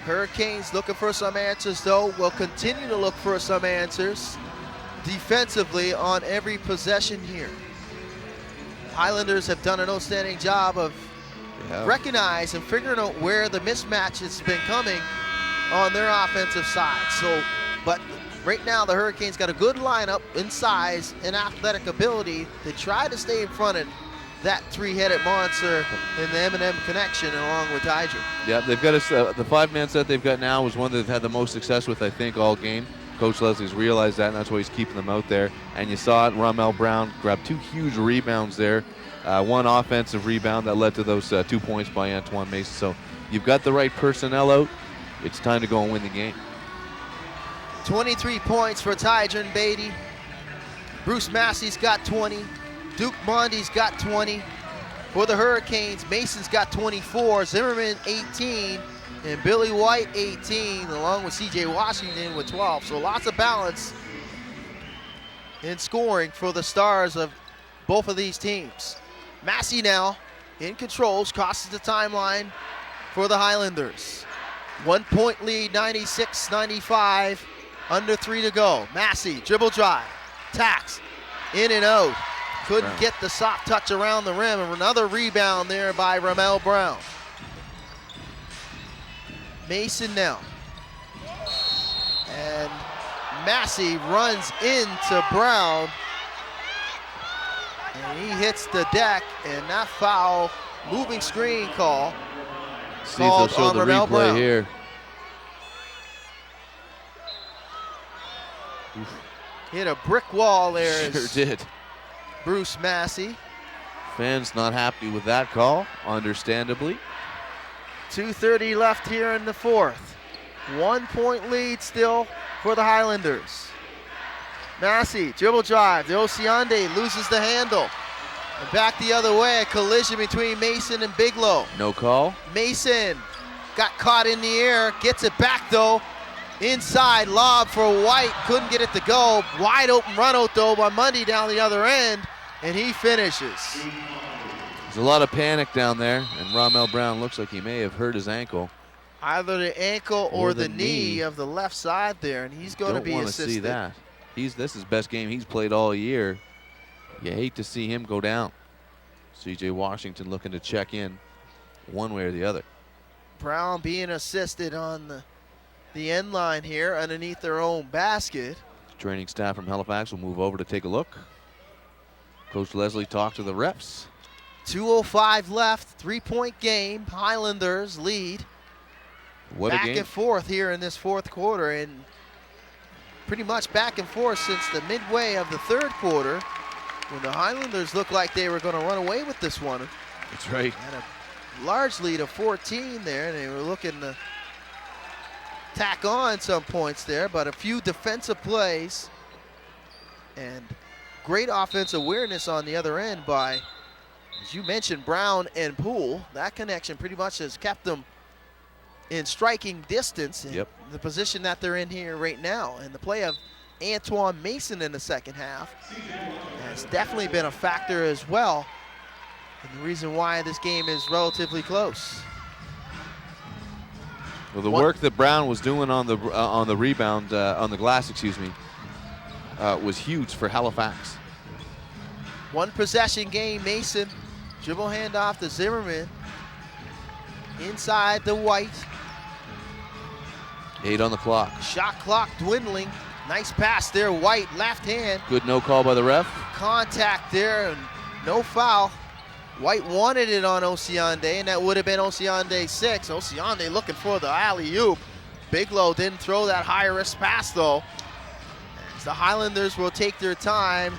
Hurricanes looking for some answers, though. Will continue to look for some answers defensively on every possession here. Highlanders have done an outstanding job of recognizing and figuring out where the mismatch has been coming on their offensive side. So, but right now the Hurricanes got a good lineup in size and athletic ability to try to stay in front of that three-headed monster in the M&M connection along with Tiger. Yeah, they've got the five-man set they've got now is one that they've had the most success with, I think, all game. Coach Leslie's realized that, and that's why he's keeping them out there. And you saw it, Ramel Brown grabbed 2 huge rebounds there. One offensive rebound that led to those 2 points by Antoine Mason. So you've got the right personnel out. It's time to go and win the game. 23 points for Tydron Beatty. Bruce Massey's got 20. Duke Mondy's got 20. For the Hurricanes, Mason's got 24. Zimmerman 18. And Billy White 18, along with C.J. Washington with 12. So lots of balance in scoring for the stars of both of these teams. Massey now in control, crosses the timeline for the Highlanders. 1 point lead, 96-95, under 3 to go. Massey, dribble drive, tacks, in and out. Couldn't get the soft touch around the rim, and another rebound there by Ramel Brown. Mason now. And Massey runs into Brown. And he hits the deck, and that foul, moving screen call. See if they'll show the replay Brown. here. Hit a brick wall there. Sure did. Bruce Massey. Fans not happy with that call, understandably. 2:30 left here in the fourth. 1 point lead still for the Highlanders. Massey, dribble drive. The Osiande loses the handle. And back the other way, a collision between Mason and Bigelow. No call. Mason got caught in the air, gets it back though. Inside, lob for White, couldn't get it to go. Wide open run out though by Mundy down the other end, and he finishes. There's a lot of panic down there, and Ramel Brown looks like he may have hurt his ankle. Either the ankle or the knee of the left side there, and he's going to be assisted. Don't want to see that. This is the best game he's played all year. You hate to see him go down. C.J. Washington looking to check in one way or the other. Brown being assisted on the end line here underneath their own basket. Training staff from Halifax will move over to take a look. Coach Leslie talked to the refs. 2:05 left, 3-point game. Highlanders lead. What a game. Back and forth here in this fourth quarter, and pretty much back and forth since the midway of the third quarter, when the Highlanders looked like they were going to run away with this one. That's right. Had a large lead of 14 there, and they were looking to tack on some points there, but a few defensive plays and great offensive awareness on the other end by, as you mentioned, Brown and Poole. That connection pretty much has kept them in striking distance in the position that they're in here right now. And the play of Antoine Mason in the second half has definitely been a factor as well, and the reason why this game is relatively close. Well, the work that Brown was doing on the rebound, on the glass, was huge for Halifax. One possession game. Mason, dribble handoff to Zimmerman. Inside the White. 8 on the clock. Shot clock dwindling. Nice pass there, White, left hand. Good no call by the ref. Contact there and no foul. White wanted it on Osiande, and that would have been Osiande 6. Osiande looking for the alley-oop. Bigelow didn't throw that high-risk pass, though. As the Highlanders will take their time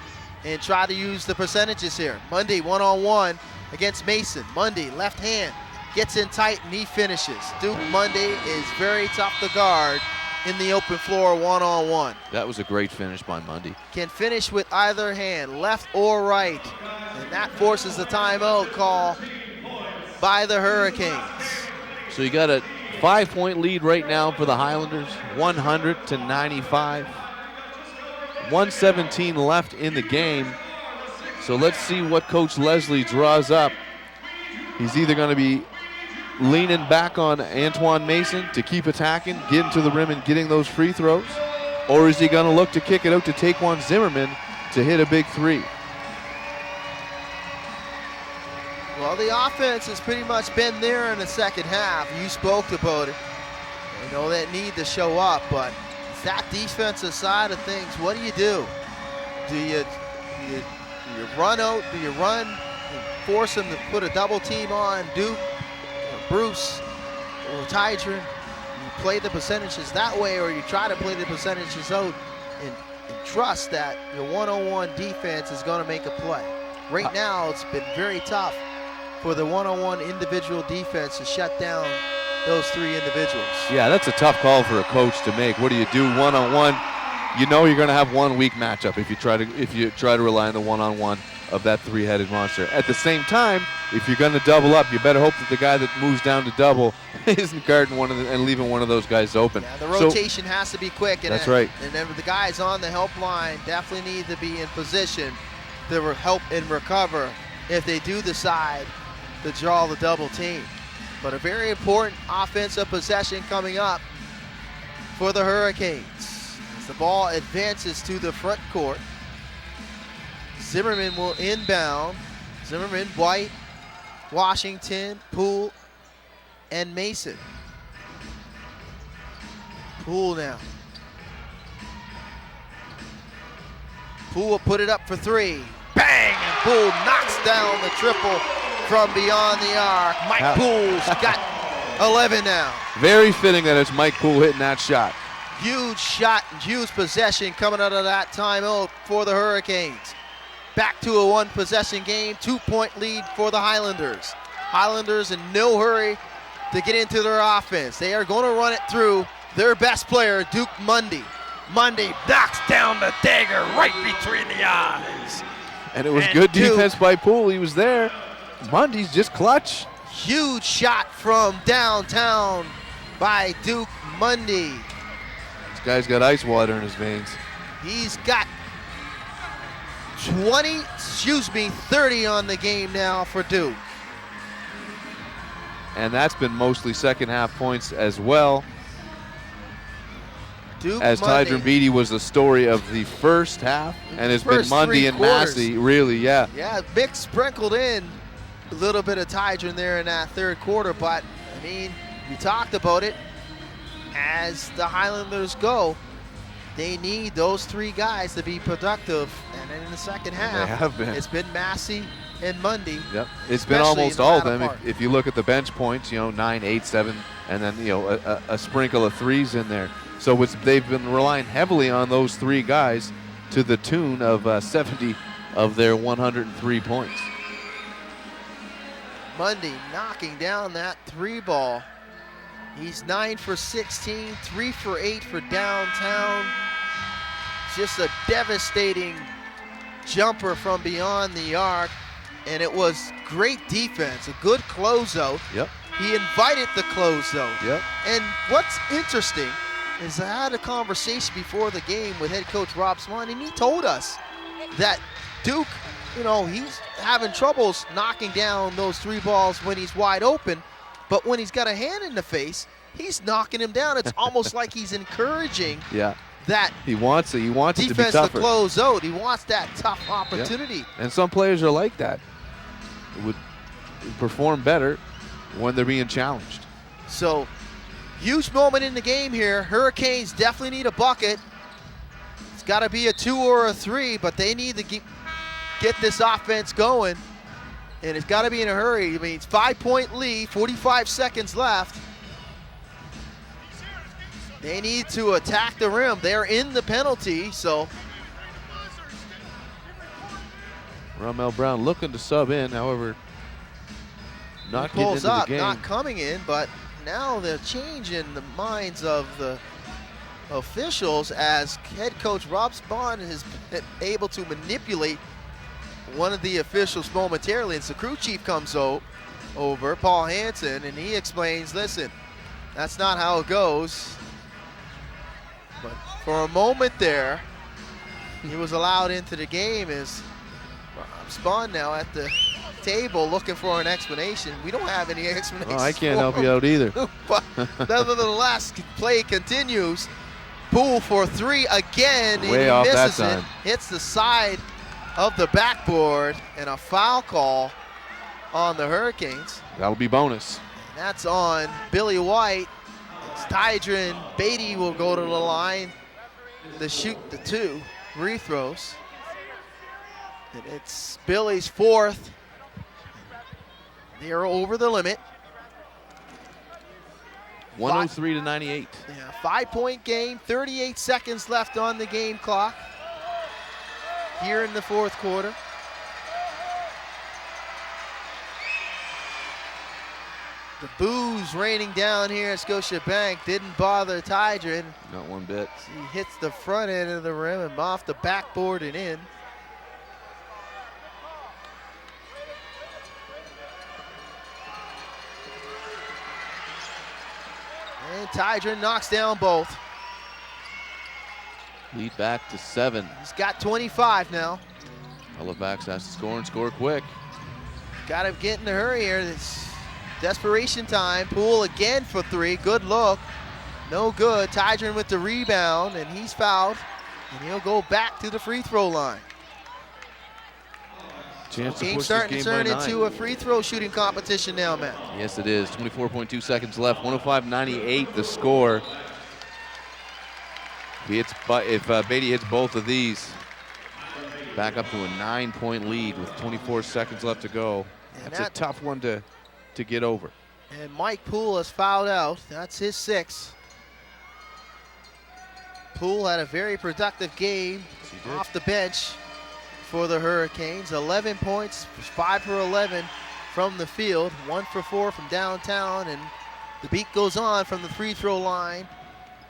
and try to use the percentages here. Mundy one-on-one against Mason. Mundy, left hand, gets in tight, and he finishes. Duke Monday is very tough to guard in the open floor one-on-one. That was a great finish by Mundy. Can finish with either hand, left or right, and that forces the timeout call by the Hurricanes. So you got a 5-point lead right now for the Highlanders, 100-95. 1:17 left in the game. So let's see what Coach Leslie draws up. He's either going to be leaning back on Antoine Mason to keep attacking, getting to the rim and getting those free throws, or is he going to look to kick it out to Taquan Zimmerman to hit a big three? Well, the offense has pretty much been there in the second half. You spoke about it. You know that need to show up, but that defensive side of things, what do you do? Do you run out? Do you run and force them to put a double team on Duke, or Bruce, or Tydron? You play the percentages that way, or you try to play the percentages out and trust that your one-on-one defense is going to make a play. Right now, it's been very tough for the one-on-one individual defense to shut down those three individuals. Yeah, that's a tough call for a coach to make. What do you do one-on-one? You know you're going to have one weak matchup if you try to rely on the one-on-one of that three-headed monster. At the same time, if you're going to double up, you better hope that the guy that moves down to double isn't guarding and leaving one of those guys open. Yeah, the rotation has to be quick. And that's right. And then the guys on the help line definitely need to be in position to help and recover if they do decide to draw the double team. But a very important offensive possession coming up for the Hurricanes. As the ball advances to the front court, Zimmerman will inbound. Zimmerman, White, Washington, Poole, and Mason. Poole now. Poole will put it up for three. Bang! And Poole knocks down the triple from beyond the arc. Mike Poole's got 11 now. Very fitting that it's Mike Poole hitting that shot. Huge shot and huge possession coming out of that timeout for the Hurricanes. Back to a one-possession game, 2-point lead for the Highlanders. Highlanders in no hurry to get into their offense. They are going to run it through their best player, Duke Mundy. Mundy knocks down the dagger right between the eyes. And it was good defense by Poole. He was there. Mundy's just clutch. Huge shot from downtown by Duke Mundy. This guy's got ice water in his veins. He's got 30 on the game now for Duke. And that's been mostly second half points as well. Duke as Tydron Beatty was the story of the first half, and it's been Mundy and Massey, really, yeah. Yeah, Mick sprinkled in a little bit of Tydron there in that third quarter, but, I mean, we talked about it. As the Highlanders go, they need those three guys to be productive, and then in the second half, they have been. It's been Massey and Mundy. Yep, it's been almost all of them. If you look at the bench points, 9, 8, 7, and then a sprinkle of threes in there. So they've been relying heavily on those three guys to the tune of 70 of their 103 points. Mundy knocking down that three ball. He's 9 for 16, 3 for 8 for downtown. Just a devastating jumper from beyond the arc, and it was great defense, a good closeout. Yep. He invited the closeout. Yep. And what's interesting is I had a conversation before the game with head coach Rob Swan, and he told us that Duke, he's having troubles knocking down those three balls when he's wide open, but when he's got a hand in the face, he's knocking him down. It's almost like he's encouraging that he wants it to be tougher. Defense to close out. He wants that tough opportunity. Yep. And some players are like that. It would perform better when they're being challenged. So, huge moment in the game here. Hurricanes definitely need a bucket. It's got to be a 2 or a 3, but they need to get this offense going, and it's got to be in a hurry. I mean, it's 5-point lead, 45 seconds left. They need to attack the rim. They're in the penalty, so. Ramel Brown looking to sub in, however, Not getting pulls into up, the game. not coming in, but now they're changing the minds of the officials as head coach Rob Spahn has been able to manipulate one of the officials momentarily. It's the crew chief comes over, Paul Hansen, and he explains, listen, that's not how it goes. But for a moment there, he was allowed into the game as Rob Spahn now at the table looking for an explanation. We don't have any explanation. Oh, I can't help you out either. But nevertheless, play continues. Poole for three again, and Way he off that misses it. time. Hits the side of the backboard, and a foul call on the Hurricanes. That'll be bonus. And that's on Billy White. It's Tydron Beatty will go to the line to shoot the 2 free throws. And it's Billy's 4th. They're over the limit. 103 to 98. Yeah, 5-point game, 38 seconds left on the game clock here in the 4th quarter. The boos raining down here at Scotiabank didn't bother Tydron. Not one bit. He hits the front end of the rim and off the backboard and in. And Tydron knocks down both. Lead back to 7. He's got 25 now. Halifax has to score and score quick. Got to get in a hurry here. It's desperation time. Poole again for 3. Good look. No good. Tydron with the rebound, and he's fouled. And he'll go back to the free throw line. Chance to Game push starting this to game turn by 9. into a free throw shooting competition now, Matt. Yes, it is. 24.2 seconds left. 105-98 the score. If Beatty hits both of these, back up to a 9-point lead with 24 seconds left to go. And That's a tough one to get over. And Mike Poole has fouled out. That's his 6th. Poole had a very productive game off the bench for the Hurricanes. 11 points, 5 for 11 from the field, 1 for 4 from downtown, and the beat goes on from the free throw line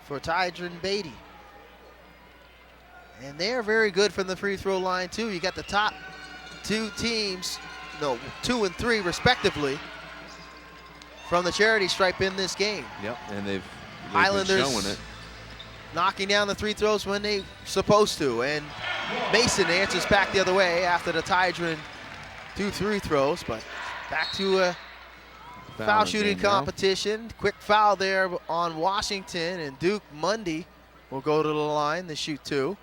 for Tydron Beatty. And they're very good from the free throw line too. You got the top 2 teams, 2 and 3 respectively, from the charity stripe in this game. Yep, and they've Highlanders been showing it. knocking down the free throws when they supposed to, and Mason answers back the other way after the Tydron 2 free throws, but back to a foul shooting competition. Quick foul there on Washington, and Duke Mundy will go to the line to shoot 2.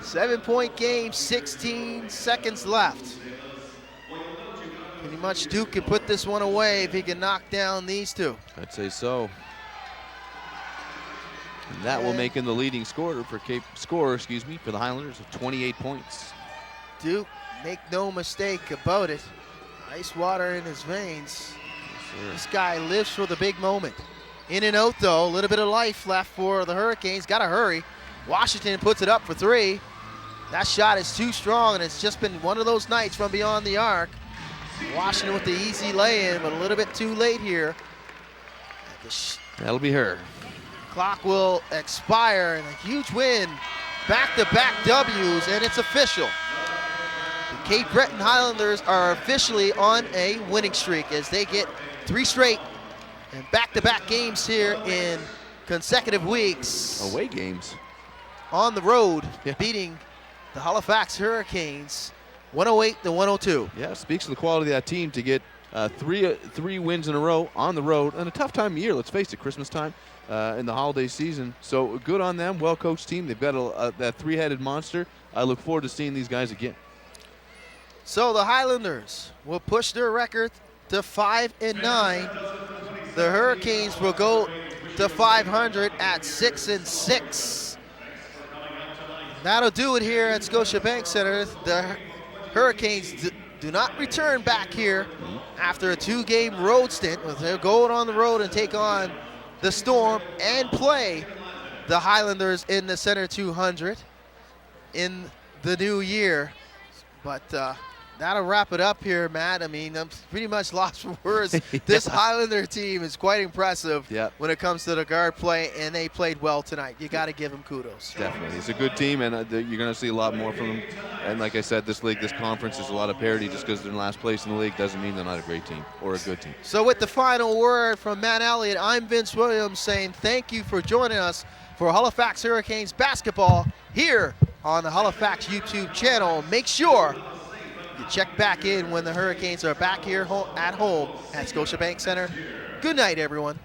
7-point game, 16 seconds left. Pretty much Duke can put this one away if he can knock down these 2. I'd say so. And that will make him the leading scorer for for the Highlanders of 28 points. Duke, make no mistake about it. Ice water in his veins. Yes, This guy lives for the big moment. In and out though, a little bit of life left for the Hurricanes. Got to hurry. Washington puts it up for 3. That shot is too strong, and it's just been one of those nights from beyond the arc. Washington with the easy lay-in, but a little bit too late here. That'll be her. Clock will expire, and a huge win. Back-to-back W's, and it's official. The Cape Breton Highlanders are officially on a winning streak as they get 3 straight and back-to-back games here in consecutive weeks. Away games. On the road, Yeah. beating the Halifax Hurricanes 108 to 102. Yeah, speaks to the quality of that team to get three wins in a row on the road and a tough time of year. Let's face it, Christmas time in the holiday season. So good on them, well-coached team. They've got that 3-headed monster. I look forward to seeing these guys again. So the Highlanders will push their record to 5-9. The Hurricanes will go to 500 at 6-6. That'll do it here at Scotiabank Center. The Hurricanes do not return back here after a 2-game road stint. They're going on the road and take on the Storm and play the Highlanders in the Center 200. in the new year. But that'll wrap it up here, Matt. I mean, I'm pretty much lost for words. This Highlander team is quite impressive when it comes to the guard play, and they played well tonight. You got to give them kudos. Definitely. It's a good team, and you're going to see a lot more from them. And like I said, this league, this conference is a lot of parity. Just because they're in last place in the league doesn't mean they're not a great team or a good team. So with the final word from Matt Elliott, I'm Vince Williams saying thank you for joining us for Halifax Hurricanes basketball here on the Halifax YouTube channel. Make sure you check back in when the Hurricanes are back here at home at Scotiabank Center. Good night, everyone.